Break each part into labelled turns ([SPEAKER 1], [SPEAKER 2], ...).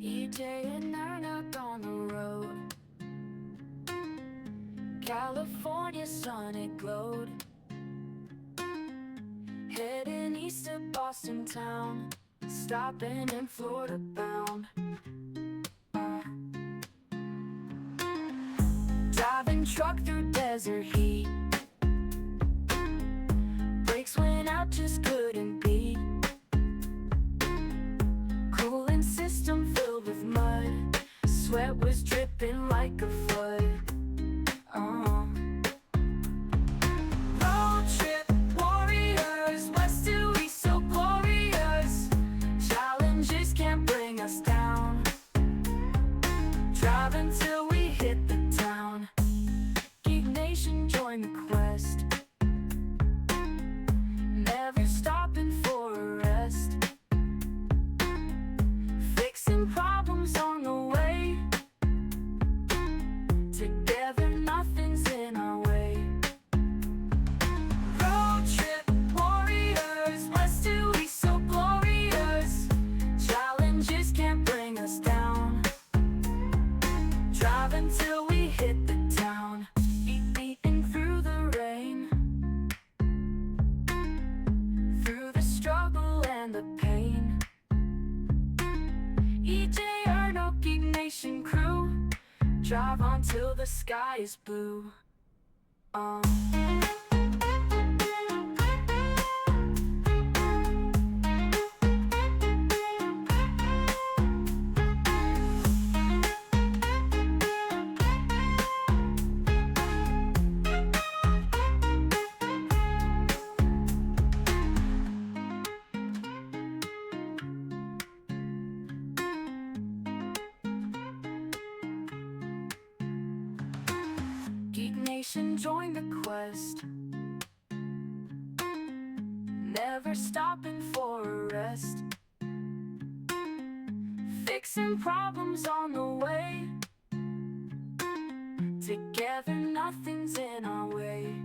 [SPEAKER 1] EJ and Erna on the road. California sun it glowed. Heading east to Boston town, stopping in Florida bound. Driving truck through desert heat. Brakes went out, just couldn't beat. Cooling system filled with mud. Sweat was dripping like a flood. Road trip warriors, west to east so glorious. Challenges can't bring us down. Drive until we hit the town. Geek Nation, join the quest. Never stopping for a rest. Fixing problems on the way. Together nothing's in our way. Road trip warriors, west to east so glorious. Challenges can't bring us down. Drive until we hit the town. Beating through the rain, through the struggle and the pain. EJ Erno, Geek Nation crew. Drive on till the sky is blue. Geek Nation, join the quest. Never stopping for a rest. Fixing problems on the way. Together nothing's in our way.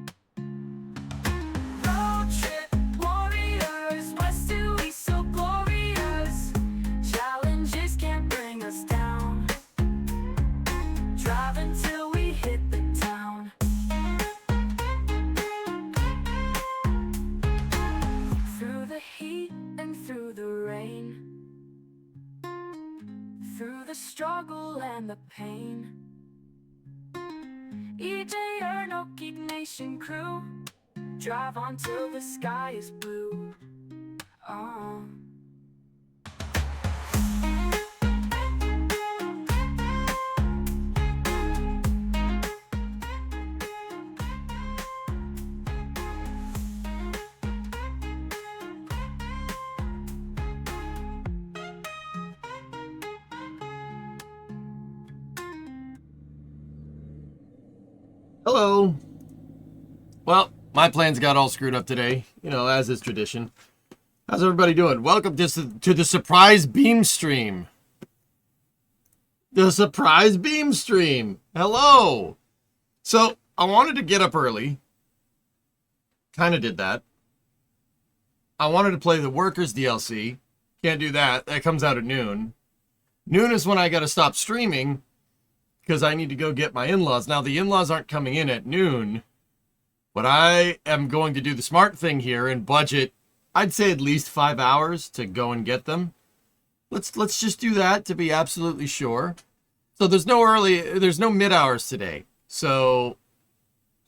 [SPEAKER 1] Road trip warriors, west to east so glorious. Challenges can't bring us down. Drive until we hit the town. Through the heat and through the rain, through the struggle and the pain. EJ Erno, Geek Nation crew. Drive on till the sky is blue.
[SPEAKER 2] Hello. Well, my plans got all screwed up today, as is tradition. How's everybody doing? Welcome to the surprise Beam stream. The surprise Beam stream. Hello. So, I wanted to get up early. Kind of did that. I wanted to play the Workers DLC. Can't do that. That comes out at noon. Noon is when I got to stop streaming, because I need to go get my in-laws. Now, the in-laws aren't coming in at noon, but I am going to do the smart thing here and budget, I'd say at least 5 hours to go and get them. Let's just do that to be absolutely sure. So there's no mid-hours today. So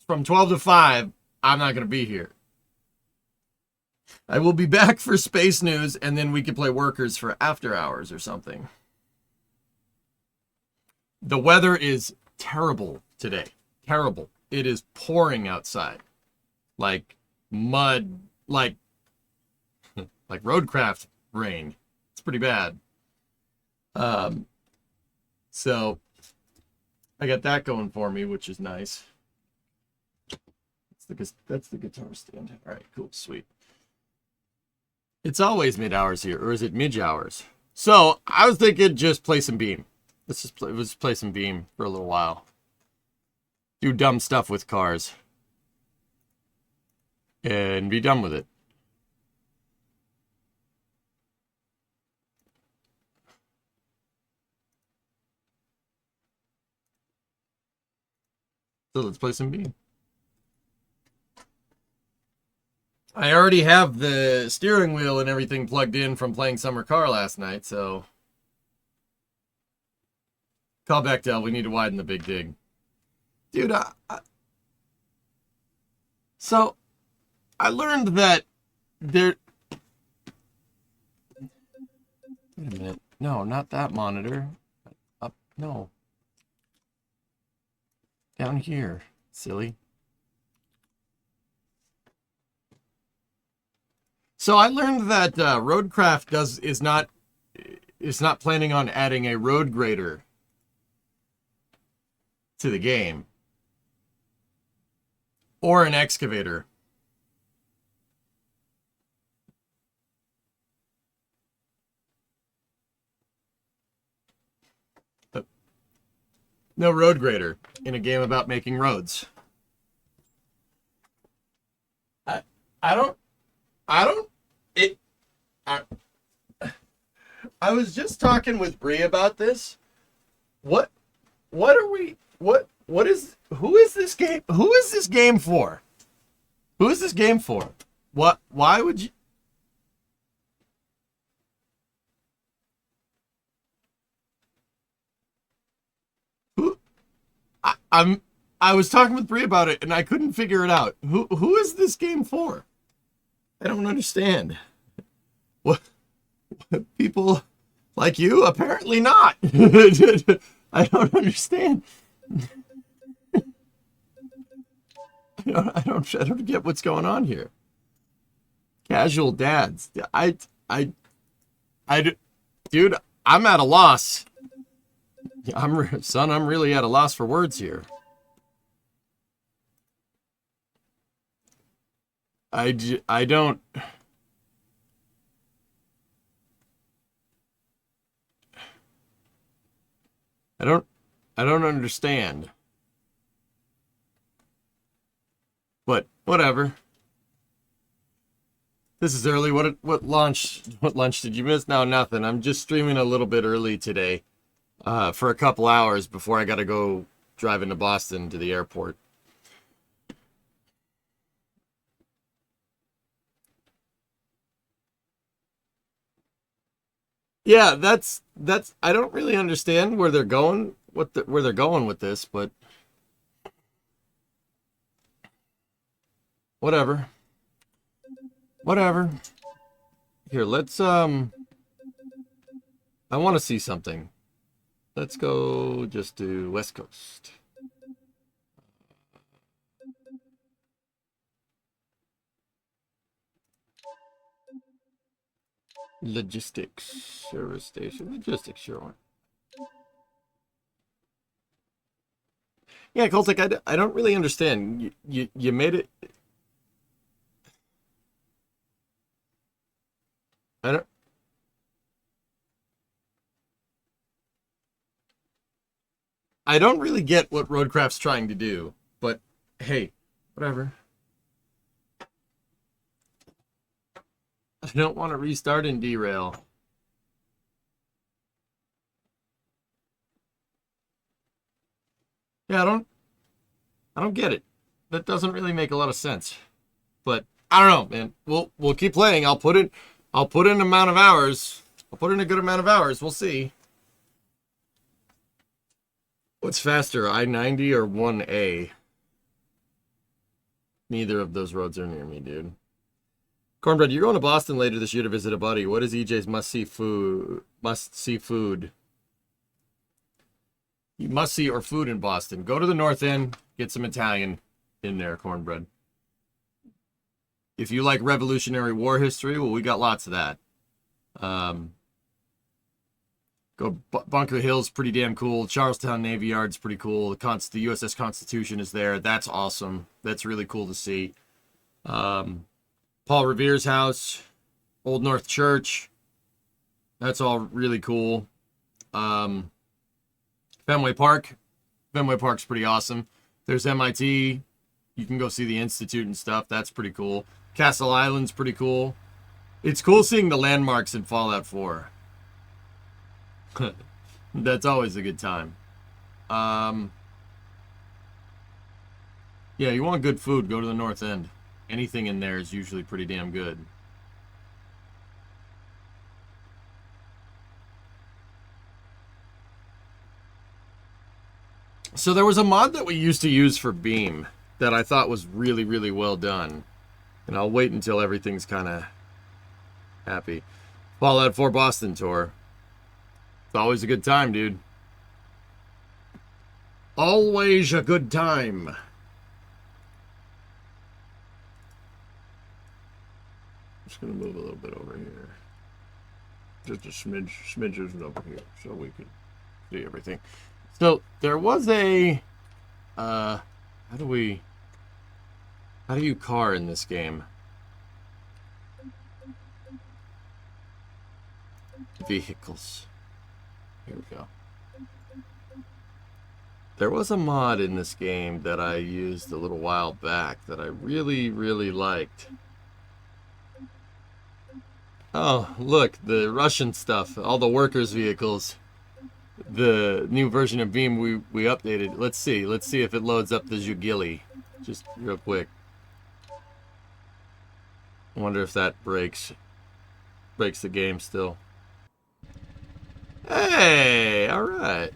[SPEAKER 2] from 12 to 5, I'm not going to be here. I will be back for Space News, and then we can play Workers for after hours or something. The weather is terrible today. Terrible. It is pouring outside. Like mud, like roadcraft rain. It's pretty bad. So I got that going for me, which is nice. That's the guitar stand. All right, cool, sweet. It's always mid-hours here, or is it mid-hours? So I was thinking just play some Beam. Let's just play some Beam for a little while. Do dumb stuff with cars. And be done with it. So let's play some Beam. I already have the steering wheel and everything plugged in from playing Summer Car last night, so... Call back, Del. We need to widen the big dig. Dude, so, I learned that there... Wait a minute. No, not that monitor. Up, no. Down here, silly. So I learned that Roadcraft is not planning on adding a road grader to the game or an excavator. But no road grader in a game about making roads. I don't I was just talking with Bree about this. What are we who is this game? Who is this game for? Who is this game for? Why would you who I was talking with Bree about it and I couldn't figure it out. Who is this game for? I don't understand. What people like you? Apparently not. I don't understand. I don't get what's going on here. Casual dads. Dude, I'm at a loss. I'm really at a loss for words here. I don't understand. But whatever. This is early. What lunch did you miss? No, nothing. I'm just streaming a little bit early today. For a couple hours before I got to go drive into Boston to the airport. Yeah, that's I don't really understand where they're going where they're going with this, but whatever. Whatever. Here, let's I want to see something. Let's go just to West Coast. Logistics service station. Logistics, sure. Yeah, Coltic, I don't really understand. You made it. I don't. I don't really get what Roadcraft's trying to do, but hey, whatever. I don't want to restart and derail. Yeah, I don't get it. That doesn't really make a lot of sense. But I don't know, man. We'll keep playing. I'll put in amount of hours. I'll put in a good amount of hours. We'll see. What's faster, I-90 or 1A? Neither of those roads are near me, dude. Cornbread, you're going to Boston later this year to visit a buddy. What is EJ's must-see food? Must-see food. You must see or food in Boston. Go to the North End, get some Italian in there, Cornbread. If you like Revolutionary War history, well, we got lots of that. Go Bunker Hill's pretty damn cool. Charlestown Navy Yard's pretty cool. The USS Constitution is there. That's awesome. That's really cool to see. Paul Revere's house, Old North Church. That's all really cool. Fenway Park. Fenway Park's pretty awesome. There's MIT. You can go see the Institute and stuff. That's pretty cool. Castle Island's pretty cool. It's cool seeing the landmarks in Fallout 4. That's always a good time. Yeah, you want good food, go to the North End. Anything in there is usually pretty damn good. So there was a mod that we used to use for Beam that I thought was really, really well done. And I'll wait until everything's kind of happy. Fallout 4 Boston tour. It's always a good time, dude. Always a good time. Just gonna move a little bit over here. Just a smidges over here so we can see everything. So there was a how do you car in this game? Vehicles. Here we go. There was a mod in this game that I used a little while back that I really, really liked. Oh, look, the Russian stuff, all the workers' vehicles. The new version of Beam we updated. Let's see if it loads up the Zhugili. Just real quick. I wonder if that breaks the game still. Hey, all right.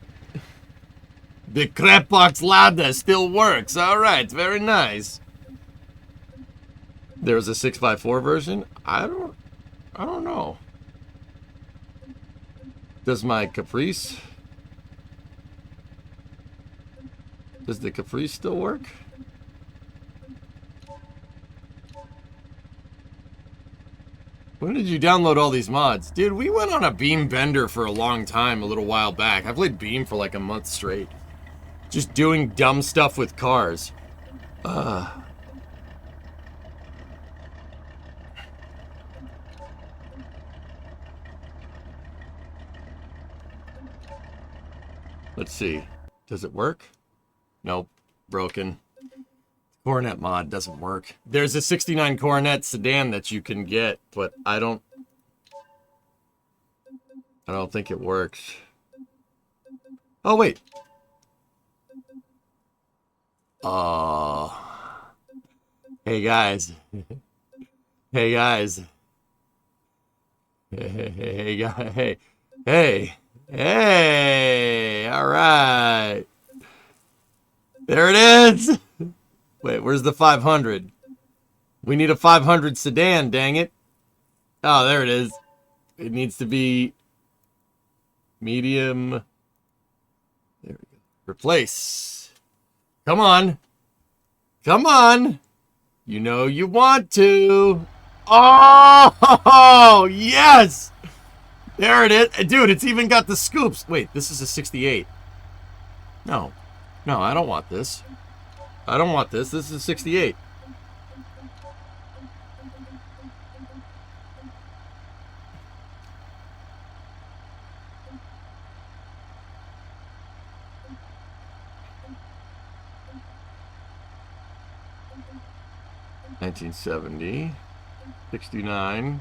[SPEAKER 2] The crapbox ladder still works. All right, very nice. There's a 6x4 version. I don't know. Does my Caprice? Does the Caprice still work? When did you download all these mods? Dude, we went on a Beam bender for a long time a little while back. I played Beam for like a month straight. Just doing dumb stuff with cars. Let's see. Does it work? Nope. Broken. Coronet mod doesn't work. There's a 69 Coronet sedan that you can get, but I don't think it works. Oh, wait. Oh. Hey, guys. Hey, guys. Hey, guys. Hey. Hey. Hey. All right. There it is. Wait, where's the 500? We need a 500 sedan, dang it. Oh, there it is. It needs to be medium. There we go. Replace. Come on. Come on. You know you want to. Oh, yes. There it is. Dude, it's even got the scoops. Wait, this is a 68. No. No, I don't want this. I don't want this. This is a 68. $1970, 69.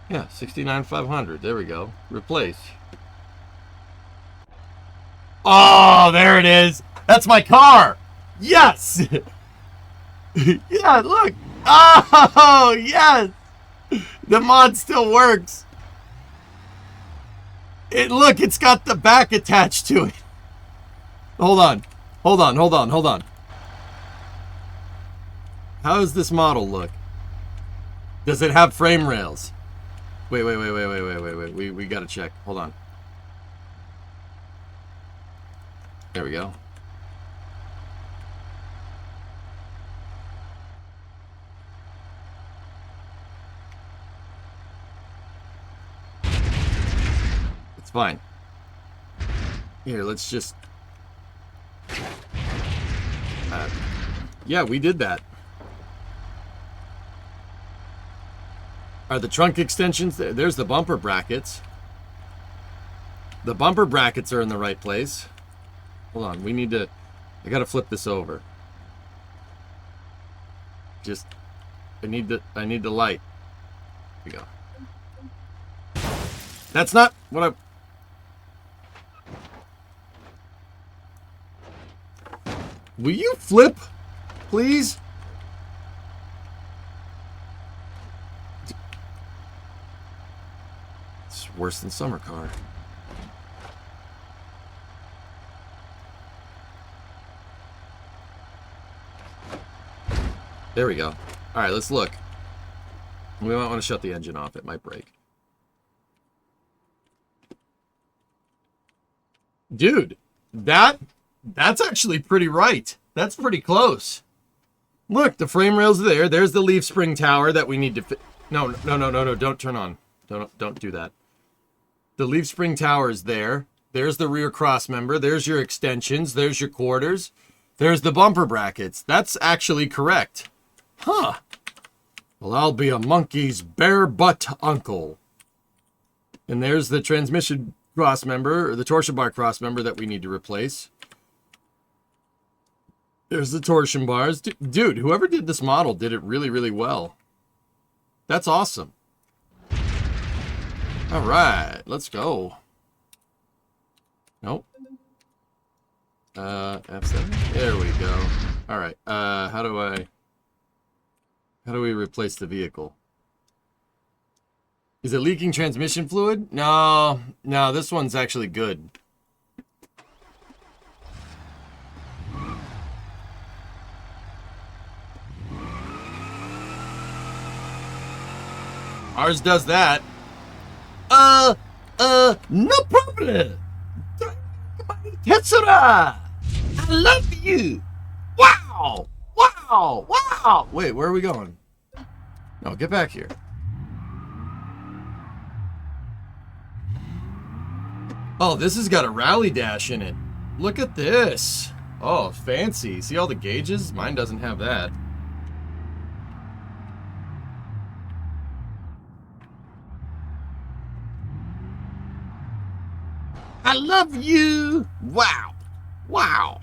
[SPEAKER 2] Yeah, 69 500. There we go. Replace. Oh, there it is. That's my car. Yes. Yeah, look. Oh, yes. The mod still works. Look, it's got the back attached to it. Hold on. Hold on, hold on, hold on. How does this model look? Does it have frame rails? Wait. We gotta check. Hold on. There we go. It's fine. Here, let's just... yeah, we did that. Are the trunk extensions there? There's the bumper brackets. The bumper brackets are in the right place. Hold on, we need to... I gotta flip this over. Just... I need the light. Here we go. That's not what I... Will you flip, please? It's worse than summer car. There we go. All right, let's look. We might want to shut the engine off. It might break. Dude, that's actually pretty right. That's pretty close. Look, the frame rail's there. There's the leaf spring tower that we need to No, don't turn on. Don't do that. The leaf spring tower is there. There's the rear cross member. There's your extensions. There's your quarters. There's the bumper brackets. That's actually correct. Huh. Well, I'll be a monkey's bare butt uncle. And there's the transmission cross member, or the torsion bar cross member that we need to replace. There's the torsion bars. Dude, whoever did this model did it really, really well. That's awesome. All right, let's go. Nope. F7. There we go. All right. How do we replace the vehicle? Is it leaking transmission fluid? No, this one's actually good. Ours does that. No problem. Tetsura! I love you! Wow! Wow! Wow! Wait, where are we going? No, get back here. Oh, this has got a rally dash in it. Look at this. Oh, fancy. See all the gauges? Mine doesn't have that. I love you! Wow! Wow!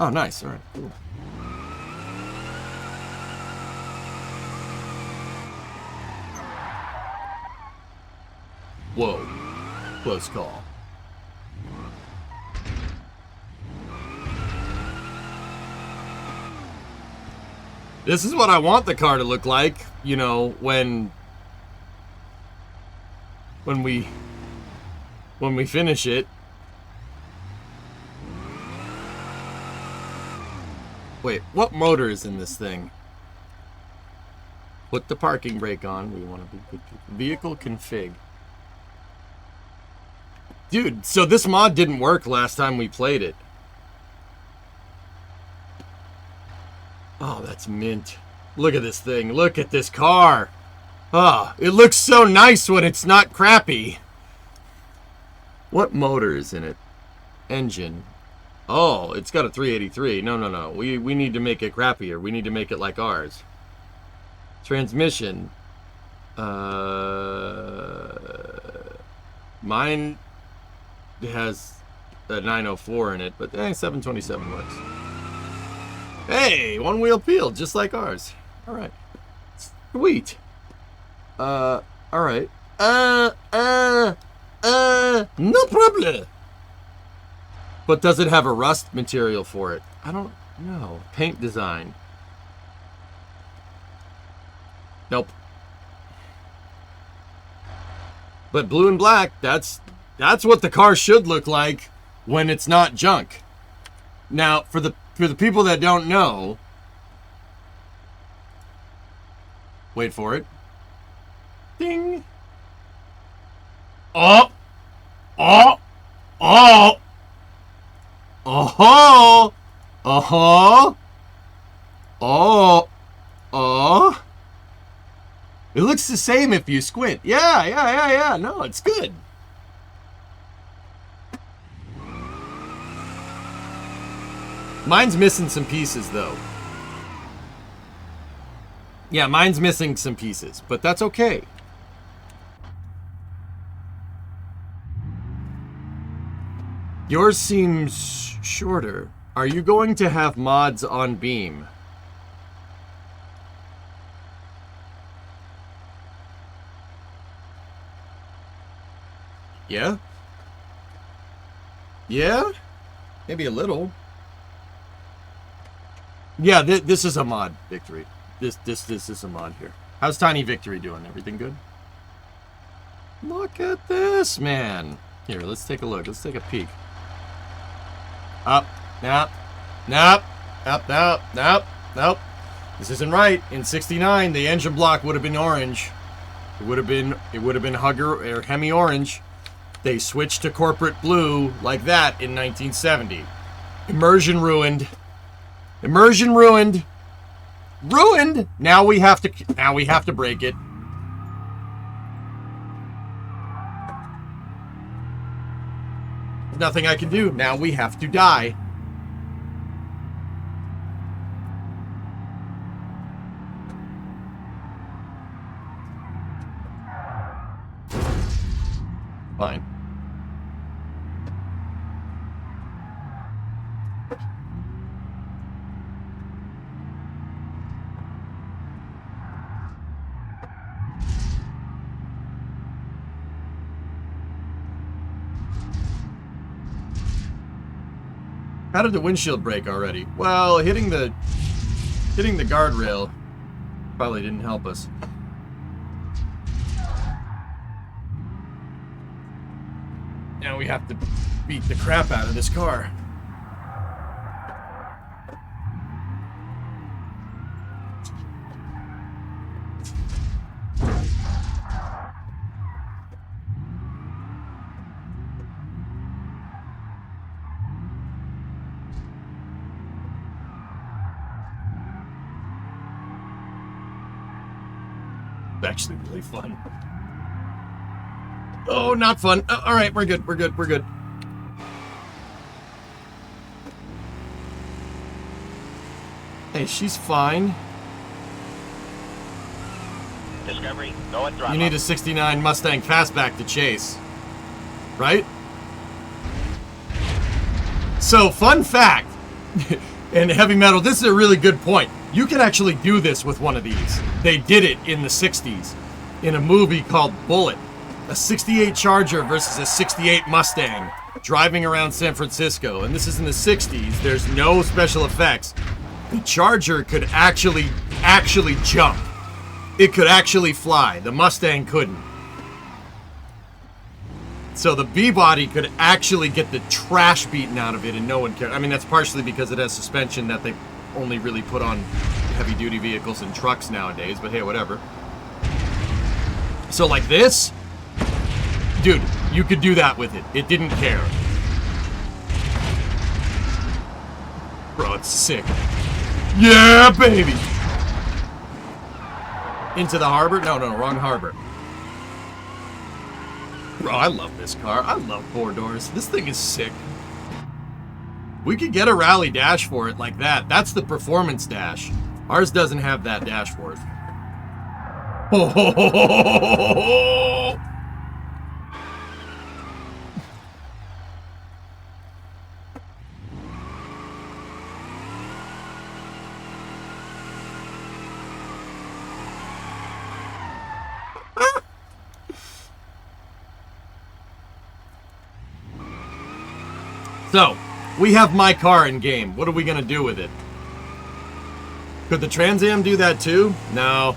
[SPEAKER 2] Oh, nice. All right, cool. Whoa. Close call. This is what I want the car to look like, you know, when we finish it. Wait, what motor is in this thing? Put the parking brake on. We want to be vehicle config. Dude, so this mod didn't work last time we played it. Oh, that's mint. Look at this thing. Look at this car. Oh, it looks so nice when it's not crappy. What motor is in it? Engine. Oh, it's got a 383. No. We need to make it crappier. We need to make it like ours. Transmission. Mine has a 904 in it, but 727 works. Hey, one wheel peel, just like ours. All right. Sweet. All right. No problem. But does it have a rust material for it? I don't know. Paint design. Nope. But blue and black, that's what the car should look like when it's not junk. Now, for the people that don't know, wait for it. Ding. Oh. Oh. Oh. Oh. Oh. Oh. Oh. It looks the same if you squint. Yeah. No, it's good. Mine's missing some pieces, though. Yeah, mine's missing some pieces, but that's okay. Yours seems shorter. Are you going to have mods on Beam? Yeah? Yeah? Maybe a little. Yeah, this is a mod, Victory. This is a mod here. How's Tiny Victory doing? Everything good? Look at this, man. Here, let's take a look. Let's take a peek. Up. Nope. Nope. Up. Nope. Nope. Nope. This isn't right. In '69, the engine block would have been orange. It would have been Hugger or Hemi orange. They switched to corporate blue like that in 1970. Immersion ruined. Immersion ruined. Ruined. Now we have to break it. Nothing I can do. Now we have to die. Fine. How did the windshield break already? Well, hitting the guardrail probably didn't help us. Now we have to beat the crap out of this car. Actually really fun. Oh, not fun. All right, we're good. We're good. We're good. Hey, she's fine.
[SPEAKER 3] Discovery, go at throttle.
[SPEAKER 2] You need a '69 Mustang Fastback to chase, right? So, fun fact, in heavy metal, this is a really good point. You can actually do this with one of these. They did it in the 60s in a movie called Bullet. A 68 Charger versus a 68 Mustang driving around San Francisco. And this is in the 60s. There's no special effects. The Charger could actually jump. It could actually fly. The Mustang couldn't. So the B-body could actually get the trash beaten out of it and no one cared. I mean, that's partially because it has suspension that they only really put on heavy-duty vehicles and trucks nowadays, but hey, whatever. So like this, dude, you could do that with it. It didn't care. Bro, it's sick. Yeah, baby! Into the harbor? No, wrong harbor. Bro, I love this car. I love four doors. This thing is sick. We could get a rally dash for it like that. That's the performance dash. Ours doesn't have that dashboard. Ho, ho, ho, ho, ho, ho. So, we have my car in game. What are we gonna do with it? Could the Trans Am do that too? No.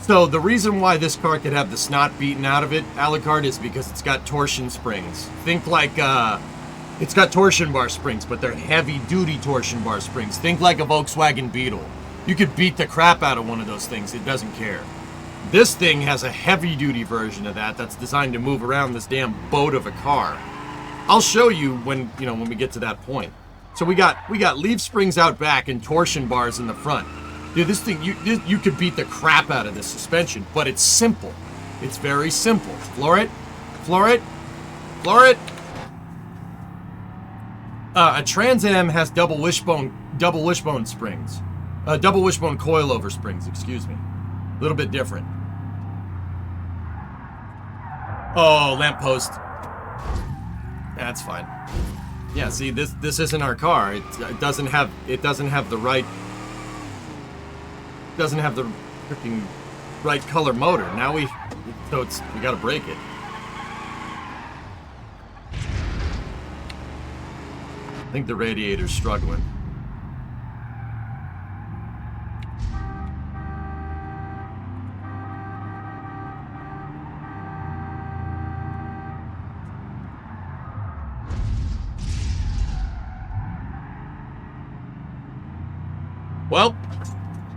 [SPEAKER 2] So the reason why this car could have the snot beaten out of it, Alucard, is because it's got torsion springs. Think like, it's got torsion bar springs, but they're heavy-duty torsion bar springs. Think like a Volkswagen Beetle. You could beat the crap out of one of those things. It doesn't care. This thing has a heavy-duty version of that that's designed to move around this damn boat of a car. I'll show you when we get to that point. So we got leaf springs out back and torsion bars in the front. Dude, this thing, you could beat the crap out of this suspension, but it's simple. It's very simple. Floor it, floor it, floor it. A Trans Am has double wishbone springs. Double wishbone coilover springs, excuse me. A little bit different. Oh, lamppost. That's fine. Yeah, see, this isn't our car. It doesn't have the right. Doesn't have the freaking right color motor. Now we gotta break it. I think the radiator's struggling. Well,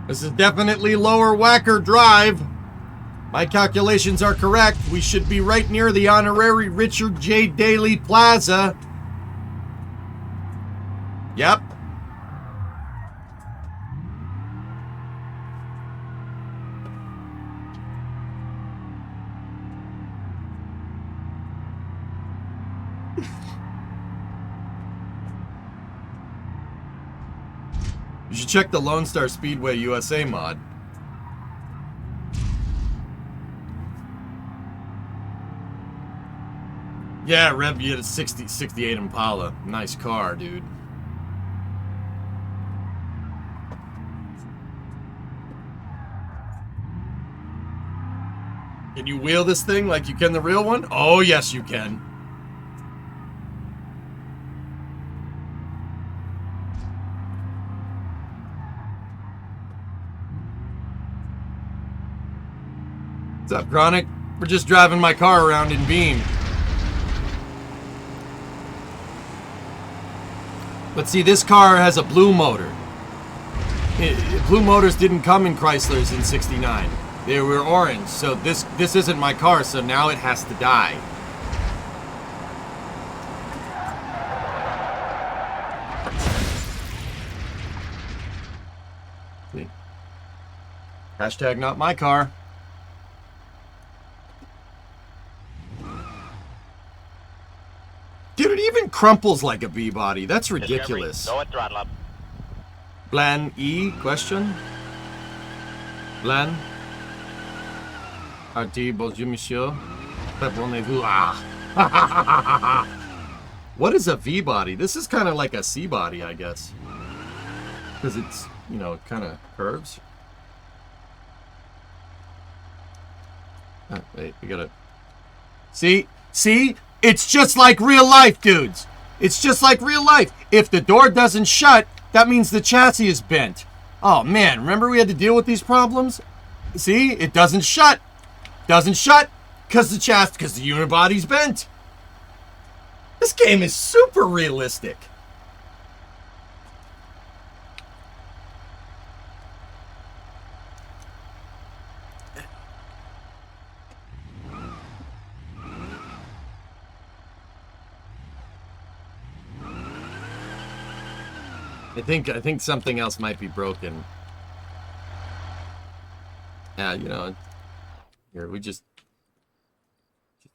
[SPEAKER 2] this is definitely lower whacker drive. My calculations are correct. We should be right near the honorary Richard J. Daley Plaza. Yep. You should check the Lone Star Speedway USA mod. Yeah, Rev, you had a 68 Impala. Nice car, dude. Can you wheel this thing like you can the real one? Oh, yes, you can. What's up, Chronic? We're just driving my car around in Beam. But see, this car has a blue motor. Blue motors didn't come in Chryslers in '69. They were orange, so this isn't my car, so now it has to die. See? Hashtag not my car. Dude, it even crumples like a B-body. That's ridiculous.
[SPEAKER 3] Go at throttle up.
[SPEAKER 2] Plan E? Question? Plan? RT, bonjour, monsieur. Répondez-vous. Ah. What is a V-body? This is kind of like a C-body, I guess. Because it's, you know, it kind of curves. Wait, we gotta... See? See? It's just like real life, dudes. It's just like real life. If the door doesn't shut, that means the chassis is bent. Oh, man. Remember we had to deal with these problems? See? It doesn't shut. Doesn't shut because the unibody's bent. This game is super realistic. I think something else might be broken. Yeah, you know, here we just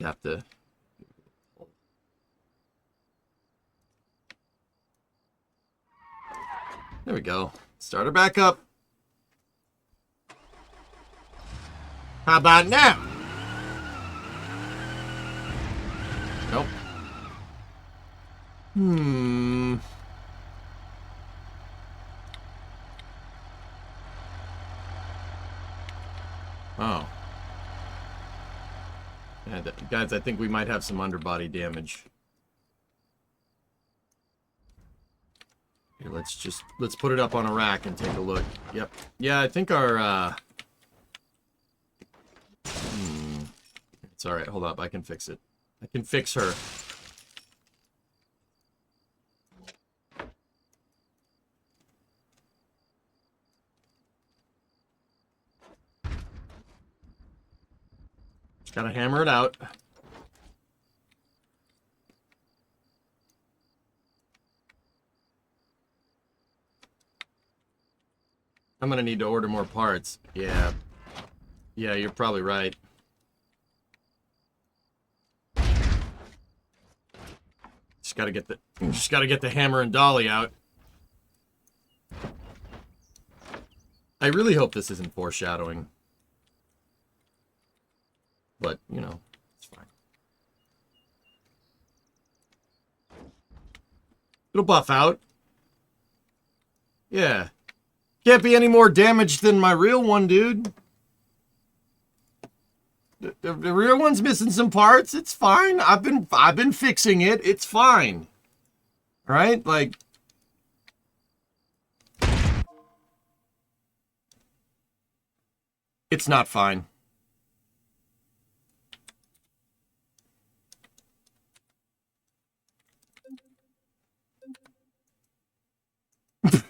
[SPEAKER 2] have to. There we go. Start her back up. How about now? Nope. Oh. Yeah, guys, I think we might have some underbody damage. Here, let's put it up on a rack and take a look. Yep. Yeah, I think our it's all right. Hold up, I can fix it. I can fix her. Just gotta hammer it out. I'm gonna need to order more parts. Yeah. Yeah, you're probably right. Just gotta get the hammer and dolly out. I really hope this isn't foreshadowing. But, you know, it's fine. It'll buff out. Yeah. Can't be any more damaged than my real one, dude. The real one's missing some parts. It's fine. I've been fixing it. It's fine. Right? Like, it's not fine. It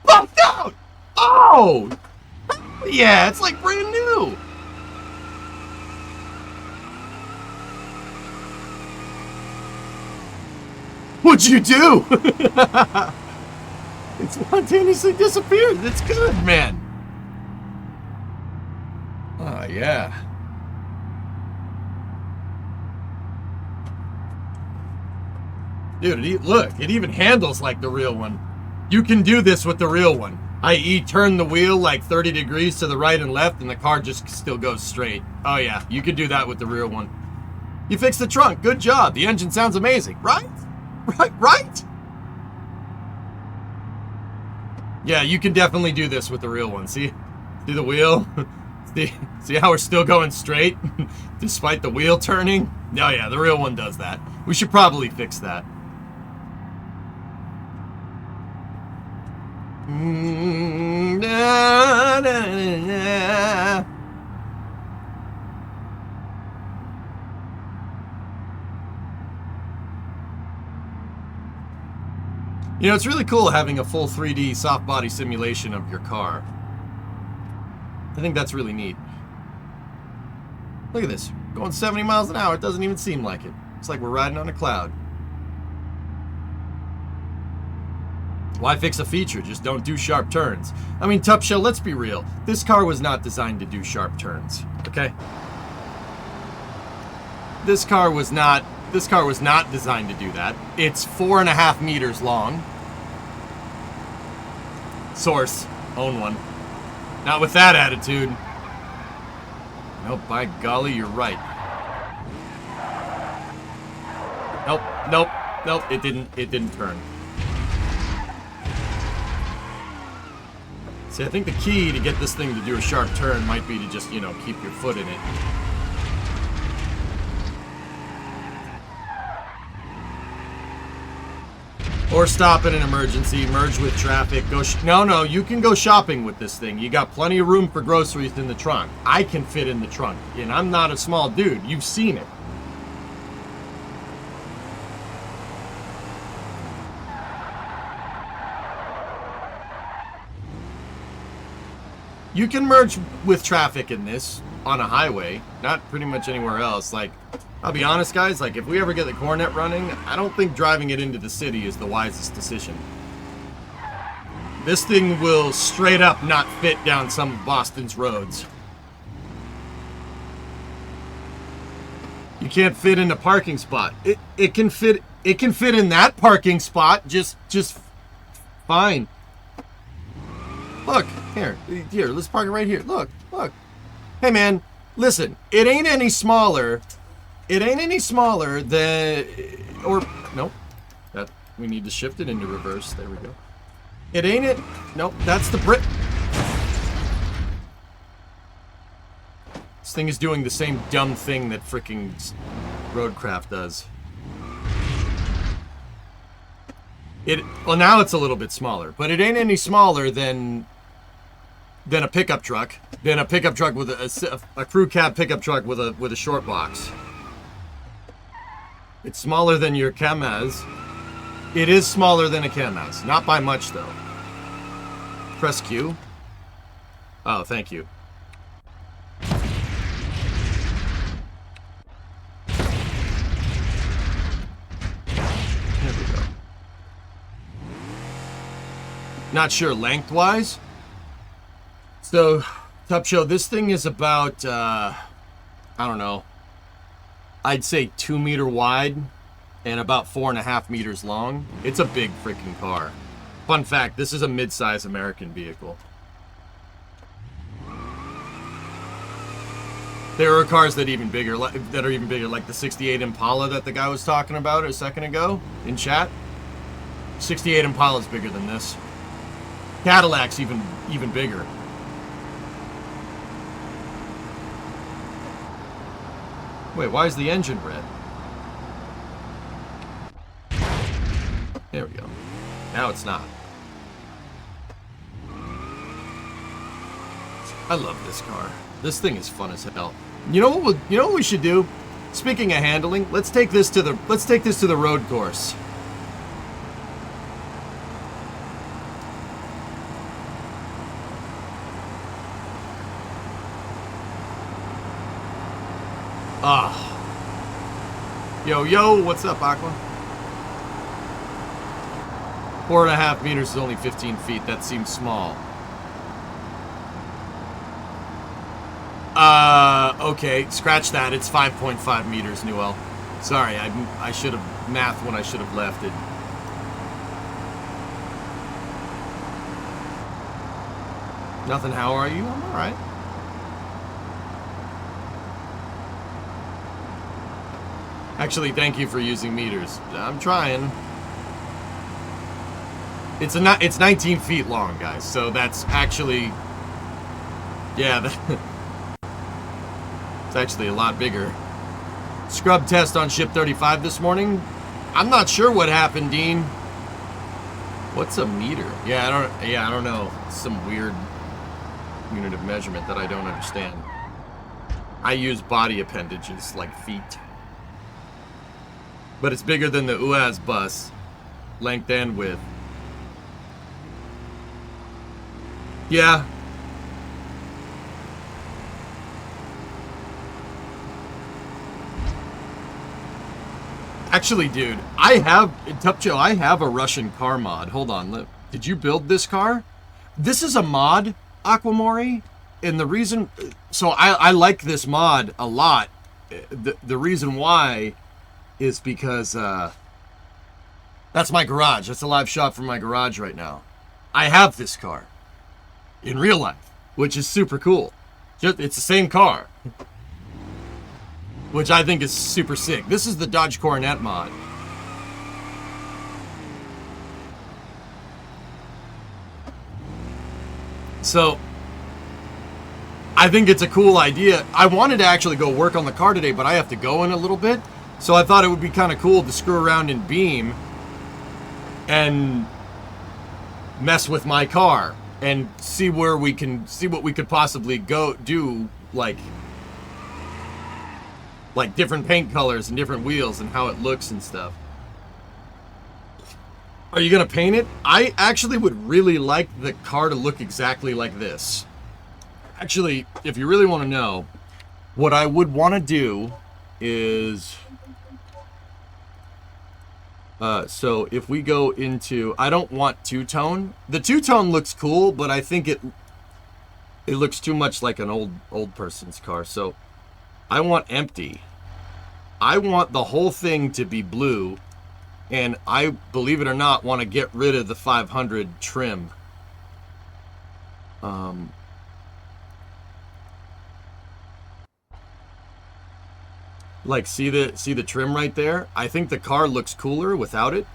[SPEAKER 2] bumped out! Oh! Yeah, it's like brand new! What'd you do? It spontaneously disappeared. It's good, man. Oh, yeah. Dude, look, it even handles like the real one. You can do this with the real one, i.e. turn the wheel like 30 degrees to the right and left and the car just still goes straight. Oh yeah, you can do that with the real one. You fixed the trunk, good job. The engine sounds amazing, right? Right? Yeah, you can definitely do this with the real one. See the wheel? See how we're still going straight despite the wheel turning? Oh yeah, the real one does that. We should probably fix that. You know, it's really cool having a full 3D soft body simulation of your car. I think that's really neat. Look at this. Going 70 miles an hour. It doesn't even seem like it. It's like we're riding on a cloud. Why fix a feature? Just don't do sharp turns. I mean, Top Show, let's be real. This car was not designed to do sharp turns, okay? This car was not designed to do that. It's 4.5 meters long. Source. Own one. Not with that attitude. Nope, by golly, you're right. Nope, it didn't turn. See, I think the key to get this thing to do a sharp turn might be to just, you know, keep your foot in it. Or stop in an emergency, merge with traffic, go no, you can go shopping with this thing. You got plenty of room for groceries in the trunk. I can fit in the trunk, and I'm not a small dude. You've seen it. You can merge with traffic in this on a highway, not pretty much anywhere else. Like, I'll be honest, guys, like, if we ever get the Cornet running, I don't think driving it into the city is the wisest decision. This thing will straight up not fit down some of Boston's roads. You can't fit in a parking spot. It can fit in that parking spot just fine. Look, here, let's park it right here. Look. Hey man, listen, it ain't any smaller than, or, nope, that, we need to shift it into reverse, there we go. Nope, that's the brick. This thing is doing the same dumb thing that frickin' Roadcraft does. Well, now it's a little bit smaller, but it ain't any smaller than a pickup truck, with a crew cab pickup truck with a short box. It's smaller than your Kamaz. It is smaller than a Kamaz, not by much though. Press Q. Oh, thank you. There we go. Not sure lengthwise. So, Top Show, this thing is about, I don't know, I'd say 2 meter wide and about 4.5 meters long. It's a big freaking car. Fun fact, this is a mid-size American vehicle. There are cars that are even bigger, like the 68 Impala that the guy was talking about a second ago in chat. 68 Impala is bigger than this. Cadillac's even bigger. Wait, why is the engine red? There we go. Now it's not. I love this car. This thing is fun as hell. You know what we should do? Speaking of handling, let's take this to the road course. Ah. Yo, what's up, Aqua? 4.5 meters is only 15 feet. That seems small. Okay, scratch that. It's 5.5 meters, Newell. Sorry, I should have mathed when I should have left it. Nothing, how are you? I'm alright. Actually, thank you for using meters. I'm trying. It's 19 feet long, guys, so that's actually... Yeah, it's actually a lot bigger. Scrub test on ship 35 this morning. I'm not sure what happened, Dean. What's a meter? Yeah, I don't know. It's some weird unit of measurement that I don't understand. I use body appendages like feet. But it's bigger than the UAZ bus, length and width. Yeah. Actually, dude, I have a Russian car mod. Hold on, did you build this car? This is a mod, Aquamori, and the reason... So I like this mod a lot. The reason why is because that's my garage. That's a live shot from my garage right now. I have this car in real life, which is super cool. It's the same car, which I think is super sick. This is the Dodge Coronet mod. So I think it's a cool idea. I wanted to actually go work on the car today, but I have to go in a little bit. So I thought it would be kind of cool to screw around in Beam and mess with my car and see what we could possibly do, like different paint colors and different wheels and how it looks and stuff. Are you gonna paint it? I actually would really like the car to look exactly like this. Actually, if you really want to know, what I would want to do is... so if we go into... I don't want two-tone. The two-tone looks cool, but I think it looks too much like an old person's car. So I want empty. I want the whole thing to be blue. And I, believe it or not, want to get rid of the 500 trim. Like, see the trim right there? I think the car looks cooler without it.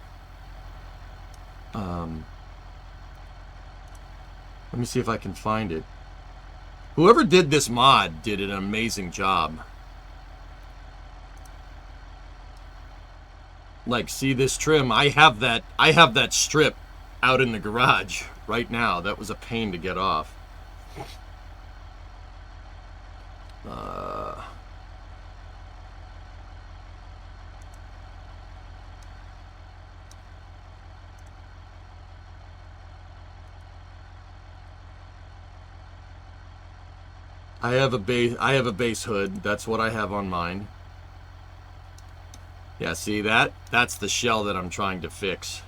[SPEAKER 2] Let me see if I can find it. Whoever did this mod did an amazing job. Like, see this trim? I have that strip out in the garage right now. That was a pain to get off. I have a base hood. That's what I have on mine. Yeah, see that? That's the shell that I'm trying to fix.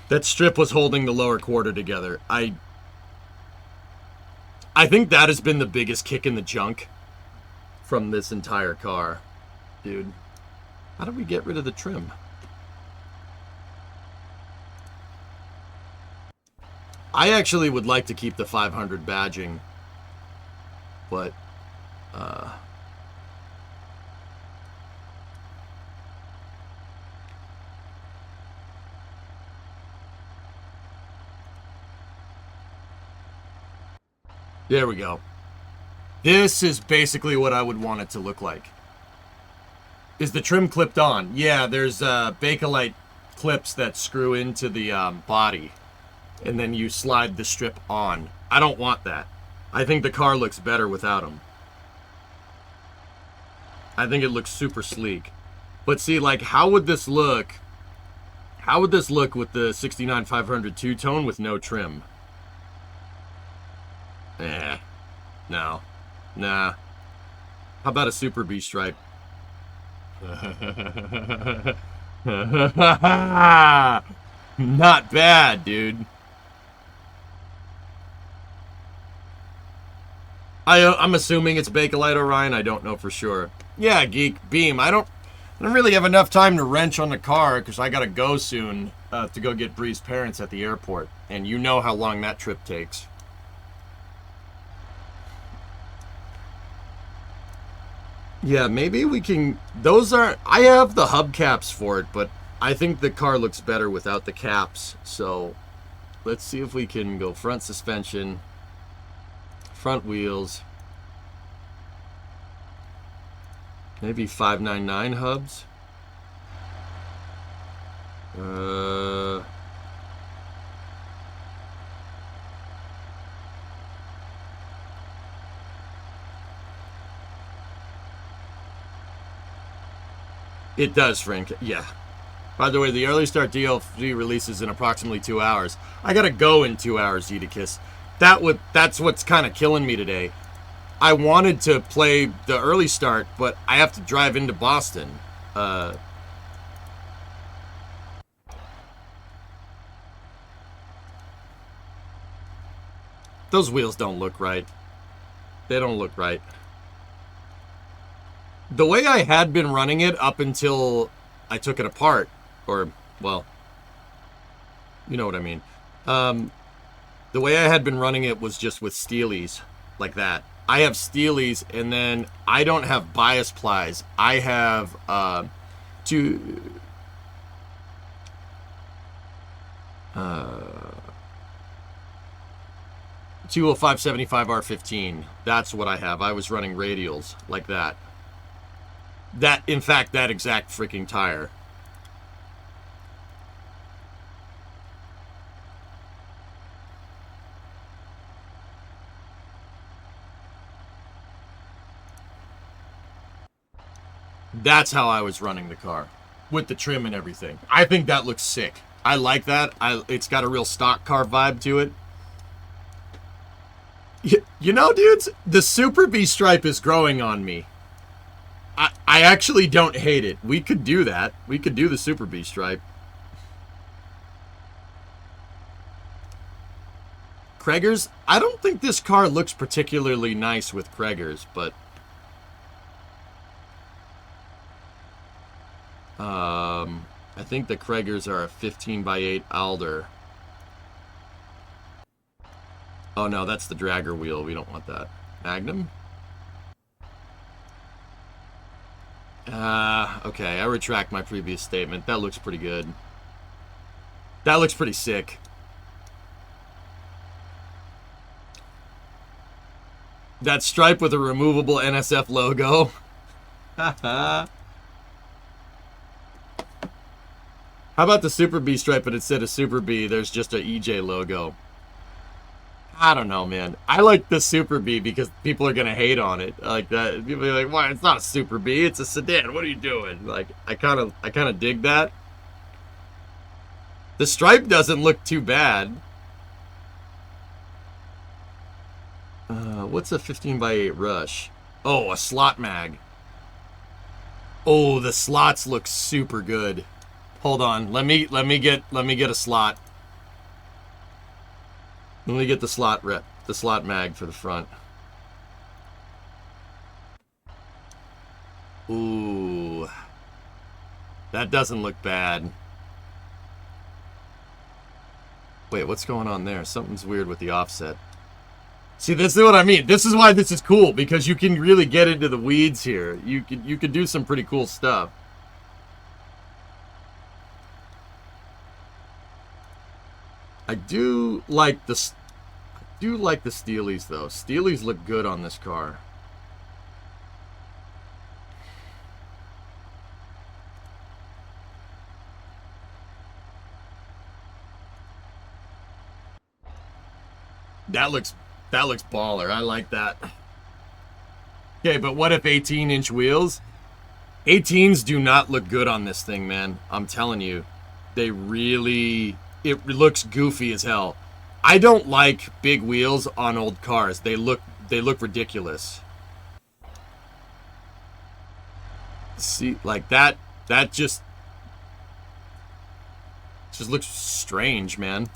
[SPEAKER 2] That strip was holding the lower quarter together. I think that has been the biggest kick in the junk from this entire car. Dude, how do we get rid of the trim? I actually would like to keep the 500 badging, but there we go. This is basically what I would want it to look like. Is the trim clipped on? Yeah, there's Bakelite clips that screw into the body, and then you slide the strip on. I don't want that. I think the car looks better without them. I think it looks super sleek. But see, like, how would this look? How would this look with the 69 500 two-tone with no trim? No. Nah. How about a Super B stripe? Not bad, dude. I'm assuming it's Bakelite, Orion. I don't know for sure. Yeah, Geek Beam. I don't really have enough time to wrench on the car because I gotta go soon to go get Bree's parents at the airport, and you know how long that trip takes. Yeah, maybe we can. Those are. I have the hubcaps for it, but I think the car looks better without the caps. So let's see if we can go front suspension, front wheels, maybe 599 hubs. It does, Frank. Yeah. By the way, the Early Start DLC releases in approximately 2 hours. I gotta go in 2 hours, Edicus. That's what's kind of killing me today. I wanted to play the Early Start, but I have to drive into Boston. Those wheels don't look right. They don't look right. The way I had been running it up until I took it apart, or, well, you know what I mean. The way I had been running it was just with steelies, like that. I have steelies, and then I don't have bias plies. I have, 205/75 R15. That's what I have. I was running radials, like that. In fact, that exact freaking tire. That's how I was running the car, with the trim and everything. I think that looks sick. I like that. It's got a real stock car vibe to it. You know, dudes, the Super B stripe is growing on me. I actually don't hate it. We could do that. We could do the Super B stripe. Craigers? I don't think this car looks particularly nice with Craigers, but... I think the Craigers are a 15x8 Alder. Oh no, that's the dragger wheel. We don't want that. Magnum? Okay, I retract my previous statement. That looks pretty good. That looks pretty sick. That stripe with a removable NSF logo. How about the Super B stripe, but instead of Super B, there's just a EJ logo? I don't know, man. I like the Super B because people are gonna hate on it. Like that, people are like, "Why? It's not a Super B. It's a sedan. What are you doing?" Like, I kind of dig that. The stripe doesn't look too bad. What's a 15x8 Rush? Oh, a slot mag. Oh, the slots look super good. Hold on. Let me get a slot. Let me get the slot mag for the front. Ooh. That doesn't look bad. Wait, what's going on there? Something's weird with the offset. See, this is what I mean. This is why this is cool, because you can really get into the weeds here. You could do some pretty cool stuff. I do like the Steelies, though. Steelies look good on this car. That looks baller. I like that. Okay, but what if 18-inch wheels? 18s do not look good on this thing, man. I'm telling you. They really... It looks goofy as hell. I don't like big wheels on old cars. They look ridiculous. See, like that just looks strange, man.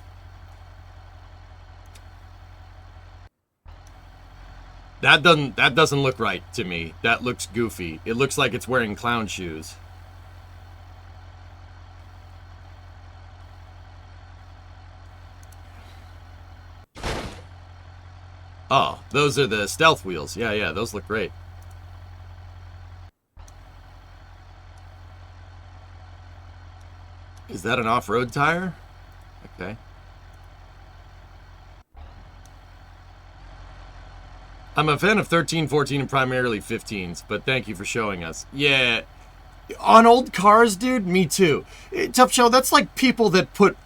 [SPEAKER 2] That doesn't look right to me. That looks goofy. It looks like it's wearing clown shoes. Oh, those are the stealth wheels. Yeah, those look great. Is that an off-road tire? Okay. I'm a fan of 13, 14, and primarily 15s, but thank you for showing us. Yeah. On old cars, dude, me too. Tough Show, that's like people that put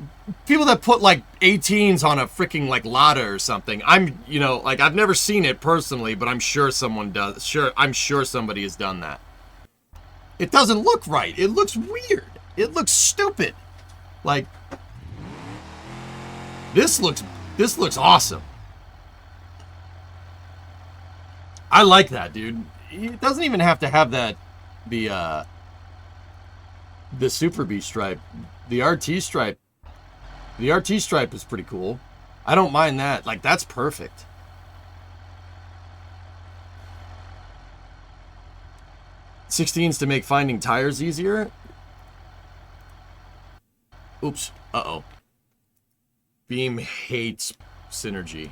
[SPEAKER 2] like 18s on a freaking like Lada or something. I'm, you know, like I've never seen it personally, but I'm sure someone does. I'm sure somebody has done that. It doesn't look right. It looks weird. It looks stupid. Like this looks awesome. I like that, dude. It doesn't even have to have that the Super B stripe. The RT stripe. The RT stripe is pretty cool. I don't mind that. Like, that's perfect. '16s to make finding tires easier. Oops. Uh-oh. Beam hates synergy.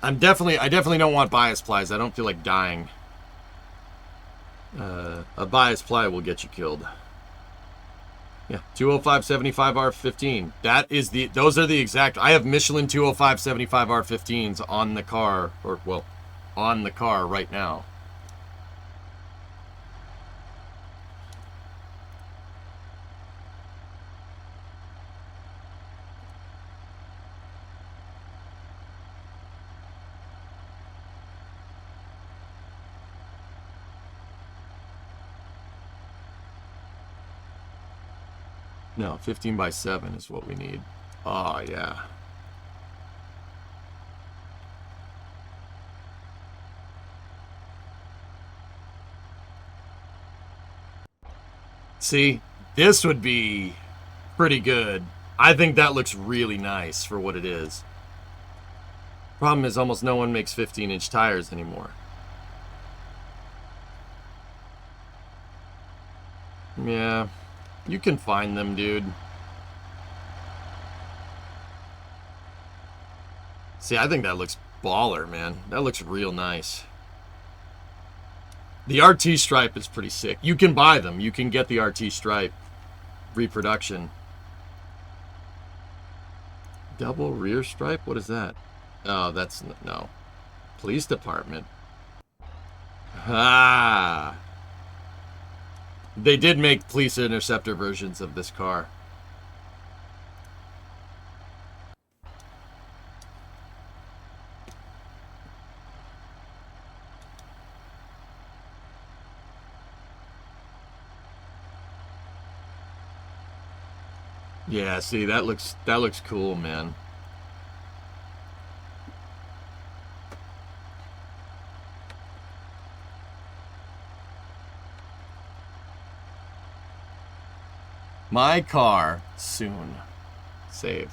[SPEAKER 2] I definitely don't want bias plies. I don't feel like dying. A bias ply will get you killed. Yeah, 205/75R15. Those are the exact. I have Michelin 205/75R15s on the car, or well, on the car right now. No, 15/7 is what we need. Oh, yeah. See, this would be pretty good. I think that looks really nice for what it is. Problem is, almost no one makes 15-inch tires anymore. Yeah. You can find them, dude. See, I think that looks baller, man. That looks real nice. The RT stripe is pretty sick. You can buy them. You can get the RT stripe reproduction. Double rear stripe? What is that? Oh, that's... no. Police department. Ah... They did make police interceptor versions of this car. Yeah, see, that looks cool, man. My car soon. Save.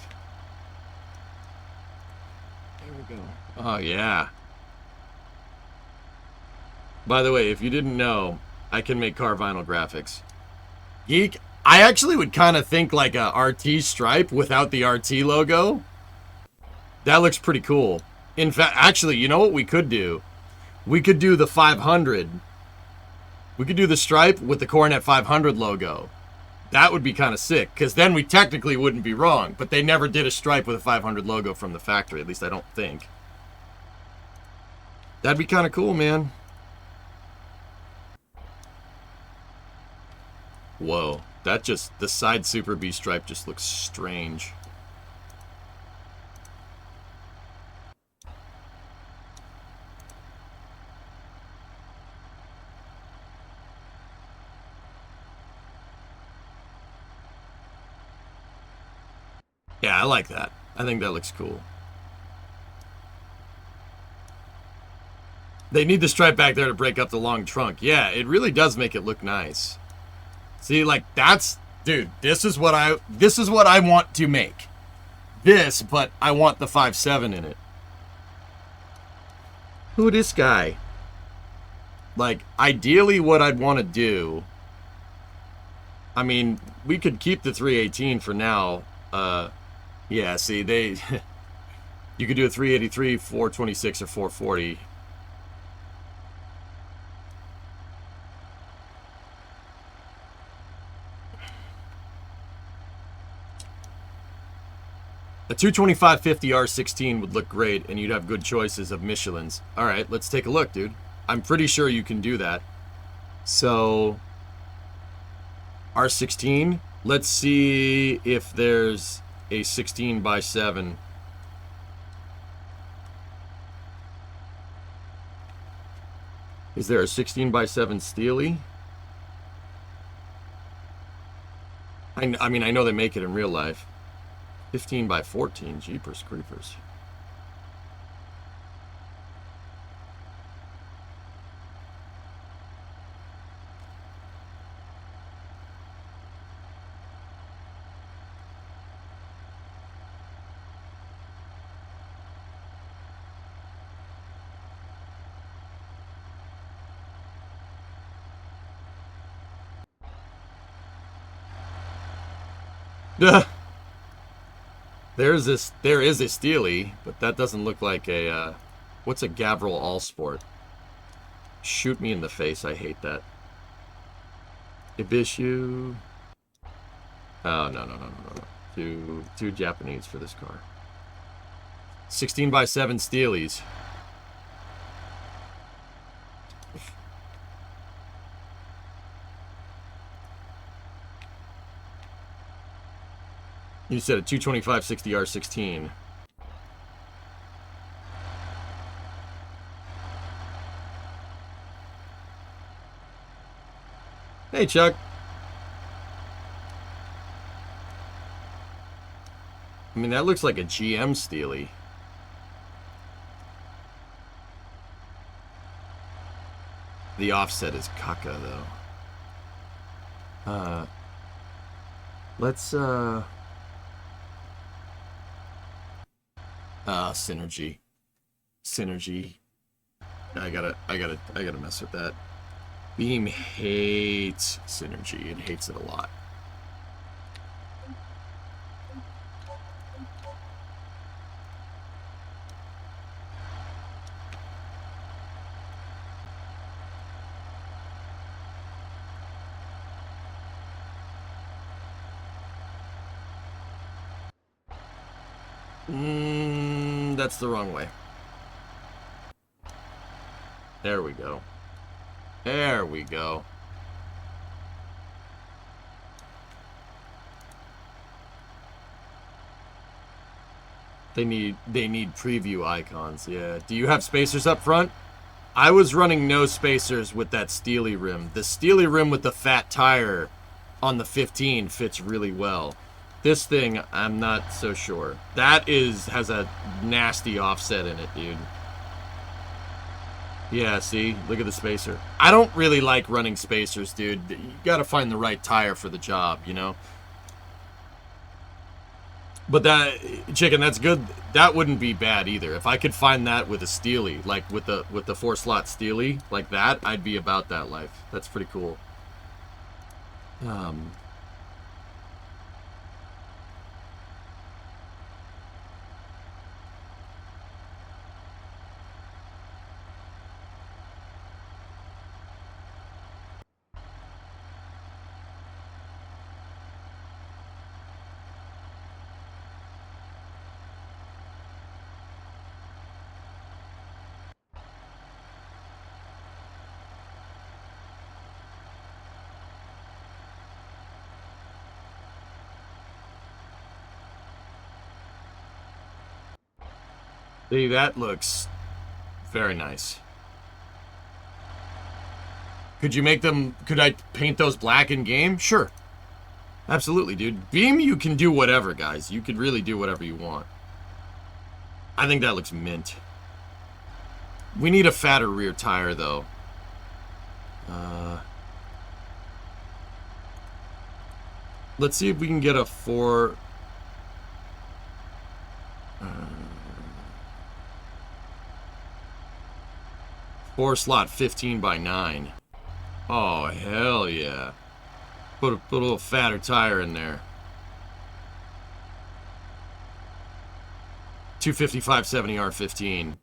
[SPEAKER 2] There we go. Oh, yeah. By the way, if you didn't know, I can make car vinyl graphics. Geek, I actually would kind of think like a RT stripe without the RT logo. That looks pretty cool. In fact, actually, you know what we could do? We could do the 500. We could do the stripe with the Coronet 500 logo. That would be kind of sick, because then we technically wouldn't be wrong, but they never did a stripe with a 500 logo from the factory, at least I don't think. That'd be kind of cool, man. Whoa, that just, the side Super B stripe just looks strange. Yeah, I like that. I think that looks cool. They need the stripe back there to break up the long trunk. Yeah, it really does make it look nice. See, like, that's... Dude, this is what I want to make. This, but I want the 5.7 in it. Who this guy? Like, ideally what I'd want to do... I mean, we could keep the 318 for now. Yeah, see, they... You could do a 383, 426, or 440. A 225/50 R16 would look great, and you'd have good choices of Michelins. All right, let's take a look, dude. I'm pretty sure you can do that. So, R16. Let's see if there's a 16x7. Is there a 16x7 Steely? I mean, I know they make it in real life. 15x14, jeepers creepers. There is a Steely, but that doesn't look like a, what's a Gavril Allsport? Shoot me in the face, I hate that. Ibishu. Oh, no. Too Japanese for this car. 16x7 Steelies. You said a 225/60 R16. Hey, Chuck. I mean, that looks like a GM Steely. The offset is caca, though. Let's, Synergy. Synergy. I gotta mess with that. Beam hates Synergy. It hates it a lot. That's the wrong way. There we go. There we go. They need preview icons. Yeah. Do you have spacers up front? I was running no spacers with that Steely rim. The Steely rim with the fat tire on the 15 fits really well. This thing, I'm not so sure. That has a nasty offset in it, dude. Yeah, see? Look at the spacer. I don't really like running spacers, dude. You gotta find the right tire for the job, you know? But that, Chicken, that's good. That wouldn't be bad either. If I could find that with a Steely, like with the 4-slot Steely, like that, I'd be about that life. That's pretty cool. See, that looks very nice. Could you make them, could I paint those black in game? Sure. Absolutely, dude. Beam, you can do whatever, guys. You can really do whatever you want. I think that looks mint. We need a fatter rear tire, though. Let's see if we can get a 4 slot 15 by 9. Oh, hell yeah. Put a little fatter tire in there. 255/70 R15.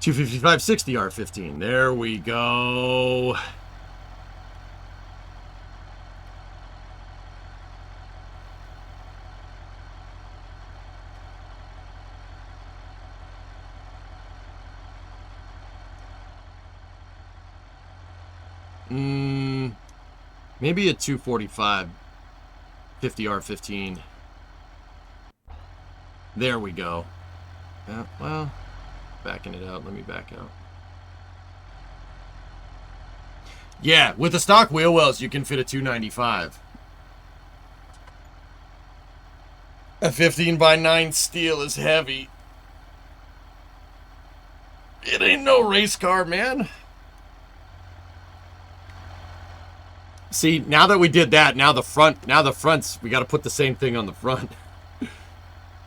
[SPEAKER 2] 255/60 R15. There we go. Maybe a 245/50 R15. There we go. Yeah, well, backing it out. Let me back out. Yeah, with the stock wheel wells, you can fit a 295. A 15 by 9 steel is heavy. It ain't no race car, man. See, now that we did that, now the fronts, we got to put the same thing on the front.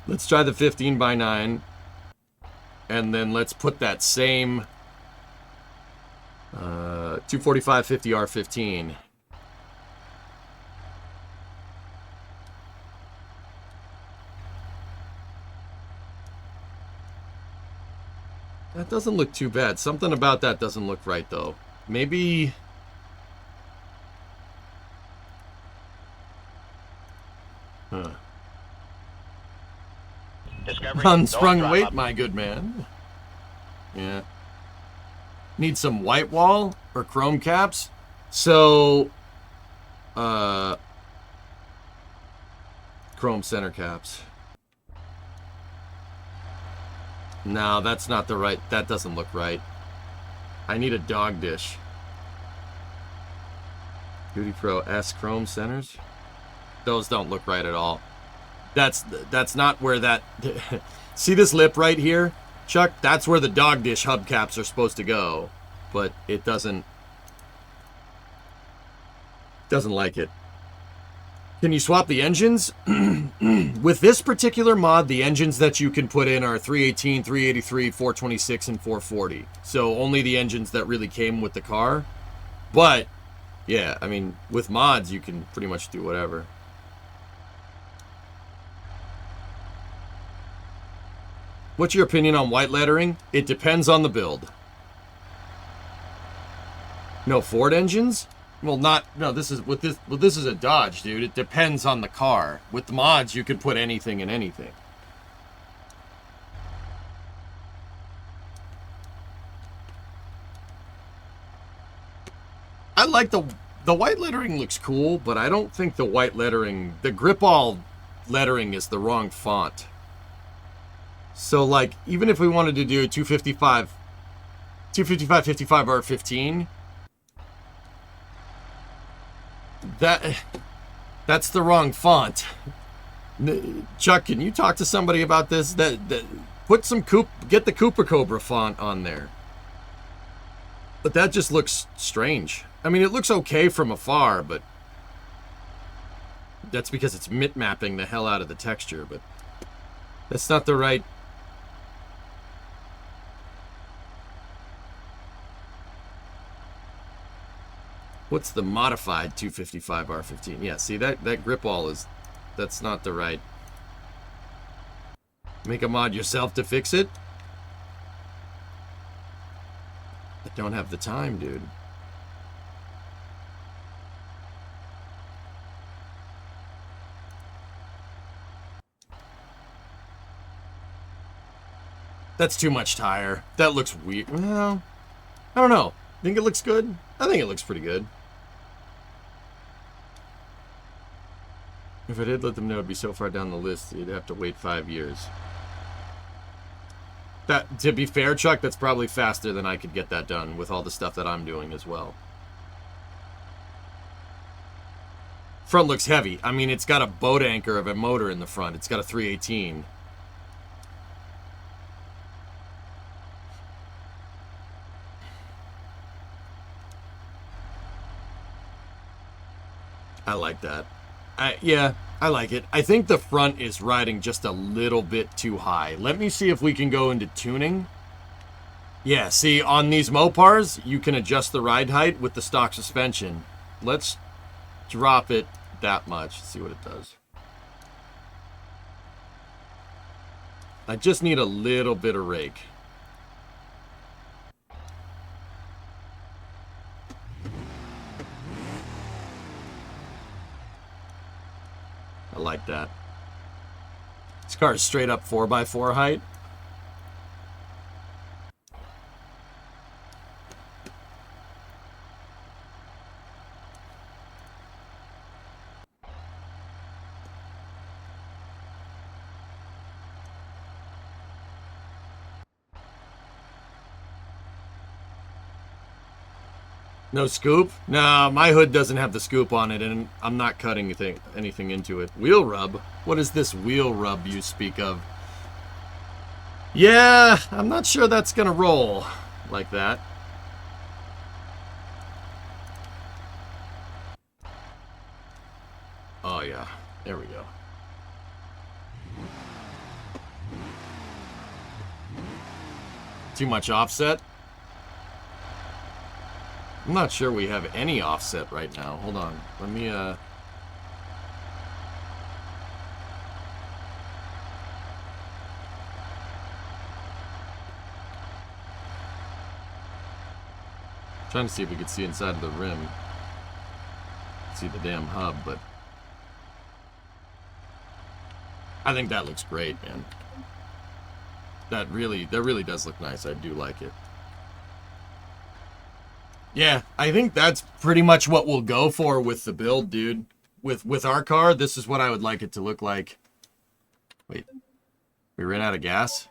[SPEAKER 2] Let's try the 15 by 9. And then let's put that same 245/50 R15. That doesn't look too bad. Something about that doesn't look right, though. Maybe... Huh.
[SPEAKER 3] Discovery,
[SPEAKER 2] Unsprung
[SPEAKER 3] don't
[SPEAKER 2] weight,
[SPEAKER 3] drive up.
[SPEAKER 2] my good man. Yeah. Need some white wall or chrome caps. So, chrome center caps. No, that's not the right. That doesn't look right. I need a dog dish. Duty Pro S chrome centers. Those don't look right at all. That's not where that... See this lip right here, Chuck? That's where the dog dish hubcaps are supposed to go. But it doesn't like it. Can you swap the engines? With this particular mod, the engines that you can put in are 318, 383, 426, and 440. So only the engines that really came with the car. But, yeah, I mean, with mods, you can pretty much do whatever. What's your opinion on white lettering? It depends on the build. No Ford engines? Well, this is a Dodge, dude. It depends on the car. With the mods, you could put anything in anything. I like the white lettering looks cool, but I don't think the white lettering, the grip all lettering is the wrong font. So, like, even if we wanted to do 255/55 R15, that's the wrong font. Chuck, can you talk to somebody about this? Put some get the Cooper Cobra font on there. But that just looks strange. I mean, it looks okay from afar, but that's because it's mapping the hell out of the texture, but that's not the right... What's the modified 255 R15? Yeah, see, that grip all is... That's not the right... Make a mod yourself to fix it? I don't have the time, dude. That's too much tire. That looks weird. Well, I don't know. Think it looks good? I think it looks pretty good. If I did let them know it'd be so far down the list, you'd have to wait 5 years. That, to be fair, Chuck, that's probably faster than I could get that done with all the stuff that I'm doing as well. Front looks heavy. I mean, it's got a boat anchor of a motor in the front. It's got a 318. I like that. Yeah, I like it. I think the front is riding just a little bit too high. Let me see if we can go into tuning. Yeah, see, on these Mopars, you can adjust the ride height with the stock suspension. Let's drop it that much. See what it does. I just need a little bit of rake. I like that. This car is straight up 4x4 height. No scoop? No, my hood doesn't have the scoop on it, and I'm not cutting anything into it. Wheel rub? What is this wheel rub you speak of? Yeah, I'm not sure that's gonna roll like that. Oh yeah, there we go. Too much offset? I'm not sure we have any offset right now. Hold on. Let me, trying to see if we could see inside of the rim. See the damn hub, but I think that looks great, man. That really does look nice. I do like it. Yeah, I think that's pretty much what we'll go for with the build, dude. With our car, this is what I would like it to look like. Wait, we ran out of gas?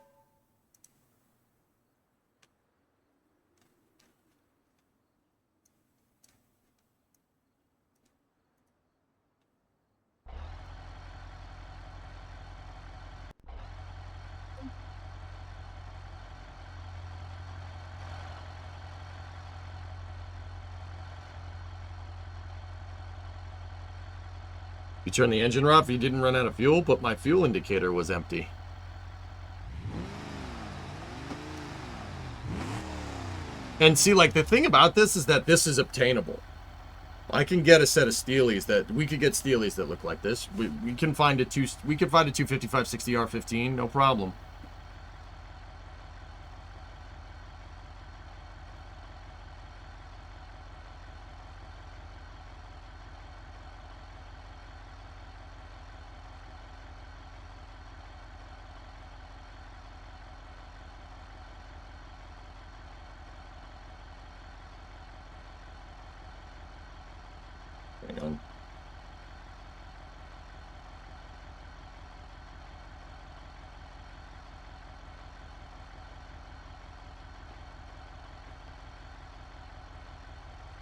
[SPEAKER 2] You turned the engine off, you didn't run out of fuel, but my fuel indicator was empty. And see, like, the thing about this is that this is obtainable. I can get a set of Steelies that, we could get Steelies that look like this. We can find a 255 60 R15, no problem. Hang on.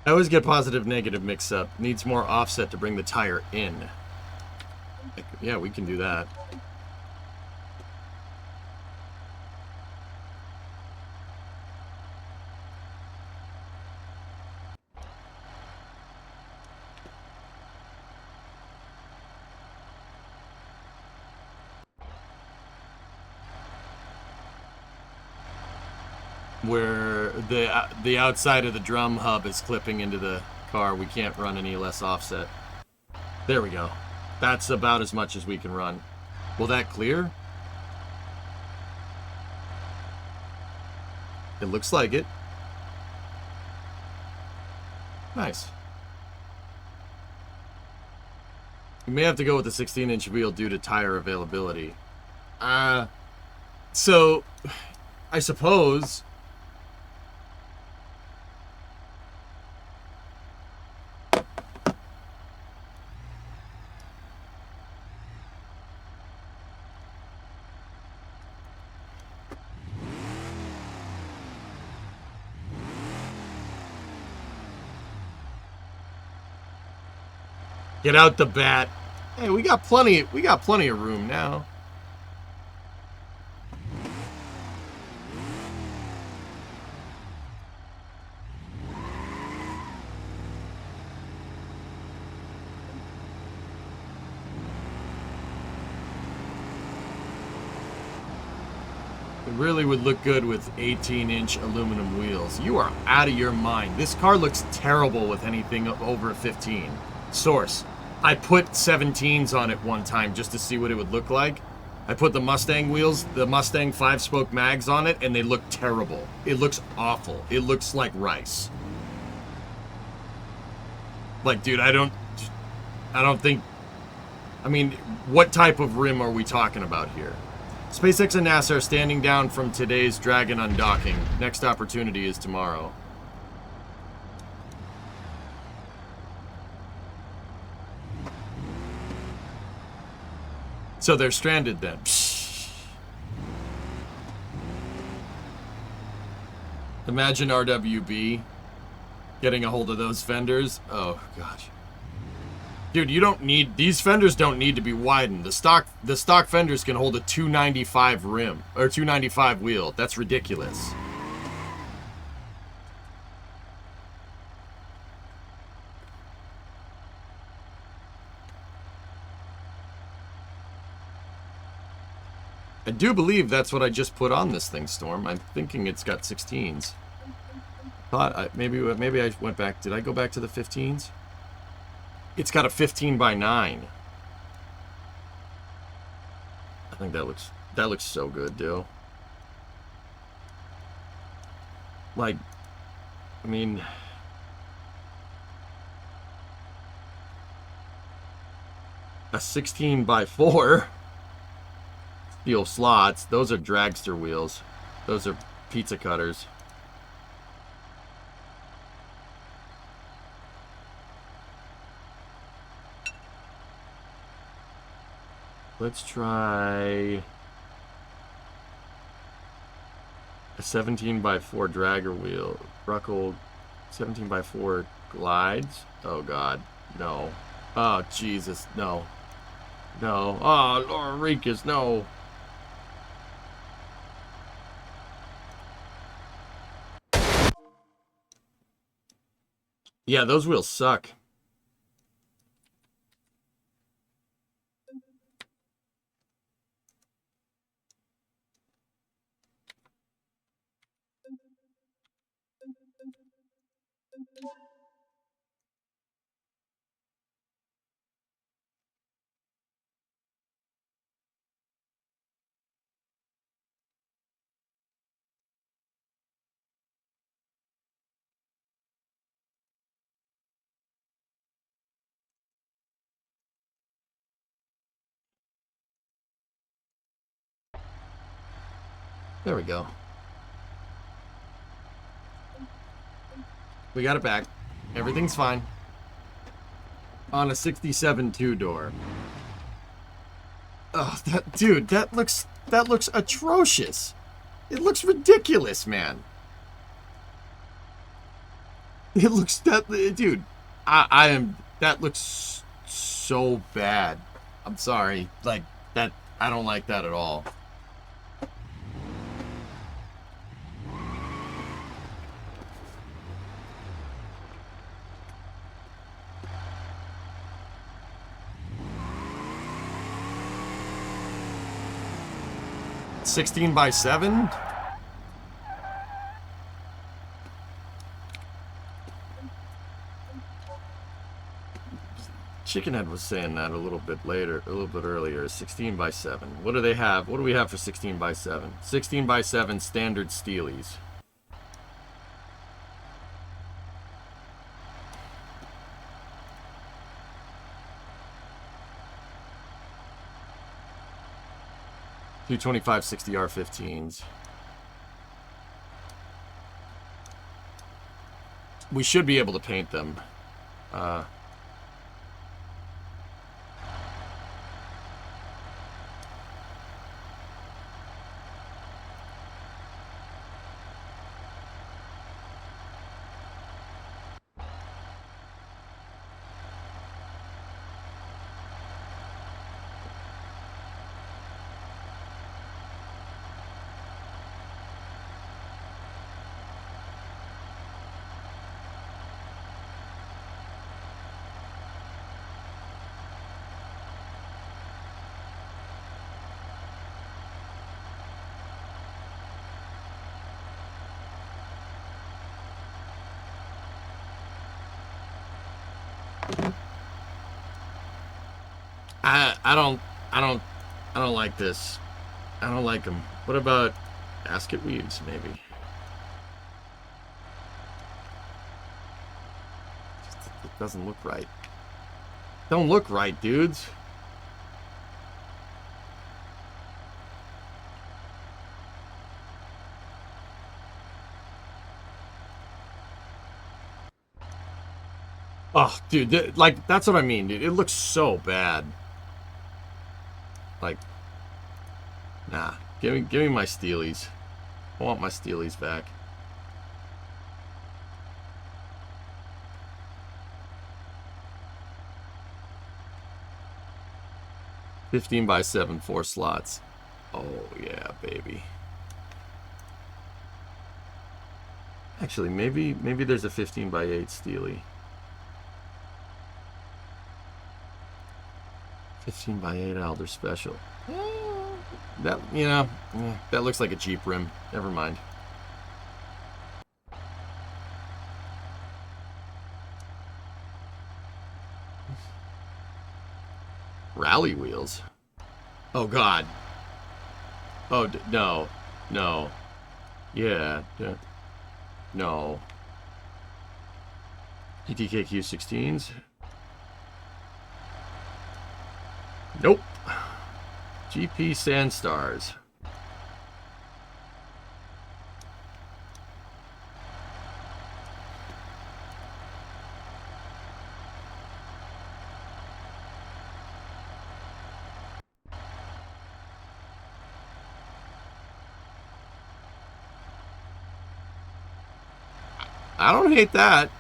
[SPEAKER 2] I always get positive negative mix up. Needs more offset to bring the tire in. Yeah, we can do that. Where the outside of the drum hub is clipping into the car, we can't run any less offset. There we go. That's about as much as we can run. Will that clear? It looks like it. Nice. We may have to go with the 16-inch wheel due to tire availability. So, I suppose... Get out the bat. Hey, we got plenty of room now. It really would look good with 18-inch aluminum wheels. You are out of your mind. This car looks terrible with anything over a 15. Source. I put 17s on it one time just to see what it would look like. I put the Mustang wheels, the Mustang 5-spoke mags on it, and they look terrible. It looks awful. It looks like rice. Like, dude, I don't think... I mean, what type of rim are we talking about here? SpaceX and NASA are standing down from today's Dragon undocking. Next opportunity is tomorrow. So they're stranded then. Imagine RWB getting a hold of those fenders. Oh, gosh. Dude, you don't need... These fenders don't need to be widened. The stock fenders can hold a 295 rim. Or 295 wheel. That's ridiculous. I do believe that's what I just put on this thing, Storm. I'm thinking it's got 16s. Maybe I went back... Did I go back to the 15s? It's got a 15 by 9. I think that looks so good, dude. Like, I mean, a 16 by 4 steel slots. Those are dragster wheels. Those are pizza cutters. Let's try a 17 by 4 dragger wheel. Ruckel 17 by 4 glides. Oh God, no. Oh Jesus, no. No. Oh, Laura Rikas, no. Yeah, those wheels suck. There we go. We got it back. Everything's fine. On a 67 two-door. Oh, dude, that looks atrocious. It looks ridiculous, man. It looks dude. That looks so bad. I'm sorry. Like that, I don't like that at all. $16 by $7. Chickenhead was saying that a little bit earlier. 16 by 7. What do they have? What do we have for 16 by 7? 16 by 7 standard Steelies. Two 2560 R15s. We should be able to paint them. I don't like this. I don't like them. What about basket weaves, maybe? It doesn't look right. Don't look right, dudes. Oh, dude, like, that's what I mean, dude. It looks so bad. Like, nah. Give me my Steelies. I want my Steelies back. $15 by 7, 4 slots. Oh yeah, baby. Actually, maybe there's a 15 by 8 Steely. 15 by 8 Alder Special. That, you know, that looks like a Jeep rim. Never mind. Rally wheels. Oh God. Oh no, no. Yeah. No. GTKQ 16s. Nope. GP Sandstars. I don't hate that.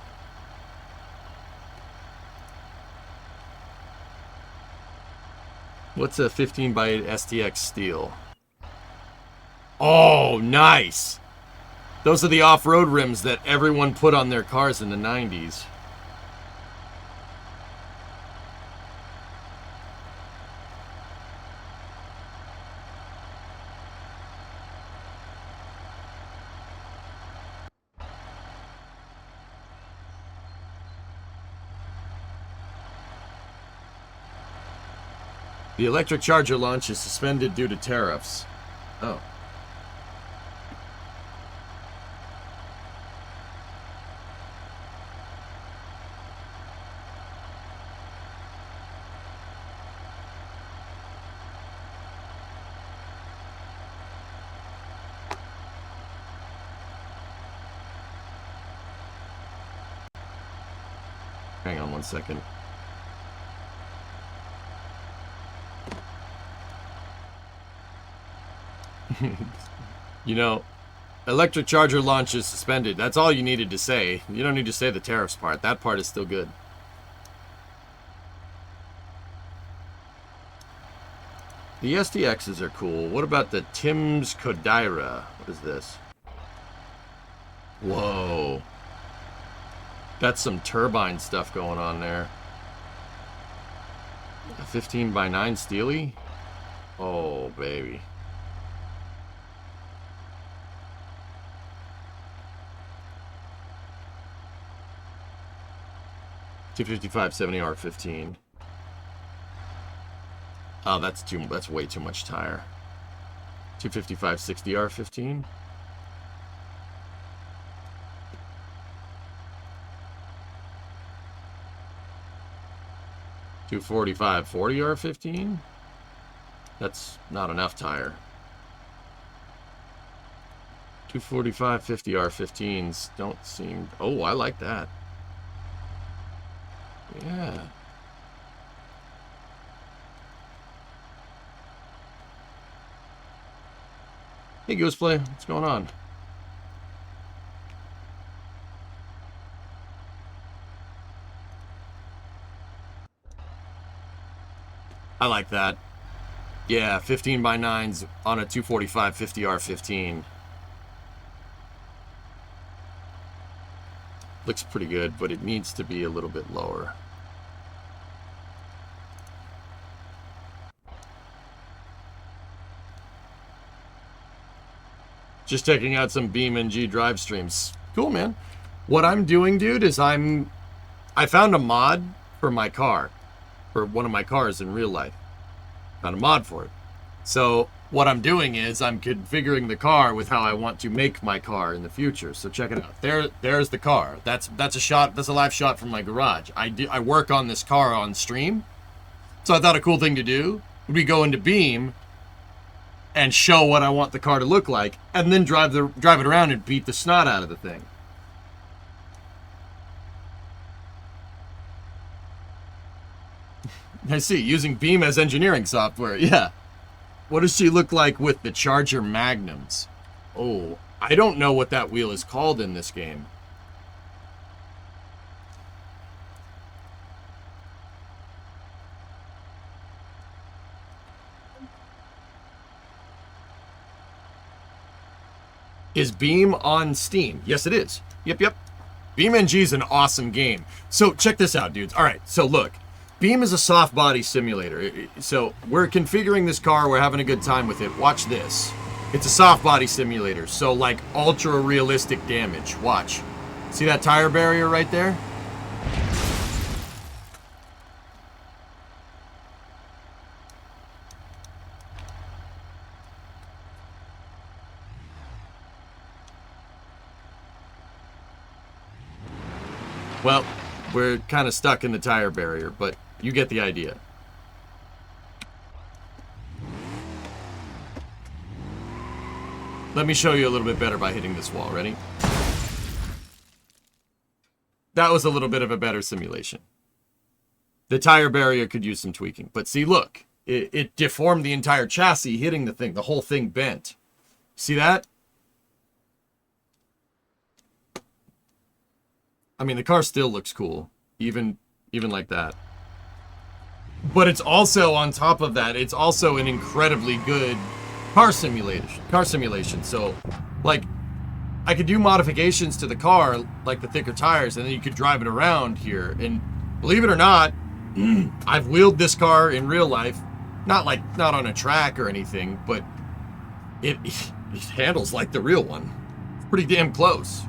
[SPEAKER 2] What's a 15 by 8 STX steel? Oh, nice. Those are the off-road rims that everyone put on their cars in the 90s. The electric charger launch is suspended due to tariffs. Oh. Hang on one second. You know, electric charger launch is suspended. That's all you needed to say. You don't need to say the tariffs part. That part is still good. The STXs are cool. What about the Tim's Kodaira? What is this? Whoa. That's some turbine stuff going on there. A 15 by 9 Steely? Oh, baby. $255 70R15. Oh, that's way too much tire. $255 60R15. $245 40R15. That's not enough tire. $245 50R15s don't seem. Oh, I like that. Yeah. Hey, Gooseplay, what's going on? I like that. Yeah, 15 by 9s on a 245 50R15. Looks pretty good, but it needs to be a little bit lower. Just checking out some BeamNG.drive streams. Cool, man. What I'm doing, dude, is I found a mod for my car, for one of my cars in real life. Found a mod for it. So what I'm doing is I'm configuring the car with how I want to make my car in the future. So check it out. There's the car. That's a shot. That's a live shot from my garage. I work on this car on stream. So I thought a cool thing to do would be go into Beam and show what I want the car to look like, and then drive it around and beat the snot out of the thing. I see, using Beam as engineering software, yeah. What does she look like with the Charger Magnums? Oh, I don't know what that wheel is called in this game. Is Beam on Steam? Yes, it is. Yep. BeamNG is an awesome game. So check this out, dudes. All right, so look. Beam is a soft body simulator. So we're configuring this car. We're having a good time with it. Watch this. It's a soft body simulator. So like ultra realistic damage. Watch. See that tire barrier right there? Well, we're kind of stuck in the tire barrier, but you get the idea. Let me show you a little bit better by hitting this wall. Ready? That was a little bit of a better simulation. The tire barrier could use some tweaking. But see, look. It deformed the entire chassis hitting the thing. The whole thing bent. See that? I mean, the car still looks cool. Even like that. But it's also, on top of that, it's also an incredibly good car simulation. So, like, I could do modifications to the car, like the thicker tires, and then you could drive it around here. And believe it or not, I've wheeled this car in real life. Not on a track or anything, but it handles like the real one. It's pretty damn close.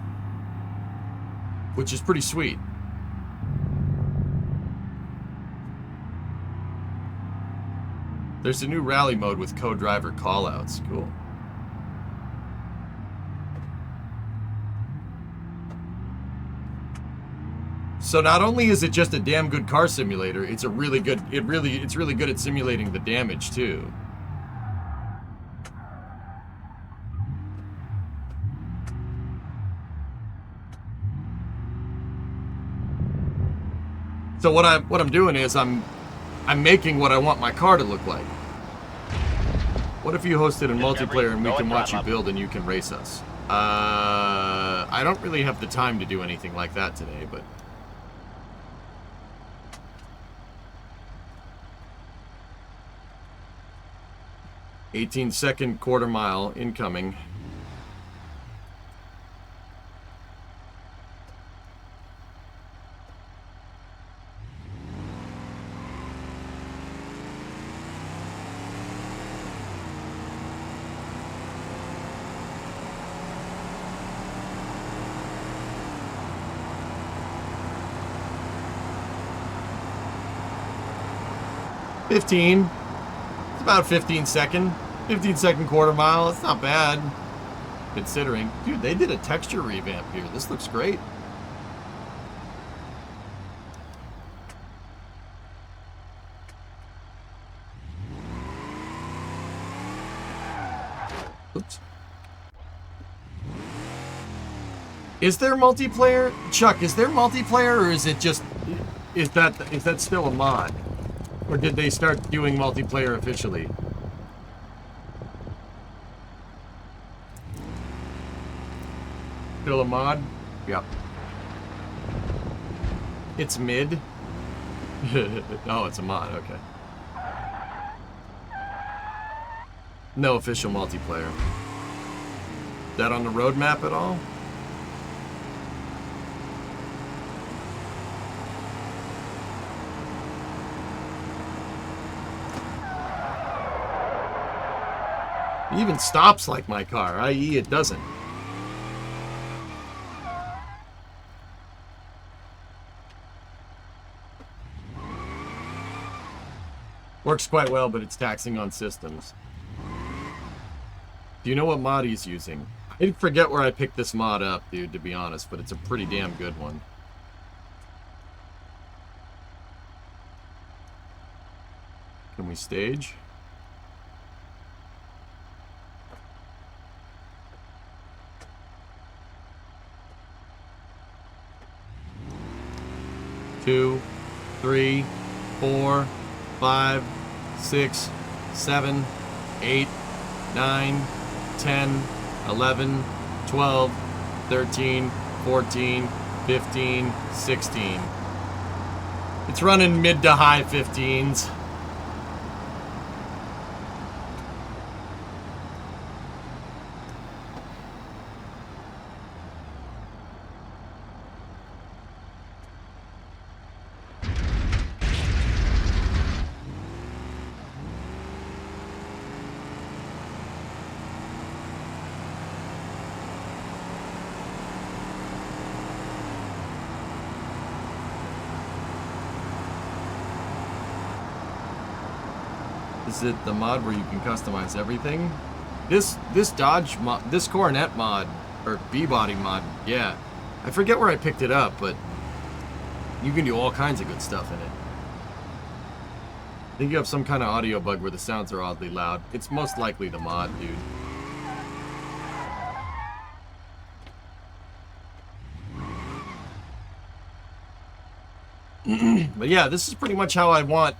[SPEAKER 2] Which is pretty sweet. There's a new rally mode with co-driver callouts. Cool. So not only is it just a damn good car simulator, it's really good at simulating the damage too. So what I'm doing is I'm making what I want my car to look like. What if you hosted a multiplayer and we can watch you build and you can race us? I don't really have the time to do anything like that today, but... "18-second quarter mile incoming." It's about 15-second quarter mile. It's not bad, considering. Dude, they did a texture revamp here. This looks great. Oops. Is there multiplayer? Chuck, is there multiplayer, or is it just... Is that still a mod? Or did they start doing multiplayer officially? Still a mod? Yep. It's mid? Oh, it's a mod, okay. No official multiplayer. That on the roadmap at all? It even stops like my car, i.e. it doesn't. Works quite well, but it's taxing on systems. Do you know what mod he's using? I forget where I picked this mod up, dude, to be honest, but it's a pretty damn good one. Can we stage? Two, 3, 4, 5, 6, 7, 8, 9, 10, 11, 12, 13, 14, 15, 16. It's running mid to high 15s. Is it the mod where you can customize everything? This Dodge mod, this Coronet mod, or B-Body mod, yeah. I forget where I picked it up, but you can do all kinds of good stuff in it. I think you have some kind of audio bug where the sounds are oddly loud. It's most likely the mod, dude. But yeah, this is pretty much how I want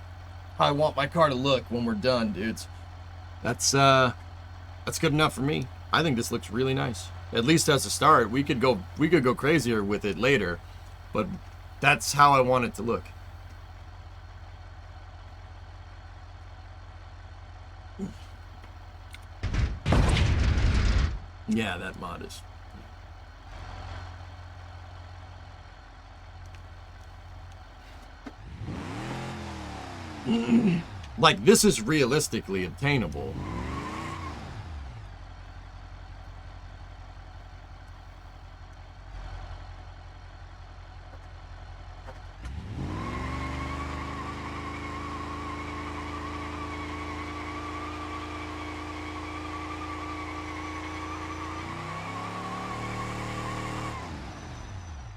[SPEAKER 2] my car to look when we're done, dudes. That's good enough for me. I think this looks really nice. At least as a start. We could go crazier with it later, but that's how I want it to look. Yeah, that mod is. Like, this is realistically obtainable.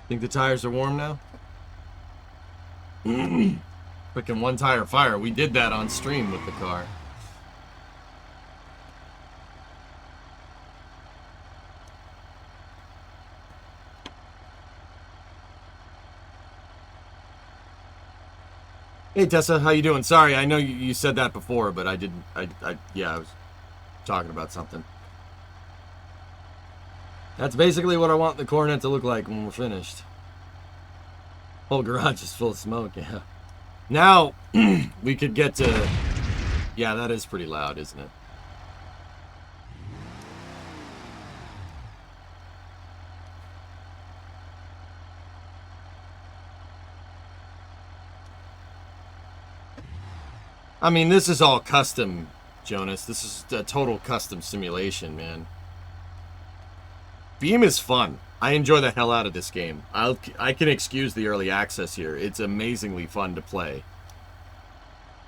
[SPEAKER 2] Think the tires are warm now? Freaking one tire fire. We did that on stream with the car. Hey Tessa, how you doing? Sorry, I know you said that before, but I didn't. Yeah, I was talking about something. That's basically what I want the Coronet to look like when we're finished. Whole garage is full of smoke, yeah. Now, we could get to... Yeah, that is pretty loud, isn't it? I mean, this is all custom, Jonas. This is a total custom simulation, man. Beam is fun. I enjoy the hell out of this game. I can excuse the early access here. It's amazingly fun to play.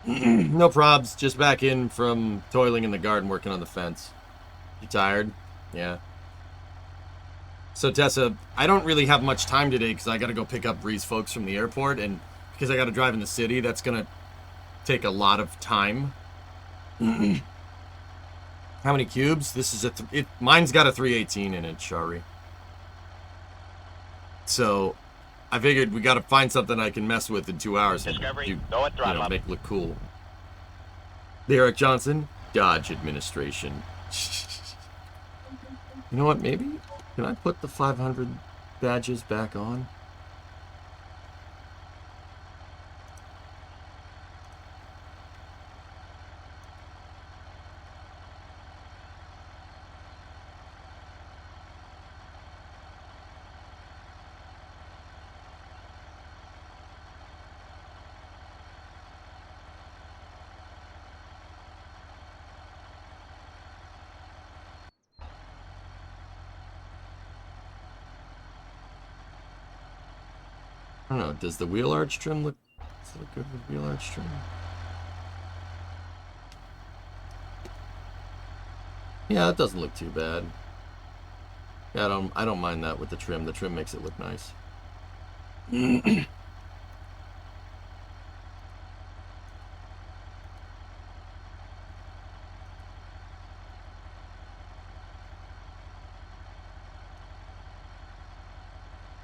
[SPEAKER 2] No probs. Just back in from toiling in the garden working on the fence. You tired? Yeah. So Tessa, I don't really have much time today because I got to go pick up Bree's folks from the airport, and because I got to drive in the city, that's gonna take a lot of time. How many cubes? This is mine's got a 318 in it, Shari. So, I figured we got to find something I can mess with in 2 hours.
[SPEAKER 3] Discovery,
[SPEAKER 2] and
[SPEAKER 3] go and throttle up.
[SPEAKER 2] make it look cool. The Eric Johnson, Dodge Administration. You know what? Maybe can I put the 500 badges back on? I don't know, does the wheel arch trim look good with wheel arch trim? Yeah, that doesn't look too bad. Yeah, I don't mind that with the trim. The trim makes it look nice.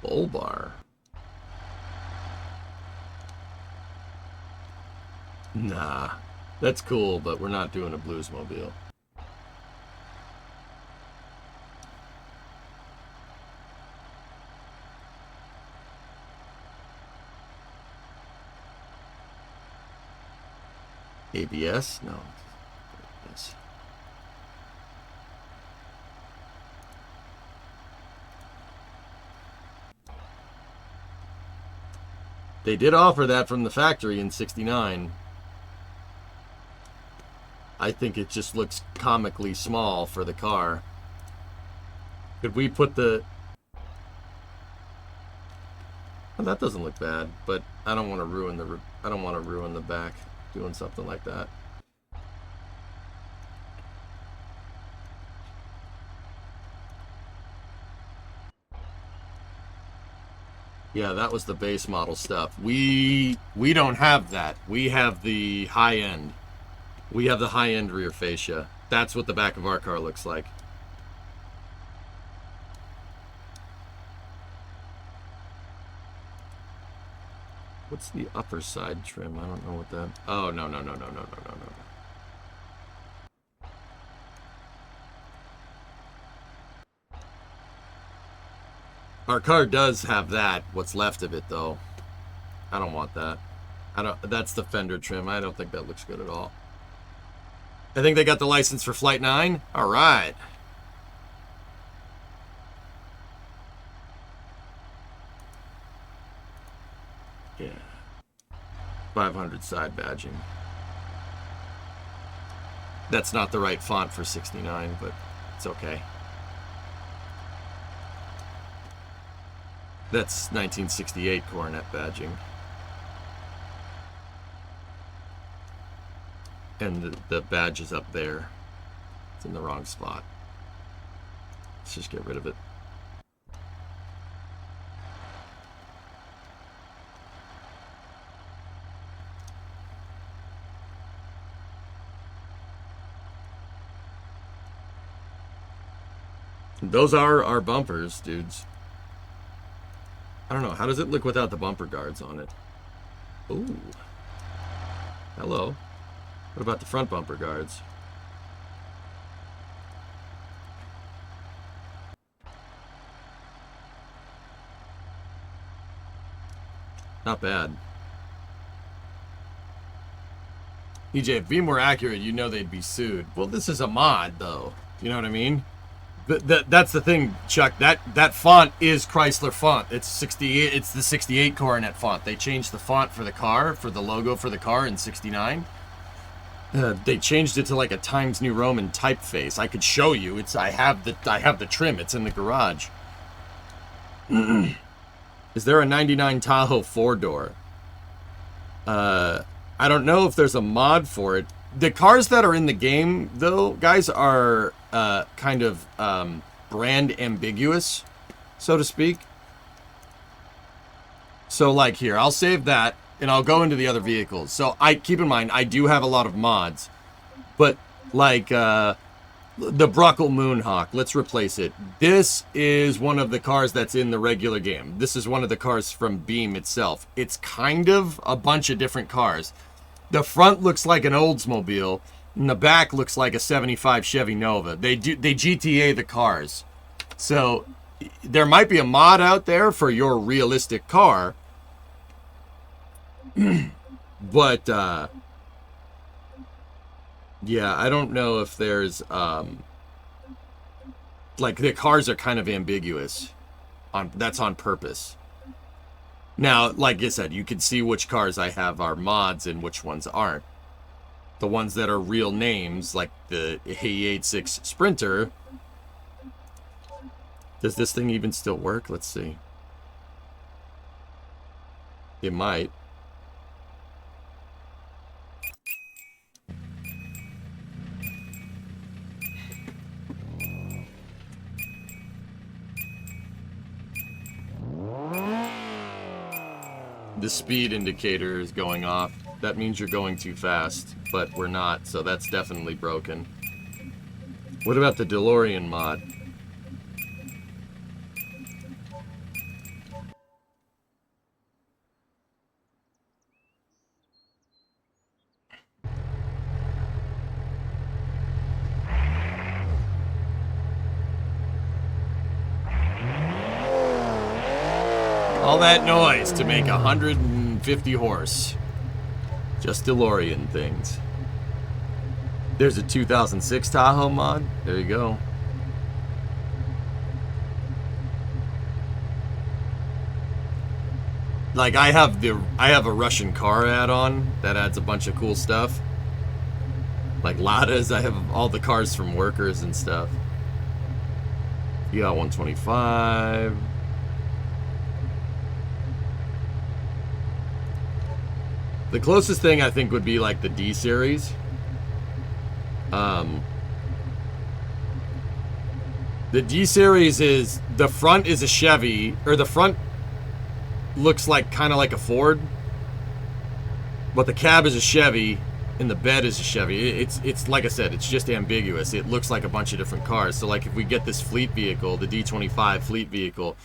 [SPEAKER 2] Bull bar. Nah. That's cool, but we're not doing a Bluesmobile. ABS? No. Yes. They did offer that from the factory in '69. I think it just looks comically small for the car. Could we put the... Well, that doesn't look bad, but I don't want to ruin the... I don't want to ruin the back doing something like that. Yeah, that was the base model stuff. We don't have that. We have the high end. We have the high end rear fascia. That's what the back of our car looks like. What's the upper side trim? I don't know what that... Oh, no. Our car does have that, what's left of it, though. I don't want that. That's the fender trim. I don't think that looks good at all. I think they got the license for Flight 9. All right. Yeah. 500 side badging. That's not the right font for 69, but it's okay. That's 1968 Coronet badging. And the badge is up there. It's in the wrong spot. Let's just get rid of it. Those are our bumpers, dudes. I don't know. How does it look without the bumper guards on it? Ooh. Hello. What about the front bumper guards? Not bad. EJ, if Beam were accurate, you know they'd be sued. Well, this is a mod, though. You know what I mean? That's the thing, Chuck. That font is Chrysler font. It's 68. It's the 68 Coronet font. They changed the font for the car, for the logo for the car in '69. They changed it to like a Times New Roman typeface. I could show you. I have the trim. It's in the garage. Is there a '99 Tahoe 4-door? I don't know if there's a mod for it. The cars that are in the game, though, guys, are kind of brand ambiguous, so to speak. So, like, here, I'll save that, and I'll go into the other vehicles. So, keep in mind, I do have a lot of mods. But, like, the Bruckle Moonhawk, let's replace it. This is one of the cars that's in the regular game. This is one of the cars from Beam itself. It's kind of a bunch of different cars. The front looks like an Oldsmobile, and the back looks like a '75 Chevy Nova. They GTA the cars. So there might be a mod out there for your realistic car. But yeah, I don't know if there's like the cars are kind of ambiguous. That's on purpose. Now, like I said, you can see which cars I have are mods and which ones aren't. The ones that are real names, like the Hey86 Sprinter. Does this thing even still work? Let's see. It might. the speed indicator is going off. That means you're going too fast, but we're not, so that's definitely broken. What about the DeLorean mod? All that noise to make 150 horse. Just DeLorean things. There's a 2006 Tahoe mod. There you go. Like I have a Russian car add-on that adds a bunch of cool stuff. Like Ladas, I have all the cars from Workers and stuff. You got 125. The closest thing I think would be like the D series. The D series is, the front is a Chevy, or the front looks like kind of like a Ford, but the cab is a Chevy and the bed is a Chevy. It's like I said, it's just ambiguous. It looks like a bunch of different cars. So like if we get this fleet vehicle, the D25 fleet vehicle,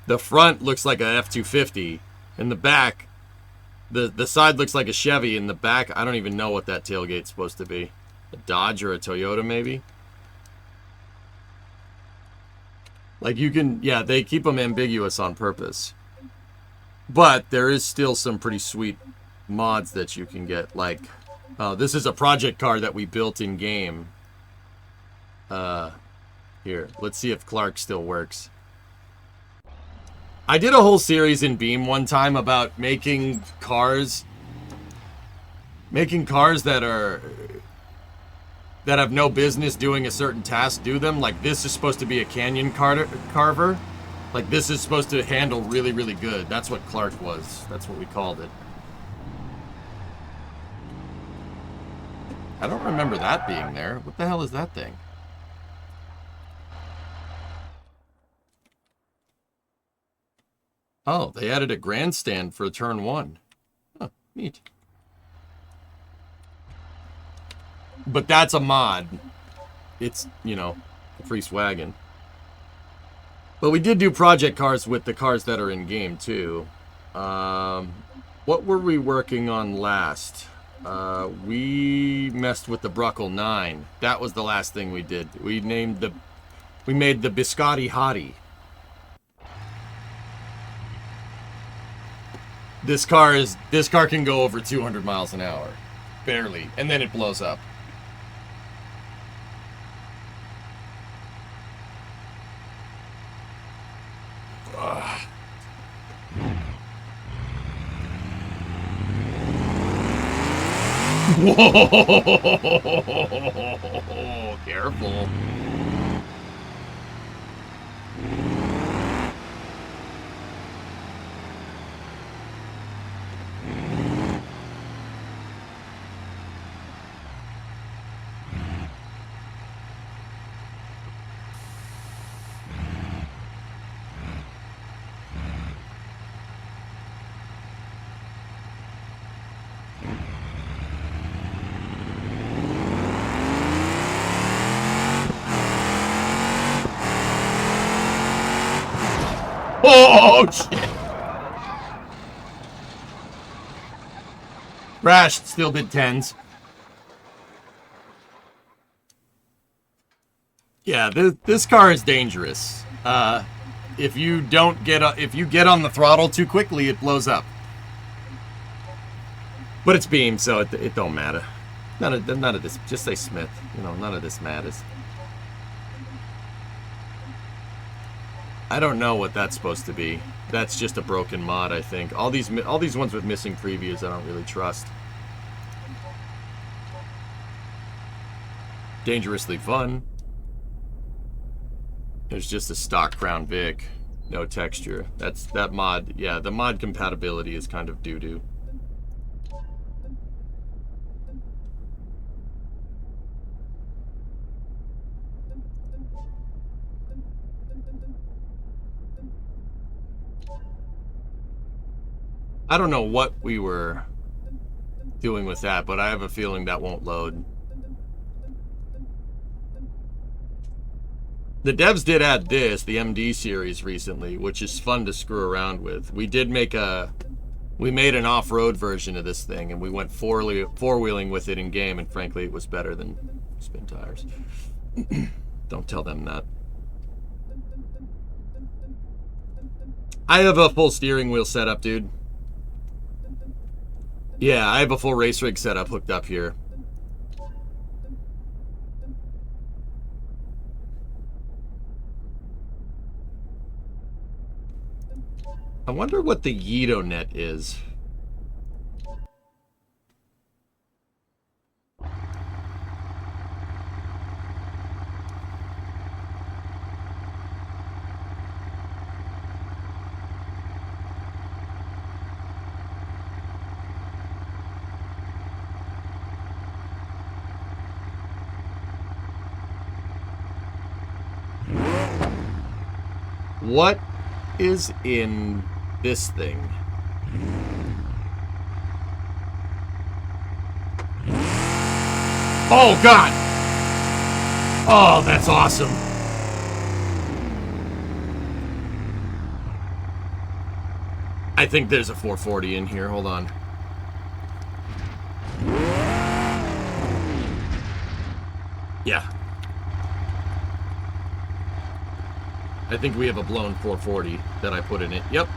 [SPEAKER 2] the front looks like a F-250, and the back, the side looks like a Chevy, and the back, I don't even know what that tailgate's supposed to be. A Dodge or a Toyota maybe? Like you can, yeah, they keep them ambiguous on purpose. But there is still some pretty sweet mods that you can get. Like, this is a project car that we built in game. Here, let's see if Clark still works. I did a whole series in Beam one time about making cars that have no business doing a certain task do them. Like this is supposed to be a canyon carver. Like this is supposed to handle really, really good. That's what Clark was. That's what we called it. I don't remember that being there. What the hell is that thing? Oh, they added a grandstand for turn 1. Huh, neat. But that's a mod. It's, you know, a free wagon. But we did do project cars with the cars that are in game too. What were we working on last? We messed with the Bruckle 9. That was the last thing we did. We made the Biscotti Hottie. This car can go over 200 miles an hour. Barely. And then it blows up. Ugh. Whoa! Careful. Oh, shit. Crashed, still did 10s. Yeah, this car is dangerous. If you get on the throttle too quickly, it blows up. But it's Beam, so it don't matter. None of this. Just say Smith. You know, none of this matters. I don't know what that's supposed to be. That's just a broken mod, I think. All these ones with missing previews, I don't really trust. Dangerously fun. There's just a stock Crown Vic, no texture. That mod. Yeah, the mod compatibility is kind of doo-doo. I don't know what we were doing with that, but I have a feeling that won't load. The devs did add this, the MD series, recently, which is fun to screw around with. We did make we made an off-road version of this thing, and we went four-wheeling with it in game, and frankly, it was better than spin tires. Don't tell them that. I have a full steering wheel setup, dude. Yeah, I have a full race rig setup hooked up here. I wonder what the Yeeto net is. What is in this thing? Oh, God! Oh, that's awesome. I think there's a 440 in here. Hold on. Yeah. I think we have a blown 440 that I put in it. Yep.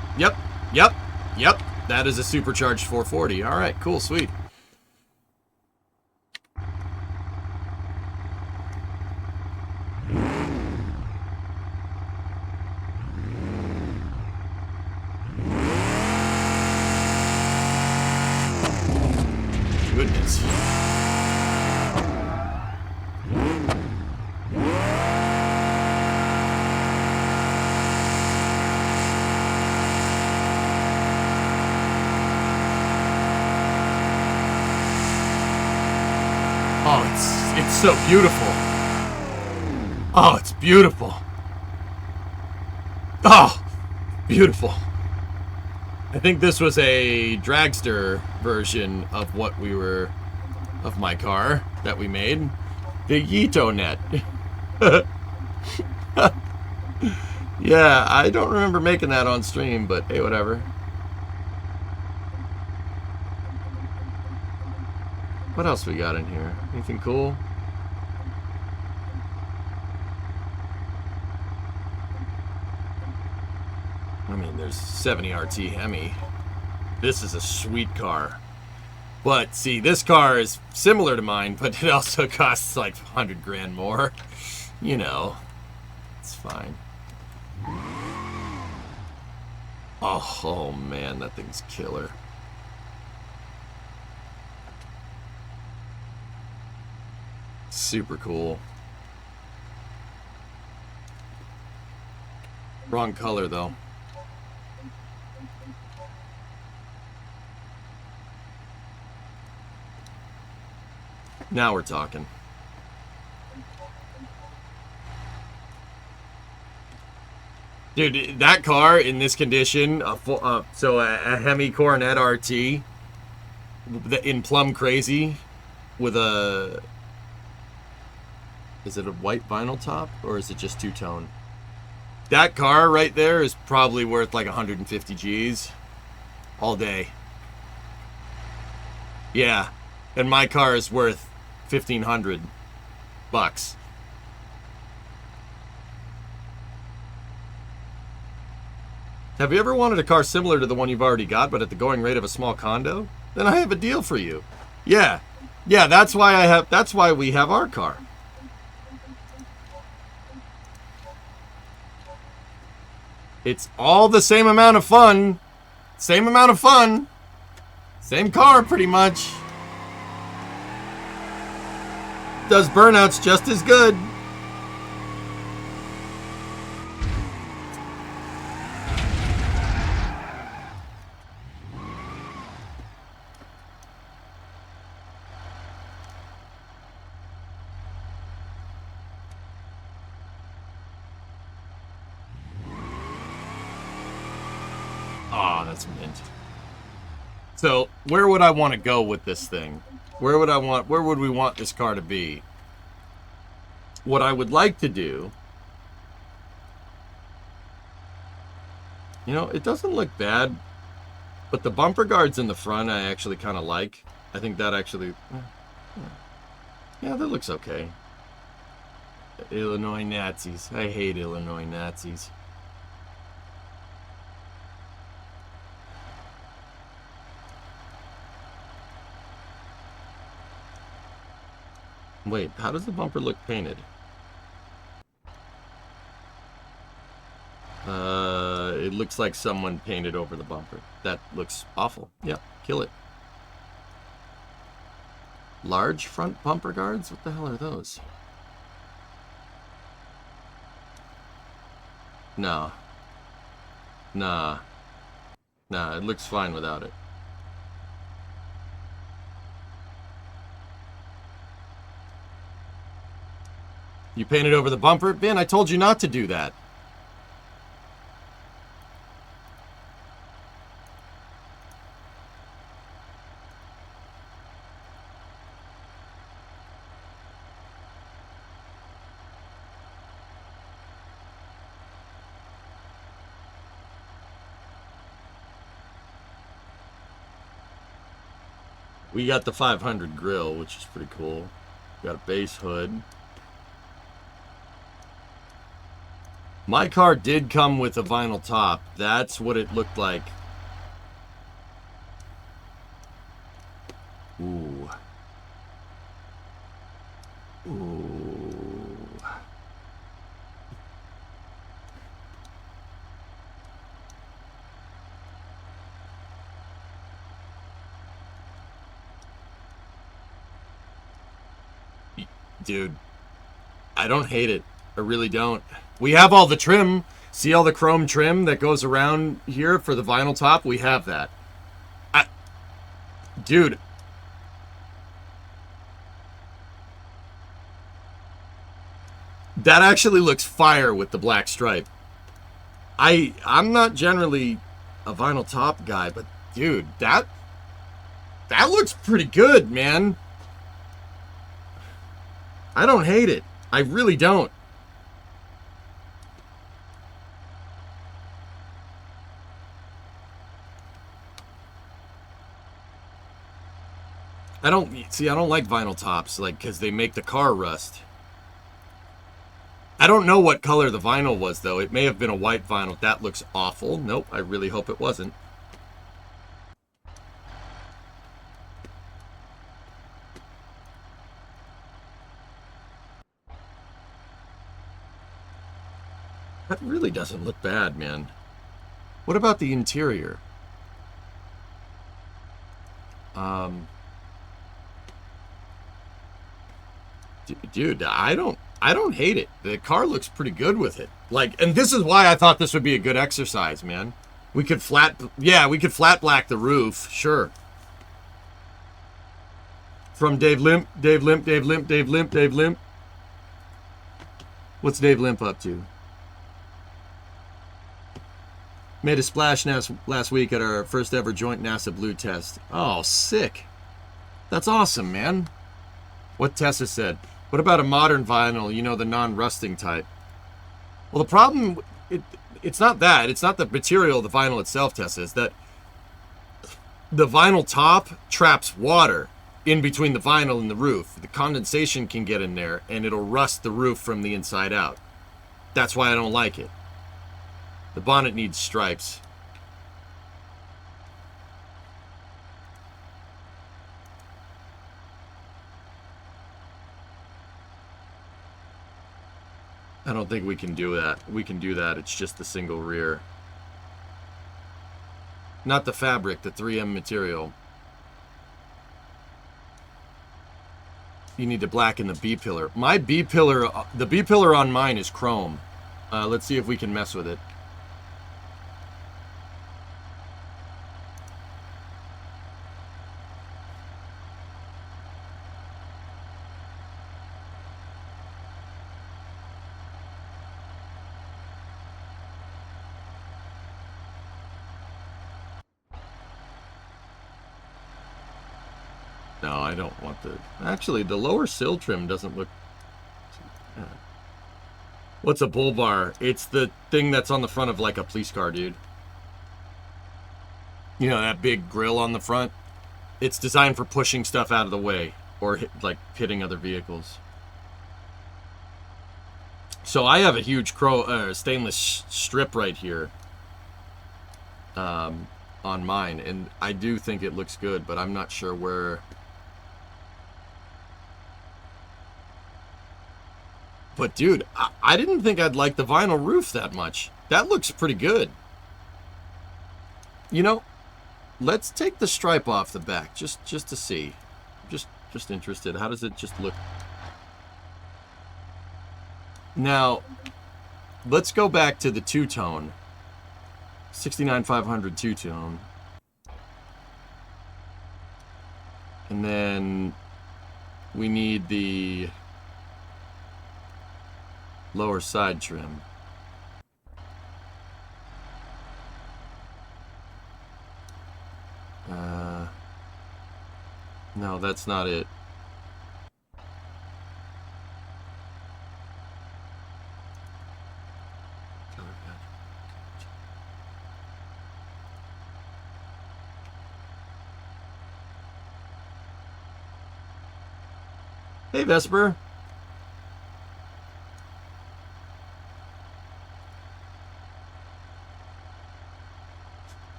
[SPEAKER 2] That is a supercharged 440. All right, cool, sweet. Goodness. Oh, it's so beautiful. Oh, it's beautiful. Oh, beautiful. I think this was a dragster version of what we were, of my car that we made. The Yeeto net. Yeah, I don't remember making that on stream, but hey, whatever. What else we got in here? Anything cool? I mean, there's 70 RT Hemi. This is a sweet car. But, see, this car is similar to mine, but it also costs like 100 grand more. You know, it's fine. Oh man, that thing's killer. Super cool. Wrong color, though. Now we're talking. Dude, that car in this condition, so a Hemi Coronet RT in Plum Crazy with a... Is it a white vinyl top or is it just two-tone? That car right there is probably worth like 150 G's all day. Yeah, and my car is worth 1,500 bucks. Have you ever wanted a car similar to the one you've already got, but at the going rate of a small condo? Then I have a deal for you. Yeah, that's why we have our car. It's all the same amount of fun. Same amount of fun. Same car, pretty much. Does burnouts just as good. Oh, that's mint. So where would I want to go with this thing? Where would we want this car to be? What I would like to do, you know, it doesn't look bad, but the bumper guards in the front I actually kind of like. I think that actually, yeah, that looks okay. Illinois Nazis. I hate Illinois Nazis. Wait, how does the bumper look painted? It looks like someone painted over the bumper. That looks awful. Yep, kill it. Large front bumper guards? What the hell are those? No. Nah. Nah, it looks fine without it. You painted over the bumper? Ben, I told you not to do that. We got the 500 grill, which is pretty cool. Got a base hood. My car did come with a vinyl top. That's what it looked like. Ooh. Ooh. Dude, I don't hate it. I really don't. We have all the trim. See all the chrome trim that goes around here for the vinyl top? We have that. Dude. That actually looks fire with the black stripe. I'm not generally a vinyl top guy, but dude, that looks pretty good, man. I don't hate it. I really don't. I don't like vinyl tops, like, because they make the car rust. I don't know what color the vinyl was, though. It may have been a white vinyl. That looks awful. Nope, I really hope it wasn't. That really doesn't look bad, man. What about the interior? Dude, I don't hate it. The car looks pretty good with it. Like, and this is why I thought this would be a good exercise, man. We could flat black the roof, sure. From Dave Limp. What's Dave Limp up to? Made a splash last week at our first ever joint NASA Blue test. Oh, sick. That's awesome, man. What Tessa said. What about a modern vinyl, you know, the non-rusting type? Well, the problem, it's not that. It's not the material of the vinyl itself, Tessa. It's that the vinyl top traps water in between the vinyl and the roof. The condensation can get in there, and it'll rust the roof from the inside out. That's why I don't like it. The bonnet needs stripes. I don't think we can do that. We can do that. It's just the single rear. Not the fabric, the 3M material. You need to blacken the B-pillar. My B-pillar, the B-pillar on mine is chrome. Let's see if we can mess with it. No, I don't want the... Actually, the lower sill trim doesn't look too bad. What's a bull bar? It's the thing that's on the front of like a police car, dude. You know, that big grill on the front? It's designed for pushing stuff out of the way or like hitting other vehicles. So I have a huge stainless strip right here on mine, and I do think it looks good, but I'm not sure where. But dude, I didn't think I'd like the vinyl roof that much. That looks pretty good. You know, let's take the stripe off the back just to see. Just interested. How does it just look? Now, let's go back to the two-tone. 69500 two-tone. And then we need the lower side trim. No, that's not it. Hey, Vesper.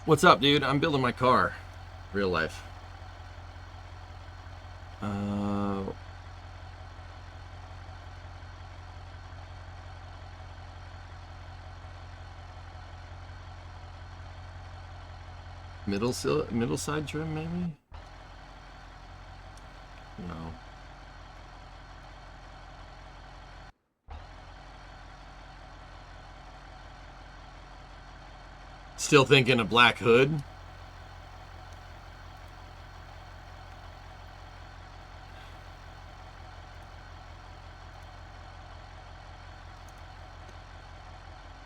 [SPEAKER 2] What's up, dude? I'm building my car. Real life. Middle side trim, maybe? No. Still thinking a black hood?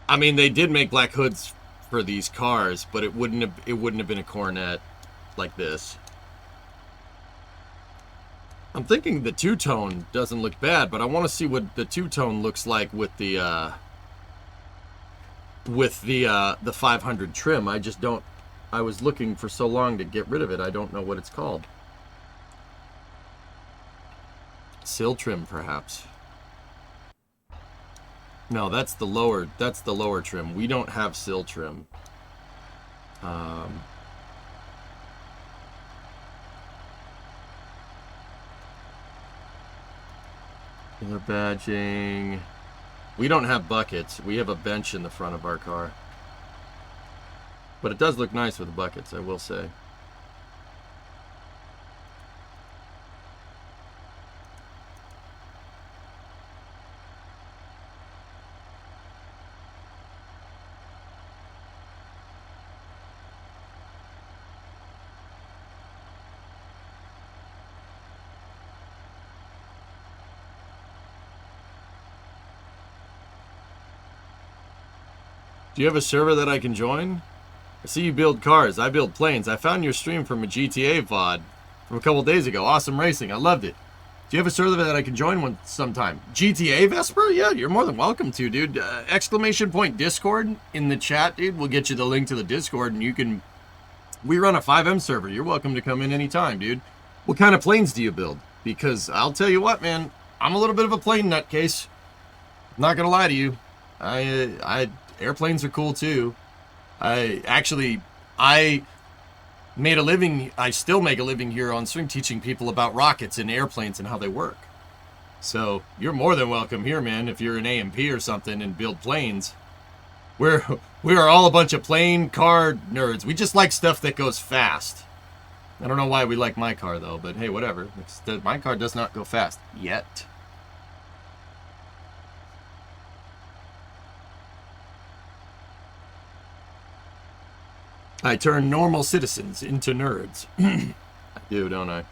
[SPEAKER 2] I mean, they did make black hoods for these cars, but it wouldn't have been a Coronet like this. I'm thinking the two-tone doesn't look bad, but I want to see what the two-tone looks like with the 500 trim. I just don't. I was looking for so long to get rid of it. I don't know what it's called. Sill trim, perhaps. No, that's the lower. That's the lower trim. We don't have sill trim. Color badging. We don't have buckets. We have a bench in the front of our car. But it does look nice with the buckets, I will say. Do you have a server that I can join? I see you build cars. I build planes. I found your stream from a GTA VOD from a couple days ago. Awesome racing. I loved it. Do you have a server that I can join sometime? GTA Vesper? Yeah, you're more than welcome to, dude. Exclamation point Discord in the chat, dude. We'll get you the link to the Discord, and you can... We run a 5M server. You're welcome to come in anytime, dude. What kind of planes do you build? Because I'll tell you what, man. I'm a little bit of a plane nutcase. I'm not going to lie to you. Airplanes are cool too. I made a living, I still make a living here on stream teaching people about rockets and airplanes and how they work. So you're more than welcome here, man, if you're an AMP or something and build planes. We are all a bunch of plane car nerds. We just like stuff that goes fast. I don't know why we like my car though, but hey, whatever. My car does not go fast yet. I turn normal citizens into nerds. I do, don't I?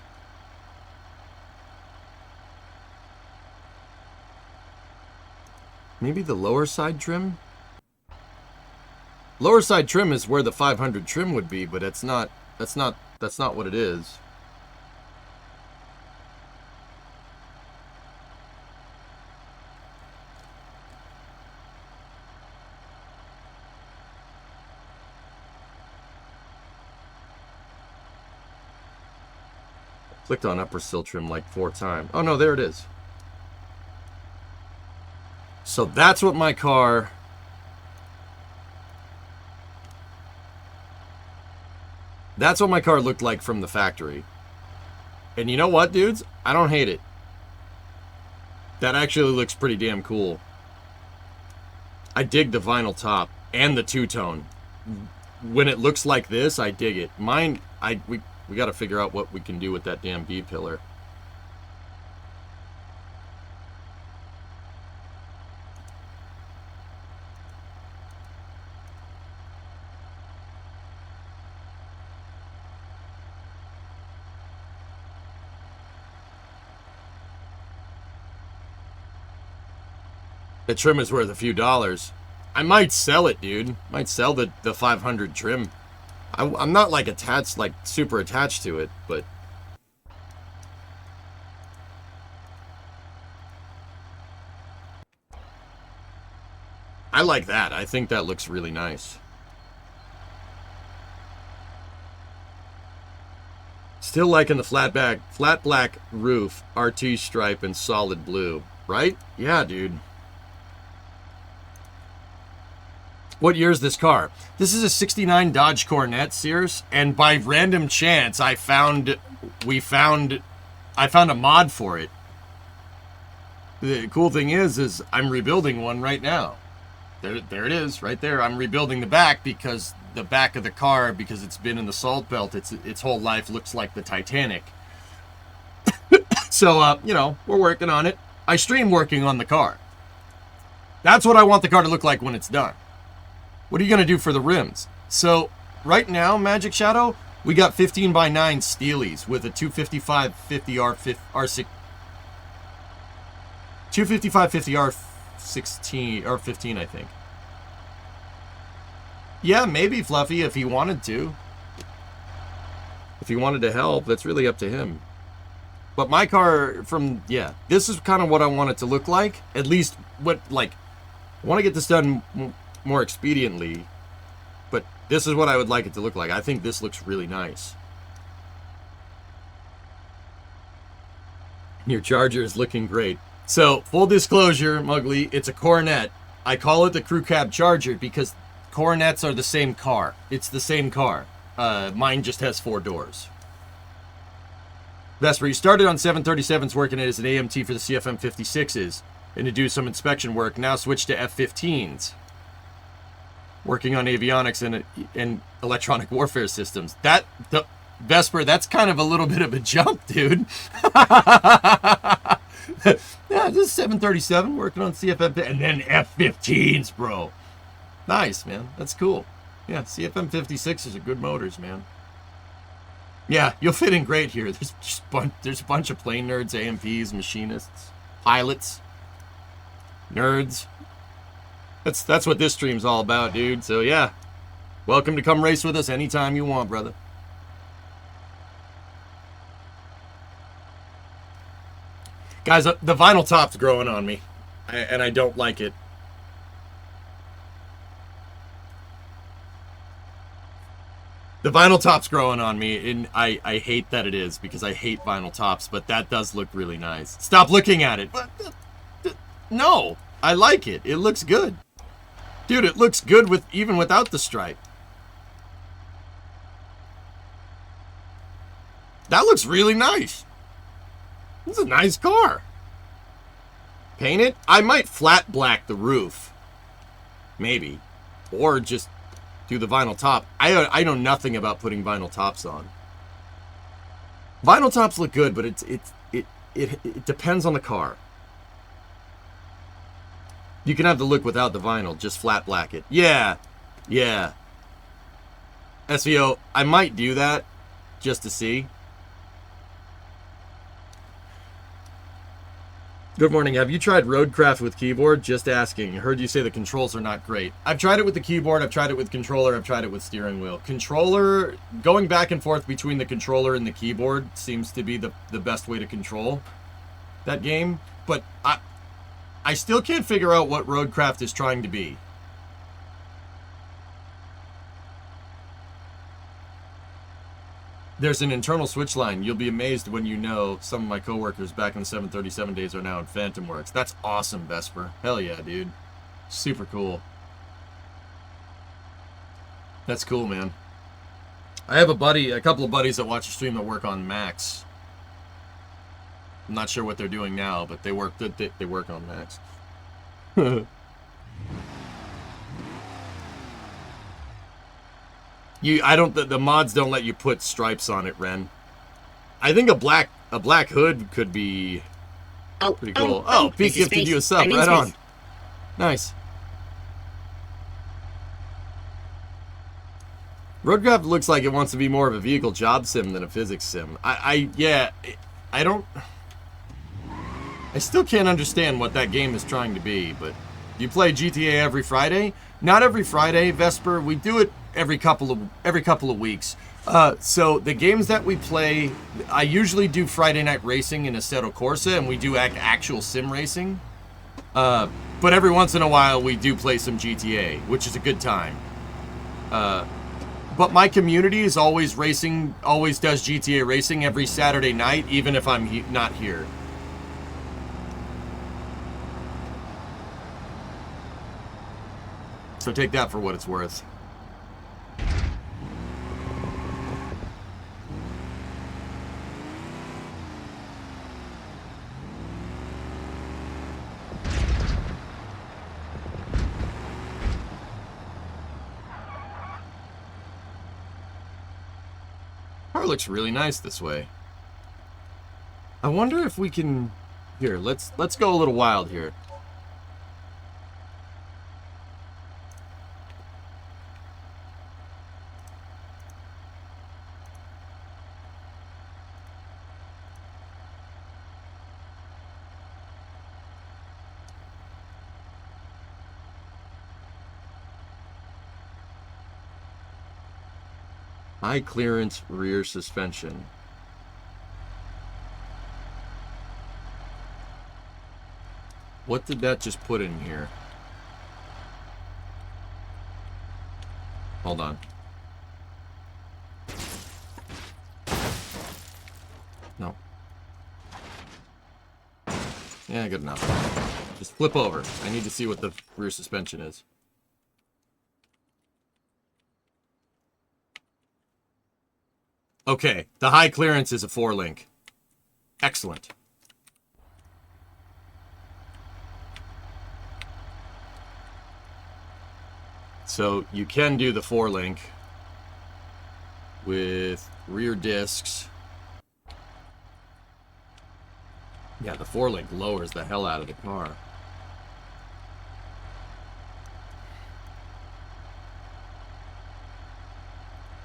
[SPEAKER 2] Maybe the lower side trim? Lower side trim is where the 500 trim would be, but that's not what it is. Clicked on upper sill trim like 4 times. Oh no, there it is. So that's what my car... That's what my car looked like from the factory. And you know what, dudes? I don't hate it. That actually looks pretty damn cool. I dig the vinyl top and the two-tone. When it looks like this, I dig it. Mine, we got to figure out what we can do with that damn B-pillar. The trim is worth a few dollars. I might sell it, dude. Might sell the 500 trim. I'm not like attached, like super attached to it, but I like that. I think that looks really nice. Still liking the flat black roof, RT stripe, and solid blue, right? Yeah, dude. What year is this car? This is a 69 Dodge Coronet, Sears, and by random chance, I found a mod for it. The cool thing is I'm rebuilding one right now. There it is, right there. I'm rebuilding the back because the back of the car, because it's been in the salt belt, its whole life looks like the Titanic. So, you know, we're working on it. I stream working on the car. That's what I want the car to look like when it's done. What are you going to do for the rims? So, right now, Magic Shadow, we got 15 by 9 Steelies with a 255 50 R6 255 50 R16 or 15, I think. Yeah, maybe Fluffy if he wanted to. If he wanted to help, that's really up to him. But my car yeah, this is kind of what I want it to look like. At least what, like, I want to get this done more expediently, but this is what I would like it to look like. I think this looks really nice. Your Charger is looking great. So, full disclosure, Mugly, it's a Coronet. I call it the Crew Cab Charger because Coronets are the same car. It's the same car. Mine just has 4 doors. Vesper, you started on 737s working it as an AMT for the CFM 56s and to do some inspection work. Now switched to F-15s. Working on avionics and electronic warfare systems. Vesper, that's kind of a little bit of a jump, dude. Yeah, this is 737 working on CFM and then F-15s, bro. Nice, man. That's cool. Yeah, CFM 56s are good motors, man. Yeah, you'll fit in great here. There's a bunch of plane nerds, AMPs, machinists, pilots, nerds. That's what this stream's all about, dude. So yeah, welcome to come race with us anytime you want, brother. Guys, the vinyl top's growing on me, and I don't like it. The vinyl top's growing on me, and I hate that it is, because I hate vinyl tops, but that does look really nice. Stop looking at it. No, I like it. It looks good. Dude, it looks good even without the stripe. That looks really nice. This is a nice car. Paint it? I might flat black the roof. Maybe. Or just do the vinyl top. I know nothing about putting vinyl tops on. Vinyl tops look good, but it depends on the car. You can have the look without the vinyl, just flat black it. Yeah, yeah. SVO, I might do that just to see. Good morning. Have you tried Roadcraft with keyboard? Just asking. Heard you say the controls are not great. I've tried it with the keyboard. I've tried it with controller. I've tried it with steering wheel. Controller, going back and forth between the controller and the keyboard seems to be the best way to control that game. But I still can't figure out what Roadcraft is trying to be. There's an internal switch line. You'll be amazed when you know some of my coworkers back in the 737 days are now in Phantom Works. That's awesome, Vesper. Hell yeah, dude. Super cool. That's cool, man. I have a couple of buddies that watch the stream that work on Macs. I'm not sure what they're doing now, but they work on Macs. The mods don't let you put stripes on it, Ren. I think a black hood could be pretty cool. Oh, Pete gifted you a sub. Right on. Nice. Roadcraft looks like it wants to be more of a vehicle job sim than a physics sim. I still can't understand what that game is trying to be, but you play GTA every Friday? Not every Friday, Vesper. We do it every couple of weeks. So the games that we play, I usually do Friday Night Racing in Assetto Corsa, and we do actual sim racing. But every once in a while, we do play some GTA, which is a good time. But my community is always racing, always does GTA racing every Saturday night, even if I'm not here. So take that for what it's worth. Car looks really nice this way. I wonder if we can... Here, let's go a little wild here. High clearance rear suspension. What did that just put in here? Hold on. No. Yeah, good enough. Just flip over. I need to see what the rear suspension is. Okay, the high clearance is a 4-link. Excellent. So you can do the 4-link with rear discs. Yeah, the 4-link lowers the hell out of the car.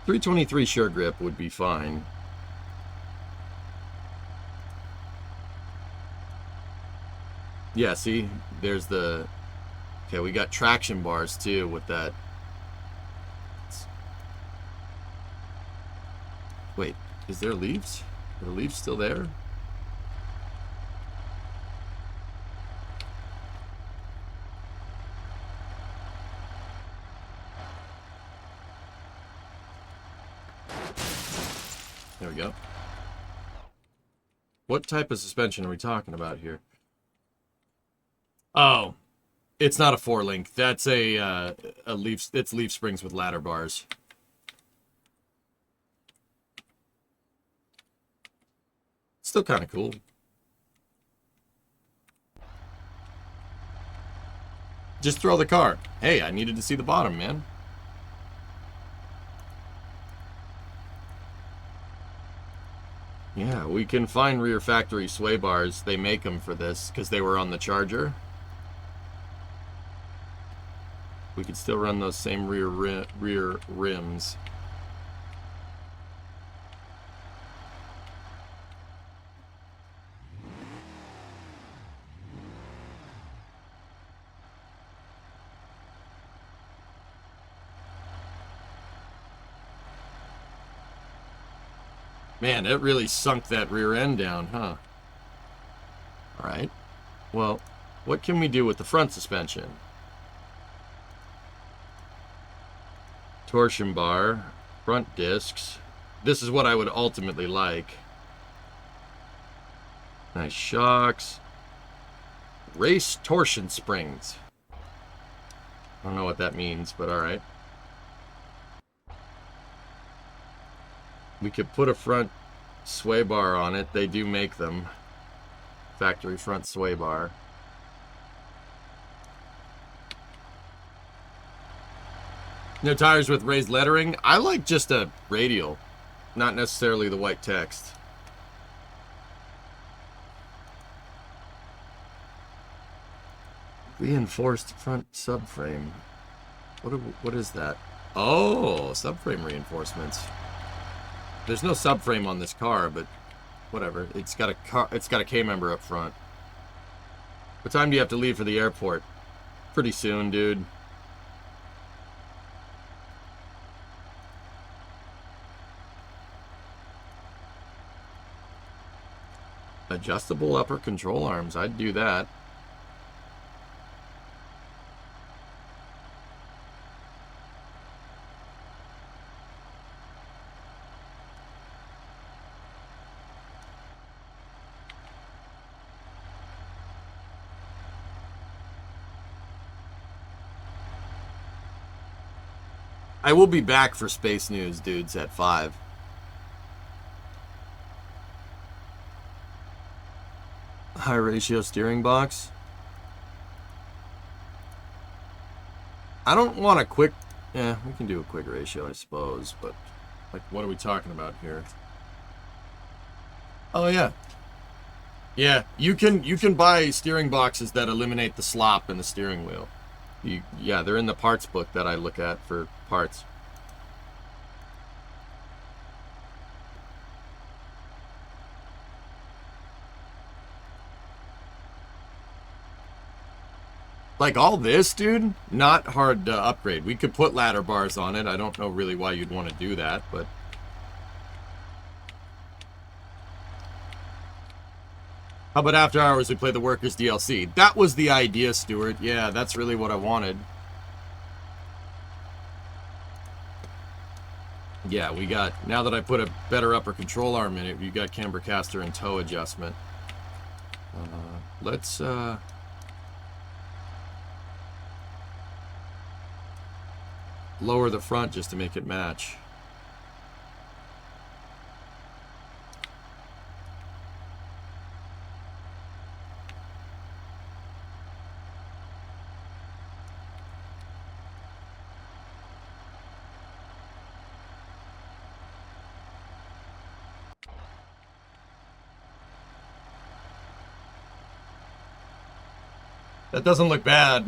[SPEAKER 2] .323 sure grip would be fine. Yeah, see, there's the... Okay, we got traction bars too with that. Wait, is there leaves? Are the leaves still there? There we go. What type of suspension are we talking about here? Oh, it's not a 4-link. That's a leaf. It's leaf springs with ladder bars. Still kind of cool. Just throw the car. Hey, I needed to see the bottom, man. Yeah, we can find rear factory sway bars. They make them for this because they were on the Charger. We could still run those same rear rims. Man, it really sunk that rear end down, huh? All right. Well, what can we do with the front suspension? Torsion bar, front discs. This is what I would ultimately like. Nice shocks. Race torsion springs. I don't know what that means, but all right. We could put a front sway bar on it. They do make them. Factory front sway bar. No tires with raised lettering. I like just a radial, not necessarily the white text. Reinforced front subframe. What is that? Oh, subframe reinforcements. There's no subframe on this car, but whatever. It's got a K member up front. What time do you have to leave for the airport? Pretty soon, dude. Adjustable upper control arms. I'd do that. I will be back for Space News, dudes, at 5. High ratio steering box. I don't want a quick... Yeah, we can do a quick ratio, I suppose, but... Like, what are we talking about here? Oh, yeah. Yeah, you can buy steering boxes that eliminate the slop in the steering wheel. Yeah, they're in the parts book that I look at for parts. Like all this, dude, not hard to upgrade. We could put ladder bars on it. I don't know really why you'd want to do that, but... How about after hours we play the Workers DLC? That was the idea, Stuart. Yeah, that's really what I wanted. Yeah, we got... Now that I put a better upper control arm in it, we got camber caster and toe adjustment. Let's... lower the front just to make it match. That doesn't look bad.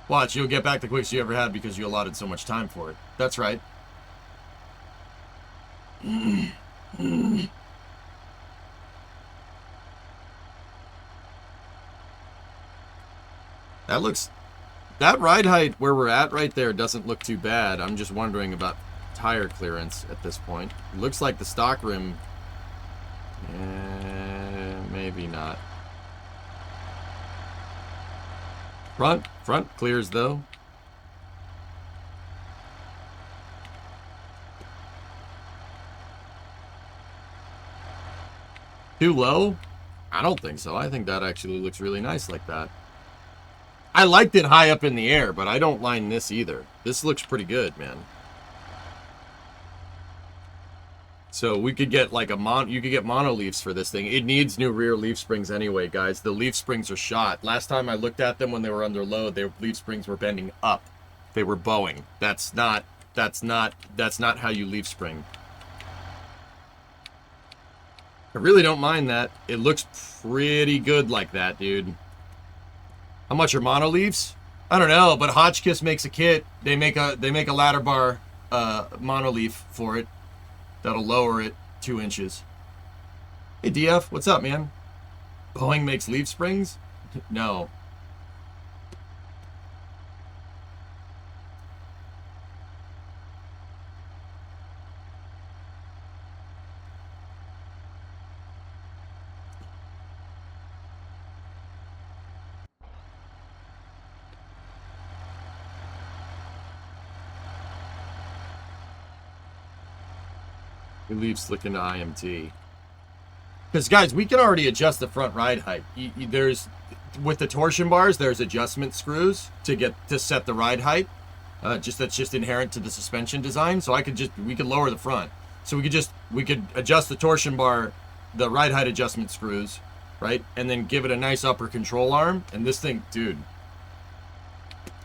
[SPEAKER 2] Watch, you'll get back the quickest you ever had because you allotted so much time for it. That's right. That looks... That ride height where we're at right there doesn't look too bad. I'm just wondering about tire clearance at this point. It looks like the stock rim... maybe not. Front clears though. Too low? I don't think so. I think that actually looks really nice like that. I liked it high up in the air, but I don't line this either. This looks pretty good, man. So we could get like you could get mono leafs for this thing. It needs new rear leaf springs anyway, guys. The leaf springs are shot. Last time I looked at them when they were under load, their leaf springs were bending up. They were bowing. That's not how you leaf spring. I really don't mind that. It looks pretty good like that, dude. How much are mono leafs? I don't know, but Hotchkiss makes a kit. They make a ladder bar mono leaf for it. That'll lower it 2 inches. Hey, DF, what's up, man? Boeing makes leaf springs? No. We leave slick into IMT. Because, guys, we can already adjust the front ride height. There's, with the torsion bars, there's adjustment screws to set the ride height. That's just inherent to the suspension design. So we could lower the front. So we could adjust the torsion bar, the ride height adjustment screws, right? And then give it a nice upper control arm. And this thing, dude,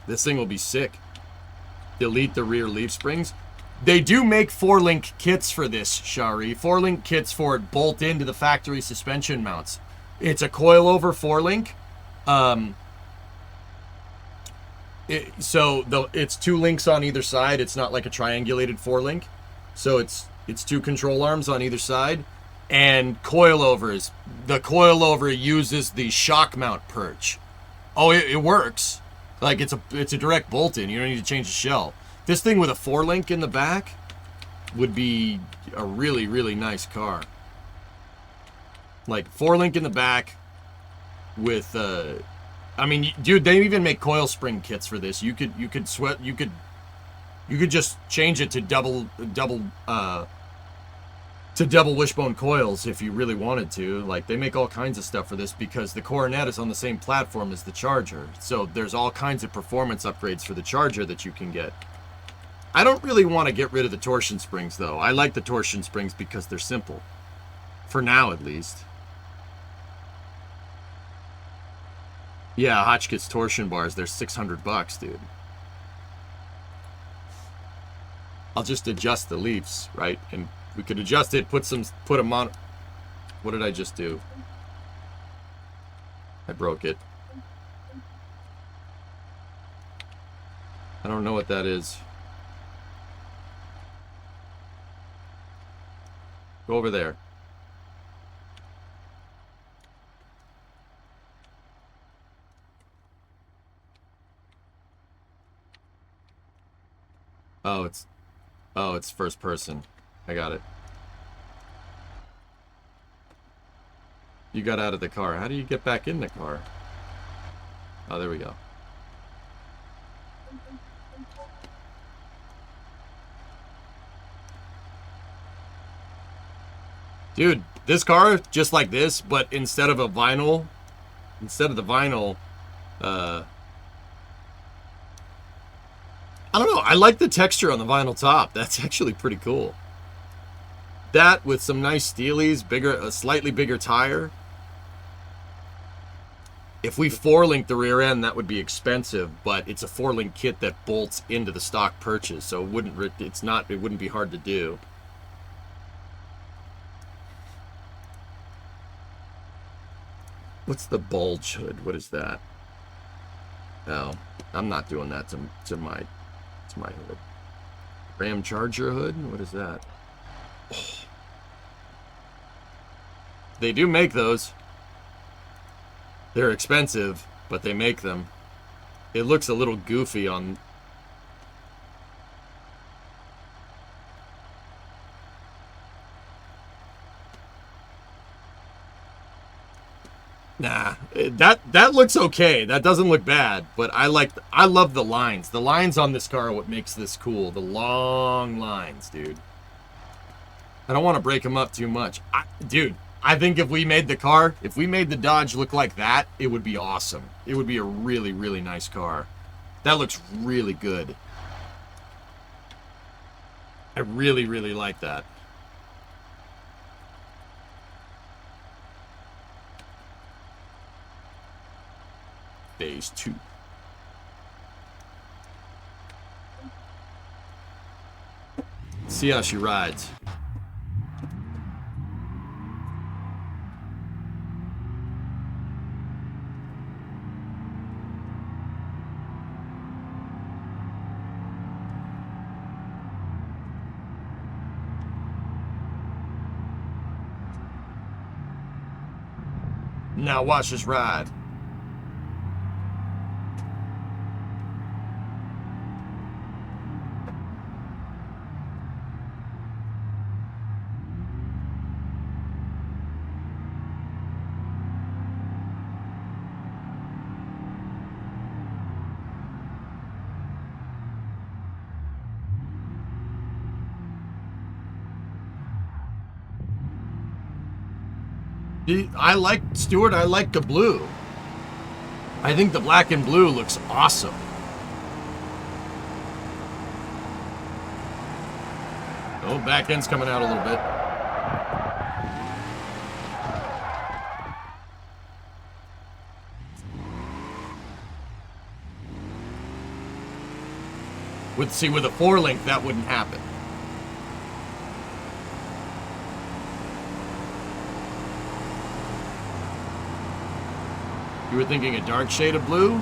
[SPEAKER 2] this thing will be sick. Delete the rear leaf springs. They do make 4-link kits for this, Shari. 4-link kits for it bolt into the factory suspension mounts. It's a coilover 4-link. It's 2 links on either side. It's not like a triangulated 4-link. So it's 2 control arms on either side. And coilovers. The coilover uses the shock mount perch. Oh, it works. Like, it's a direct bolt in. You don't need to change the shell. This thing with a 4-link in the back would be a really, really nice car. Like, 4-link in the back with, I mean, dude, they even make coil spring kits for this. You could just change it to double wishbone coils if you really wanted to. Like, they make all kinds of stuff for this because the Coronet is on the same platform as the Charger. So there's all kinds of performance upgrades for the Charger that you can get. I don't really want to get rid of the torsion springs, though. I like the torsion springs because they're simple. For now, at least. Yeah, Hotchkiss torsion bars, they're $600, dude. I'll just adjust the leaves, right? And we could adjust it, put them on. What did I just do? I broke it. I don't know what that is. Go over there. Oh, it's first person. I got it. You got out of the car. How do you get back in the car? Oh, there we go. Dude, this car, just like this, but instead of the vinyl, I don't know, I like the texture on the vinyl top. That's actually pretty cool. That with some nice steelies, a slightly bigger tire. If we 4-link the rear end, that would be expensive, but it's a 4-link kit that bolts into the stock purchase, so it wouldn't be hard to do. What's the bulge hood? What is that? Oh, I'm not doing that to my hood. Ram Charger hood? What is that? Oh. They do make those. They're expensive, but they make them. It looks a little goofy on... Nah, that looks okay. That doesn't look bad, but I love the lines. The lines on this car are what makes this cool. The long lines, dude. I don't want to break them up too much. Dude, I think if we made the Dodge look like that, it would be awesome. It would be a really, really nice car. That looks really good. I really, really like that. Phase 2. See how she rides. Now watch us ride. I like, Stuart, I like the blue. I think the black and blue looks awesome. Oh, back end's coming out a little bit. With a 4-link, that wouldn't happen. You were thinking a dark shade of blue?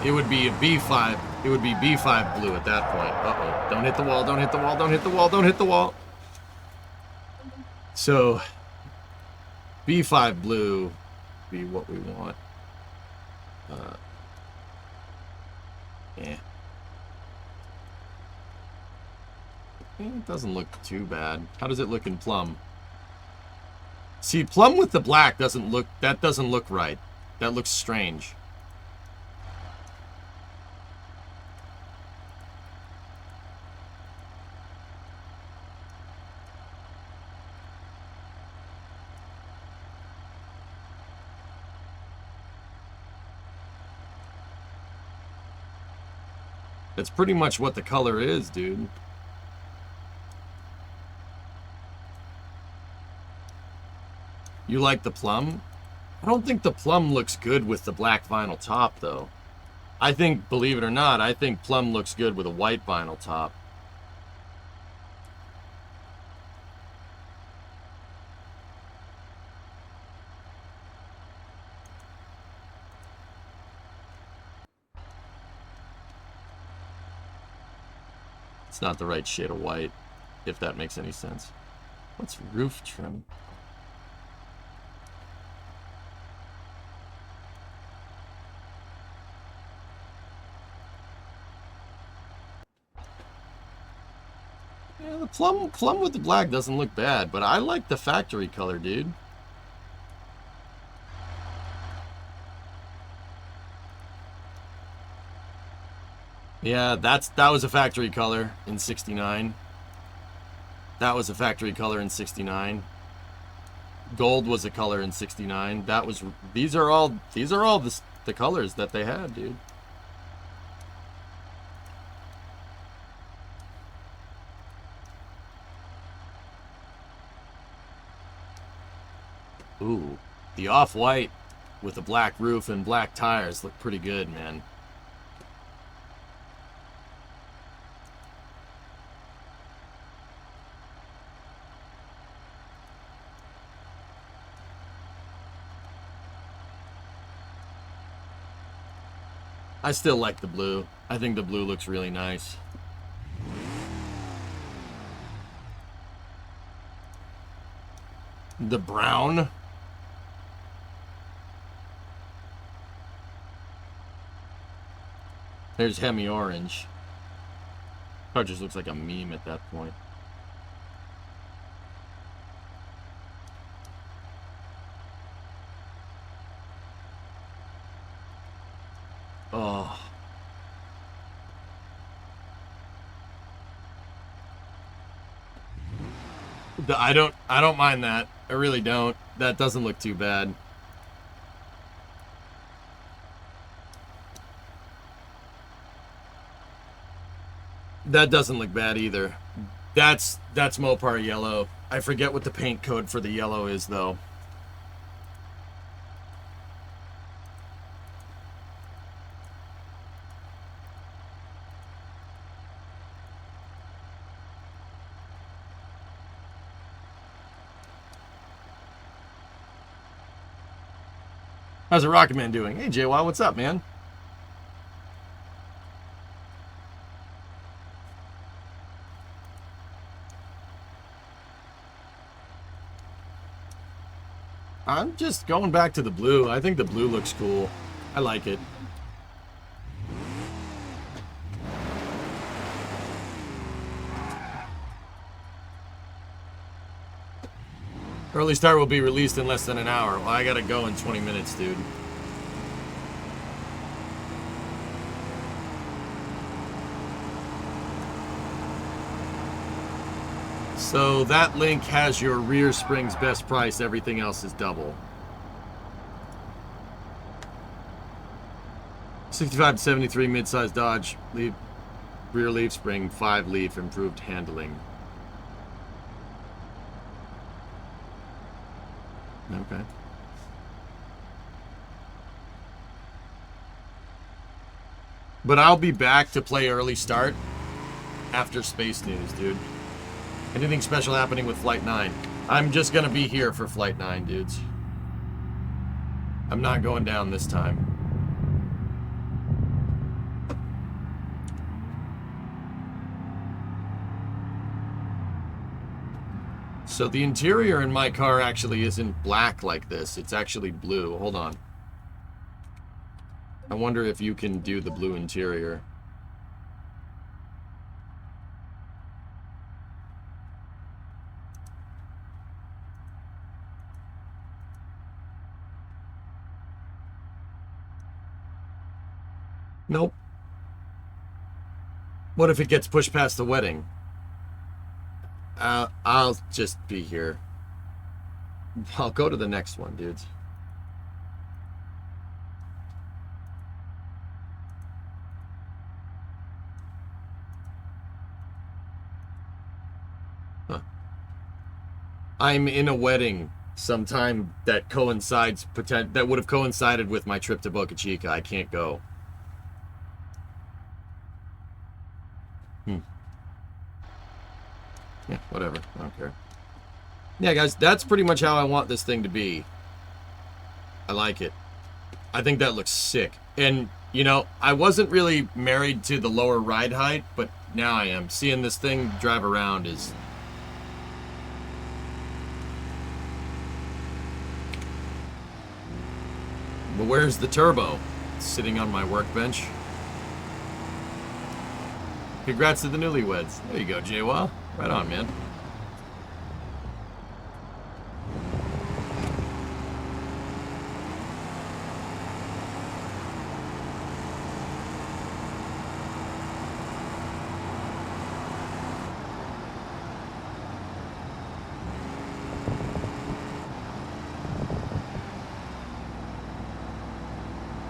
[SPEAKER 2] It would be a B5. It would be B5 blue at that point. Uh-oh. Don't hit the wall, don't hit the wall, don't hit the wall, don't hit the wall. So, B5 blue be what we want. Yeah. It doesn't look too bad. How does it look in plum? See, plum with the black doesn't look right. That looks strange. That's pretty much what the color is, dude. You like the plum? I don't think the plum looks good with the black vinyl top, though. I think, believe it or not, I think plum looks good with a white vinyl top. It's not the right shade of white, if that makes any sense. What's roof trim? Yeah, the plum with the black doesn't look bad, but I like the factory color, dude. Yeah, that was a factory color in '69. That was a factory color in '69. Gold was a color in '69. That was these are all the colors that they had, dude. Ooh, the off-white with a black roof and black tires look pretty good, man. I still like the blue. I think the blue looks really nice. The brown. There's Hemi Orange. Car just looks like a meme at that point. Oh. I don't mind that. I really don't. That doesn't look too bad. That doesn't look bad either. That's Mopar yellow. I forget what the paint code for the yellow is, though. How's the Rocket Man doing? Hey, JY, what's up, man? I'm just going back to the blue. I think the blue looks cool. I like it. Early start will be released in less than an hour. Well, I gotta go in 20 minutes, dude. So that link has your rear springs best price. Everything else is double. 65 to 73 mid-size Dodge. Rear leaf spring, 5 leaf, improved handling. Okay. But I'll be back to play early start after Space News, dude. Anything special happening with Flight 9? I'm just gonna be here for Flight 9, dudes. I'm not going down this time. So the interior in my car actually isn't black like this. It's actually blue. Hold on. I wonder if you can do the blue interior. Nope. What if it gets pushed past the wedding? I'll just be here. I'll go to the next one, dudes. Huh. I'm in a wedding sometime that coincides, that would have coincided with my trip to Boca Chica. I can't go. Yeah, whatever. I don't care. Yeah, guys, that's pretty much how I want this thing to be. I like it. I think that looks sick. And, you know, I wasn't really married to the lower ride height, but now I am. Seeing this thing drive around is... But where's the turbo? It's sitting on my workbench. Congrats to the newlyweds. There you go, Jaywa. Right on, man.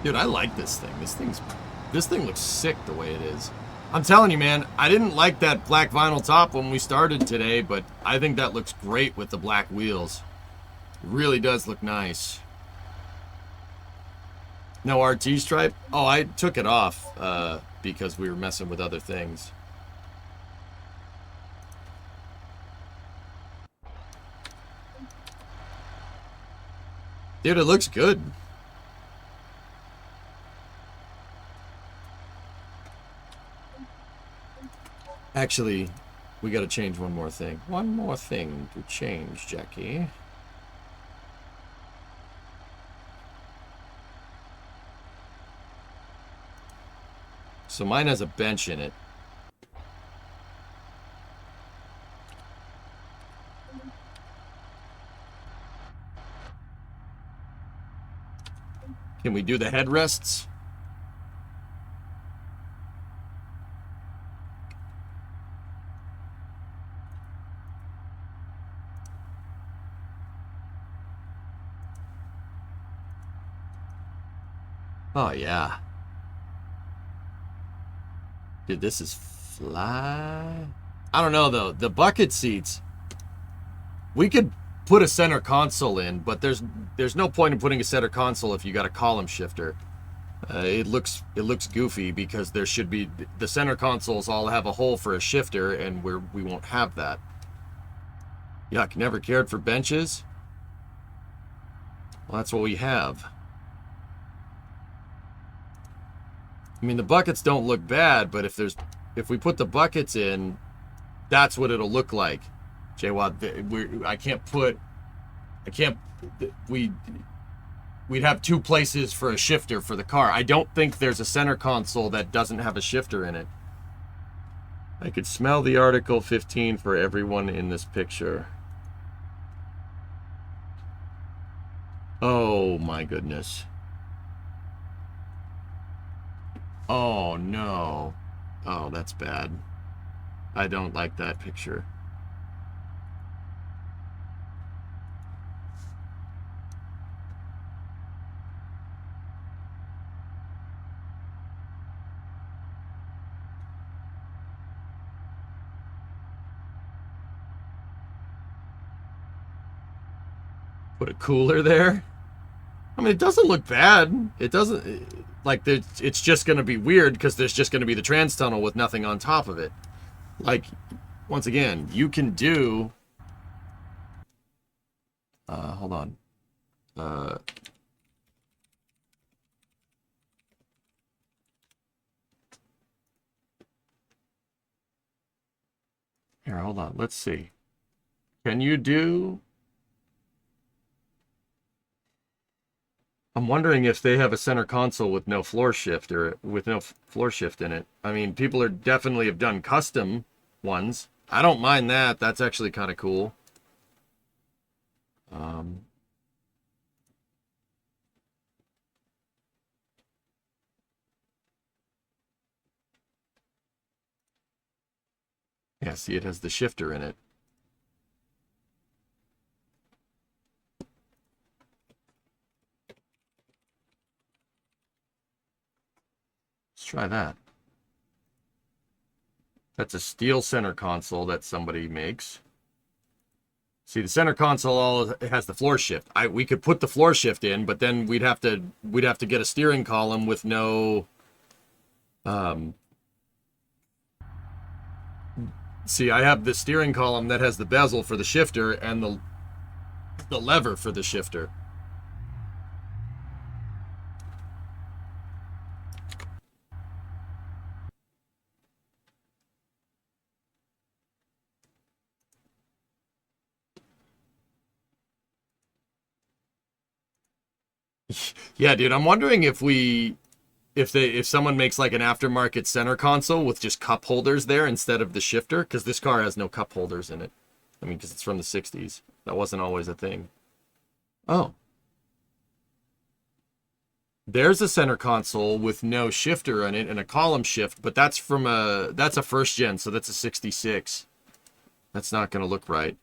[SPEAKER 2] Dude, I like this thing. This thing looks sick the way it is. I'm telling you, man, I didn't like that black vinyl top when we started today, but I think that looks great with the black wheels. It really does look nice. No RT stripe? Oh, I took it off because we were messing with other things. Dude, it looks good. Actually, we gotta change one more thing. One more thing to change, Jackie. So mine has a bench in it. Can we do the headrests? Oh, yeah. Dude, this is fly. I don't know, though. The bucket seats, we could put a center console in, but there's no point in putting a center console if you got a column shifter. It looks goofy because there should be... The center consoles all have a hole for a shifter, and we won't have that. Yuck, never cared for benches? Well, that's what we have. I mean, the buckets don't look bad, but if we put the buckets in, that's what it'll look like. Jaywa, we'd have two places for a shifter for the car. I don't think there's a center console that doesn't have a shifter in it. I could smell the Article 15 for everyone in this picture. Oh my goodness. Oh, no. Oh, that's bad. I don't like that picture. Put a cooler there. I mean, it doesn't look bad. It doesn't, like, it's just going to be weird because there's just going to be the trans tunnel with nothing on top of it. Like, once again, you can do... hold on. Here, hold on. Let's see. Can you do... I'm wondering if they have a center console with no floor shift or with no floor shift in it. I mean, people are definitely have done custom ones. I don't mind that. That's actually kind of cool. Yeah, see, it has the shifter in it. Let's try that. That's a steel center console that somebody makes. See, the center console all has the floor shift. We could put the floor shift in, but then we'd have to get a steering column with no see, I have the steering column that has the bezel for the shifter and the lever for the shifter. Yeah, dude, I'm wondering if someone makes like an aftermarket center console with just cup holders there instead of the shifter, because this car has no cup holders in it. I mean, because it's from the 60s. That wasn't always a thing. Oh. There's a center console with no shifter in it and a column shift, but that's a first gen, so that's a 66. That's not going to look right.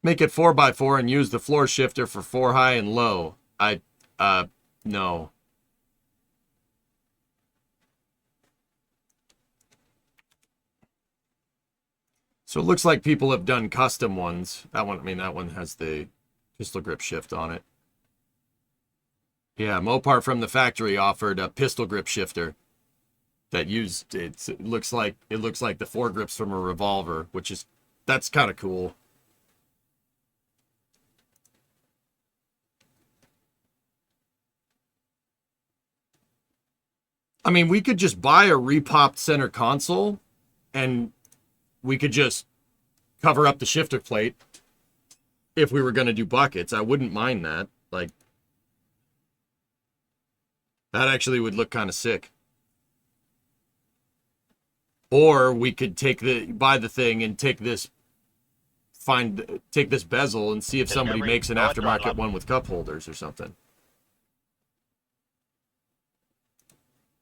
[SPEAKER 2] Make it 4x4 and use the floor shifter for 4 high and low. No. So it looks like people have done custom ones. That one has the pistol grip shift on it. Yeah, Mopar from the factory offered a pistol grip shifter that used it looks like the foregrips from a revolver, that's kind of cool. I mean, we could just buy a repopped center console and we could just cover up the shifter plate if we were going to do buckets. I wouldn't mind that. Like, that actually would look kind of sick. Or we could buy the thing and take this bezel and see if somebody makes an aftermarket one with cup holders or something.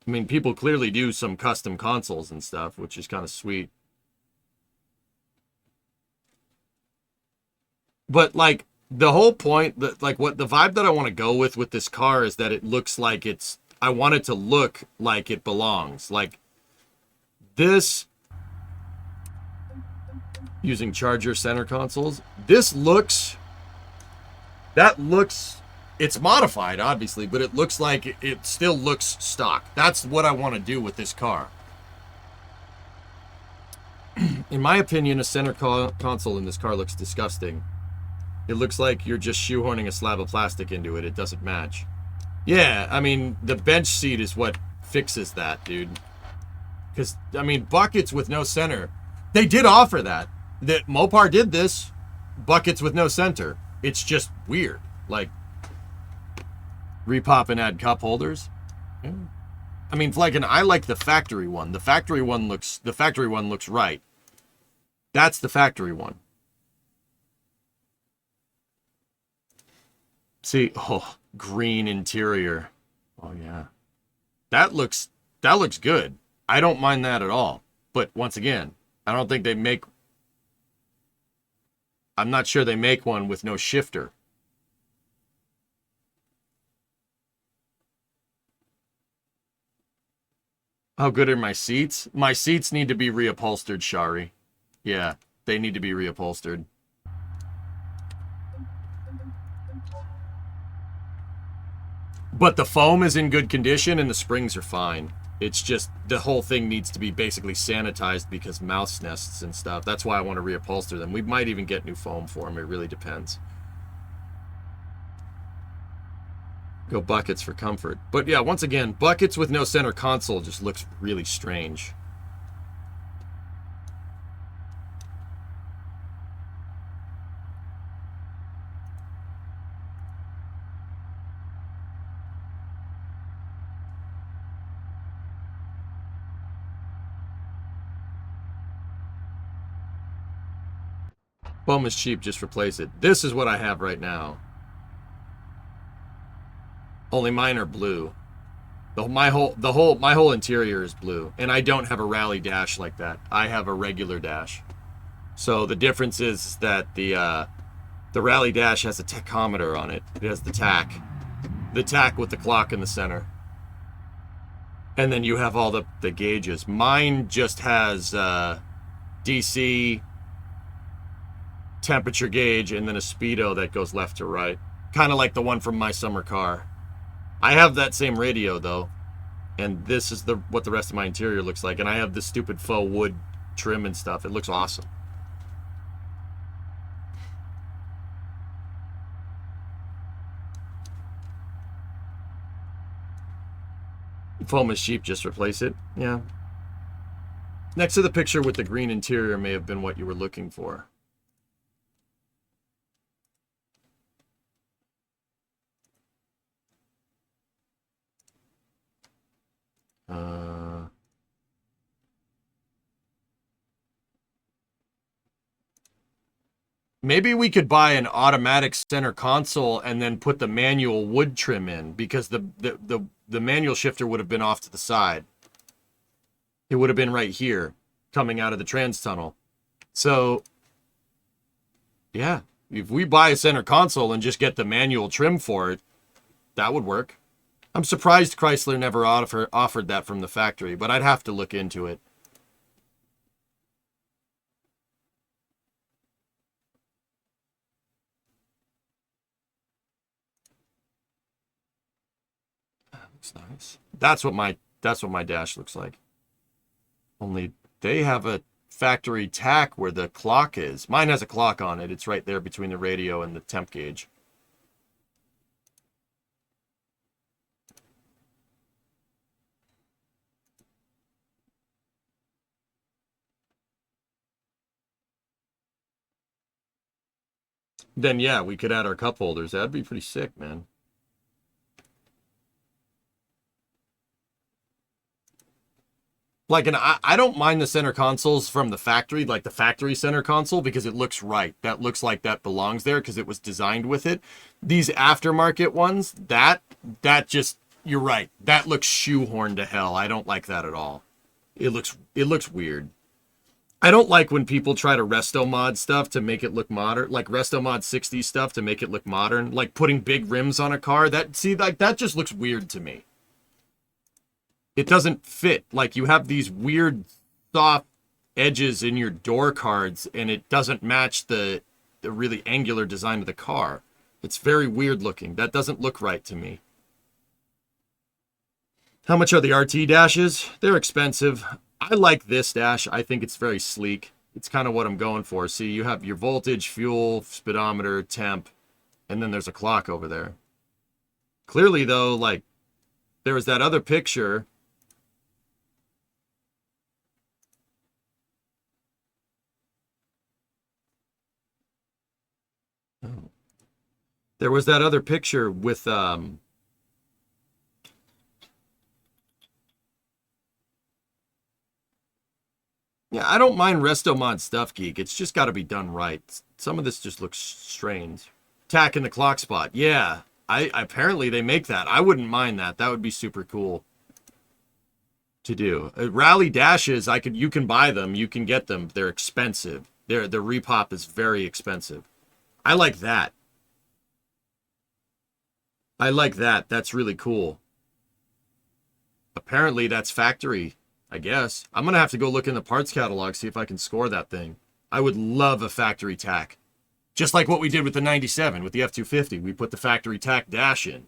[SPEAKER 2] I mean, people clearly do some custom consoles and stuff, which is kind of sweet. But, like, the whole point, what the vibe that I want to go with this car is that it looks like I want it to look like it belongs. Like, this, using Charger center consoles, it's modified, obviously, but it looks like it still looks stock. That's what I want to do with this car. In my opinion, a center console in this car looks disgusting. It looks like you're just shoehorning a slab of plastic into it. It doesn't match. Yeah, I mean, the bench seat is what fixes that, dude. Because, I mean, buckets with no center. They did offer that. Mopar did this. Buckets with no center. It's just weird. Like, repop and add cup holders. Yeah. I mean, I like the factory one. The factory one looks right. That's the factory one. See, oh, green interior. Oh yeah. That looks good. I don't mind that at all. But once again, I'm not sure they make one with no shifter. How good are my seats? My seats need to be reupholstered, Shari. Yeah, they need to be reupholstered. But the foam is in good condition and the springs are fine. It's just the whole thing needs to be basically sanitized because mouse nests and stuff. That's why I want to reupholster them. We might even get new foam for them. It really depends. Go buckets for comfort. But yeah, once again, buckets with no center console just looks really strange. Foam is cheap, just replace it. This is what I have right now. Only mine are blue. My whole interior is blue, and I don't have a rally dash like that. I have a regular dash. So the difference is that the rally dash has a tachometer on it. It has the tack with the clock in the center, and then you have all the gauges. Mine just has DC, temperature gauge, and then a speedo that goes left to right, kind of like the one from my summer car. I have that same radio though, and this is what the rest of my interior looks like, and I have this stupid faux wood trim and stuff. It looks awesome. Foam is cheap, just replace it. Yeah. Next to the picture with the green interior may have been what you were looking for. Maybe we could buy an automatic center console and then put the manual wood trim in, because the manual shifter would have been off to the side. It would have been right here, coming out of the trans tunnel. So, yeah, if we buy a center console and just get the manual trim for it, that would work. I'm surprised Chrysler never offered that from the factory, but I'd have to look into it. Looks nice. That's what my dash looks like. Only they have a factory tack where the clock is. Mine has a clock on it. It's right there between the radio and the temp gauge. Then yeah, we could add our cup holders. That'd be pretty sick, man. Like, and I don't mind the center consoles from the factory, like the factory center console, because it looks right. That looks like that belongs there because it was designed with it. These aftermarket ones, that just, you're right. That looks shoehorned to hell. I don't like that at all. It looks weird. I don't like when people try to resto mod stuff to make it look modern, like resto mod 60 stuff to make it look modern, like putting big rims on a car. That just looks weird to me. It doesn't fit. Like, you have these weird soft edges in your door cards, and it doesn't match the really angular design of the car. It's very weird looking. That doesn't look right to me. How much are the RT dashes? They're expensive. I like this dash. I think it's very sleek. It's kind of what I'm going for. See, you have your voltage, fuel, speedometer, temp, and then there's a clock over there. Clearly, though, like, there was that other picture. Oh. There was that other picture with yeah, I don't mind resto mod stuff, Geek. It's just got to be done right. Some of this just looks strange. Tack in the clock spot. Yeah, apparently they make that. I wouldn't mind that. That would be super cool to do. Rally dashes, you can buy them. You can get them. They're expensive. The repop is very expensive. I like that. I like that. That's really cool. Apparently that's factory I guess. I'm going to have to go look in the parts catalog, see if I can score that thing. I would love a factory tack. Just like what we did with the 97, with the F-250. We put the factory tack dash in.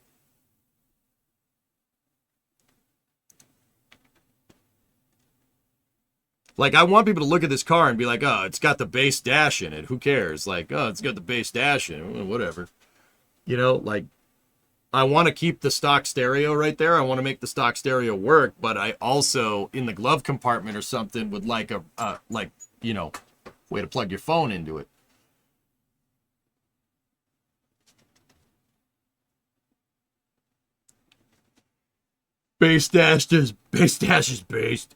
[SPEAKER 2] Like, I want people to look at this car and be like, oh, it's got the base dash in it. Who cares? Like, oh, it's got the base dash in it. Whatever. You know, like, I want to keep the stock stereo right there. I want to make the stock stereo work, but I also, in the glove compartment or something, would like a, you know, way to plug your phone into it. Base dash is based.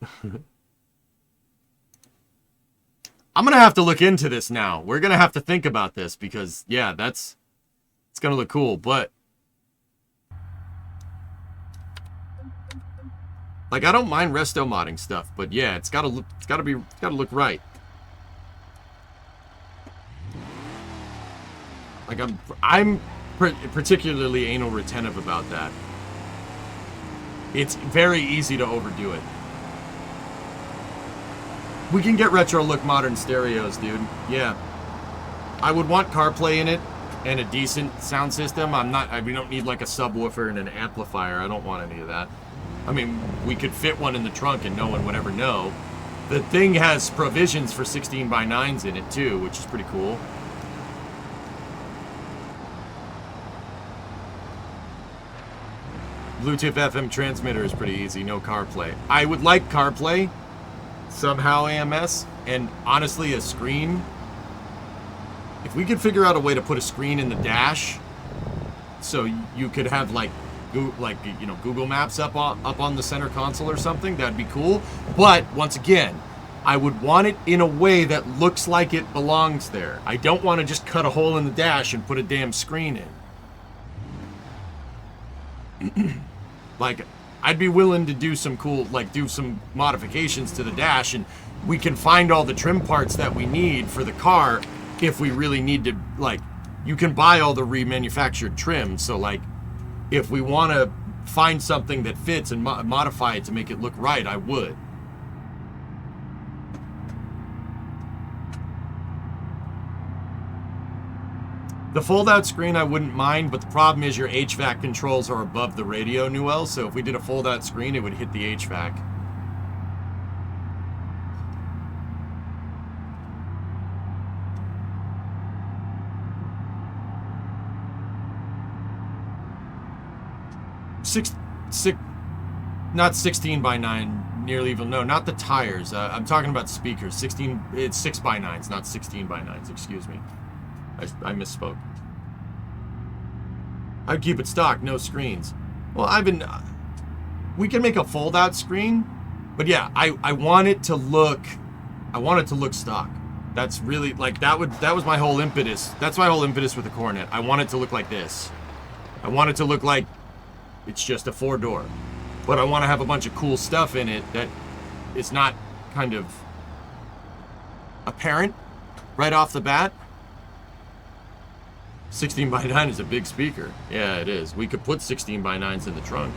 [SPEAKER 2] I'm going to have to look into this now. We're going to have to think about this because, yeah, it's going to look cool, but like, I don't mind resto modding stuff, but yeah, it's got to look right. Like, I'm particularly anal retentive about that. It's very easy to overdo it. We can get retro look modern stereos, dude. Yeah. I would want CarPlay in it and a decent sound system. We don't need like a subwoofer and an amplifier. I don't want any of that. I mean, we could fit one in the trunk and no one would ever know. The thing has provisions for 16x9s in it too, which is pretty cool. Bluetooth FM transmitter is pretty easy, no CarPlay. I would like CarPlay. Somehow AMS, and honestly a screen. If we could figure out a way to put a screen in the dash so you could have like Google Maps up on the center console or something, that'd be cool. But once again, I would want it in a way that looks like it belongs there. I don't want to just cut a hole in the dash and put a damn screen in. Like, I'd be willing to do some cool, like, do some modifications to the dash, and we can find all the trim parts that we need for the car if we really need to, like, you can buy all the remanufactured trim, so, like, if we want to find something that fits and modify it to make it look right, I would. The fold-out screen I wouldn't mind, but the problem is your HVAC controls are above the radio, Newell, so if we did a fold-out screen, it would hit the HVAC. Not 16x9, nearly even, no, not the tires. I'm talking about speakers. It's 6x9s, not 16x9s, excuse me. I misspoke. I'd keep it stock, no screens. Well, we can make a fold-out screen, but yeah, I want it to look stock. That's really, like, that was my whole impetus. That's my whole impetus with the Coronet. I want it to look like this. I want it to look like it's just a 4-door. But I want to have a bunch of cool stuff in it that is not kind of apparent right off the bat. 16x9 is a big speaker. Yeah, it is. We could put 16x9s in the trunk.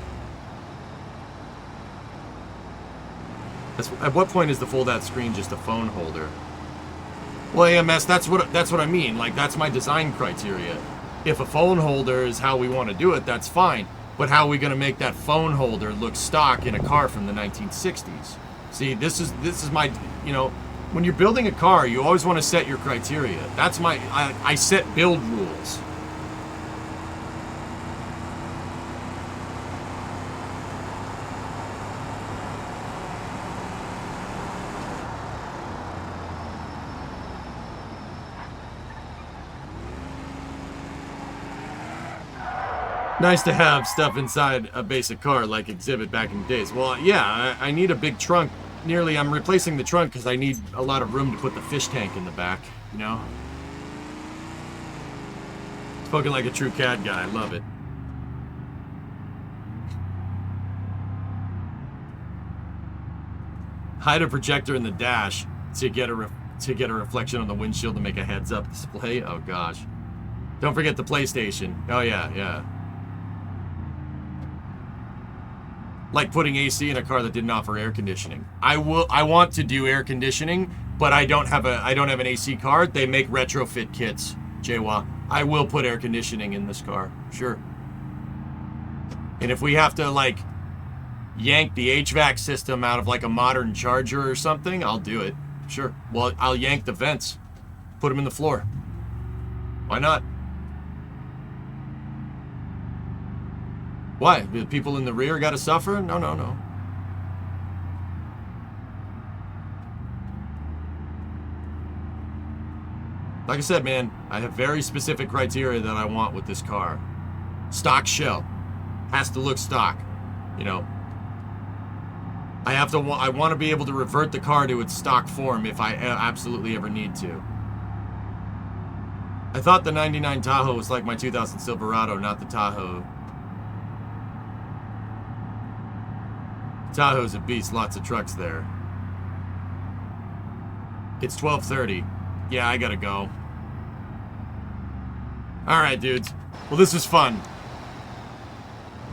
[SPEAKER 2] At what point is the fold-out screen just a phone holder? Well, AMS, that's what I mean. Like, that's my design criteria. If a phone holder is how we want to do it, that's fine. But how are we going to make that phone holder look stock in a car from the 1960s? See, this is my, you know, when you're building a car, you always want to set your criteria. That's I set build rules. Nice to have stuff inside a basic car like Exhibit back in the days. Well, yeah, I need a big trunk. I'm replacing the trunk because I need a lot of room to put the fish tank in the back, you know? Spoken like a true CAD guy, I love it. Hide a projector in the dash to get a reflection on the windshield to make a heads-up display. Oh gosh. Don't forget the PlayStation. Oh yeah, yeah. like putting AC in a car that didn't offer air conditioning. I want to do air conditioning, but I don't have an AC car. They make retrofit kits, Jawa. I will put air conditioning in this car, sure. And if we have to like yank the HVAC system out of like a modern Charger or something, I'll do it. Sure. Well, I'll yank the vents, put them in the floor. Why not? Why? The people in the rear got to suffer? No, no, no. Like I said, man, I have very specific criteria that I want with this car. Stock shell. Has to look stock. You know. I want to be able to revert the car to its stock form if I absolutely ever need to. I thought the 99 Tahoe was like my 2000 Silverado, not the Tahoe. Tahoe's a beast, lots of trucks there. It's 12:30. Yeah, I gotta go. Alright, dudes. Well, this is fun.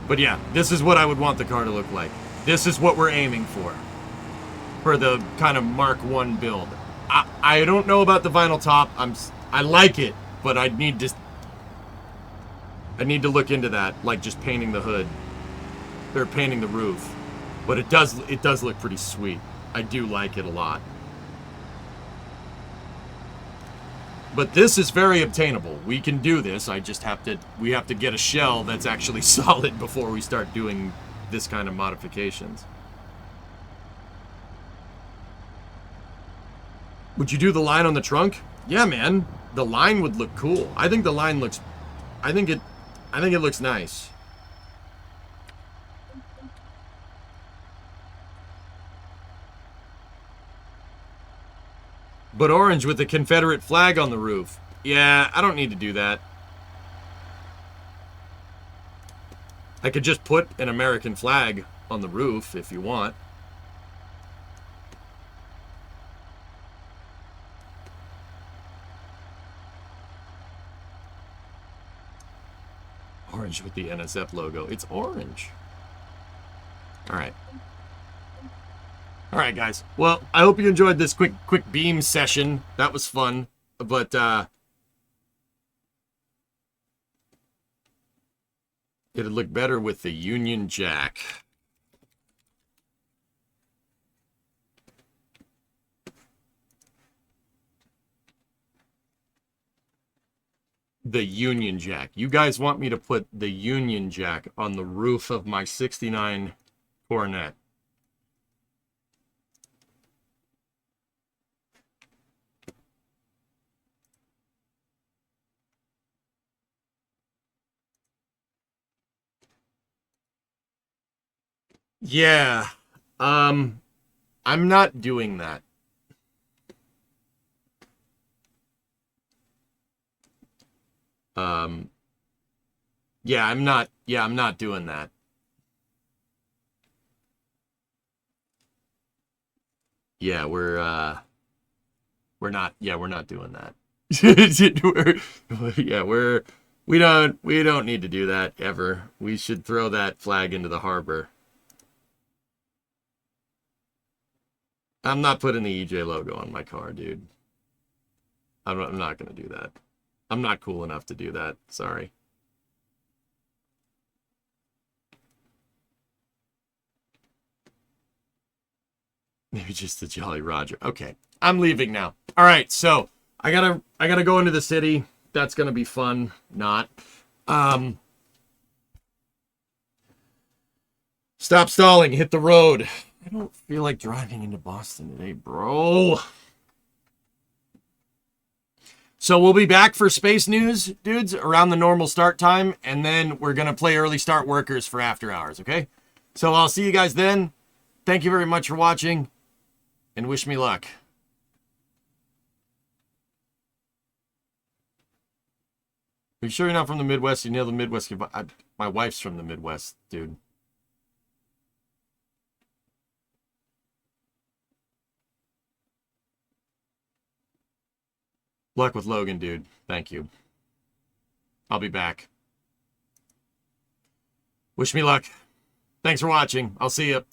[SPEAKER 2] But yeah, this is what I would want the car to look like. This is what we're aiming for the kind of Mark 1 build. I don't know about the vinyl top. I like it, but I need to look into that, like just painting the hood or painting the roof. But it does look pretty sweet. I do like it a lot. But this is very obtainable. We can do this. We have to get a shell that's actually solid before we start doing this kind of modifications. Would you do the line on the trunk? Yeah, man. The line would look cool. I think it looks nice. But orange with the Confederate flag on the roof. Yeah, I don't need to do that. I could just put an American flag on the roof if you want. Orange with the NSF logo. It's orange. Alright. Alright, guys. Well, I hope you enjoyed this quick beam session. That was fun. But, it'd look better with the Union Jack. The Union Jack. You guys want me to put the Union Jack on the roof of my 69 Coronet. Yeah. I'm not doing that. Yeah, I'm not doing that. Yeah, we're not doing that. We don't need to do that ever. We should throw that flag into the harbor. I'm not putting the EJ logo on my car, dude. I'm not gonna do that. I'm not cool enough to do that. Sorry. Maybe just the Jolly Roger. Okay, I'm leaving now. All right, so I gotta go into the city. That's gonna be fun. Not. Stop stalling. Hit the road. I don't feel like driving into Boston today, bro. So we'll be back for space news, dudes, around the normal start time, and then we're gonna play early start workers for after hours. Okay. So I'll see you guys then. Thank you very much for watching. And wish me luck. Are you sure you're not from the Midwest? You know the Midwest. My wife's from the Midwest, dude. Luck with Logan, dude. Thank you. I'll be back. Wish me luck. Thanks for watching. I'll see you.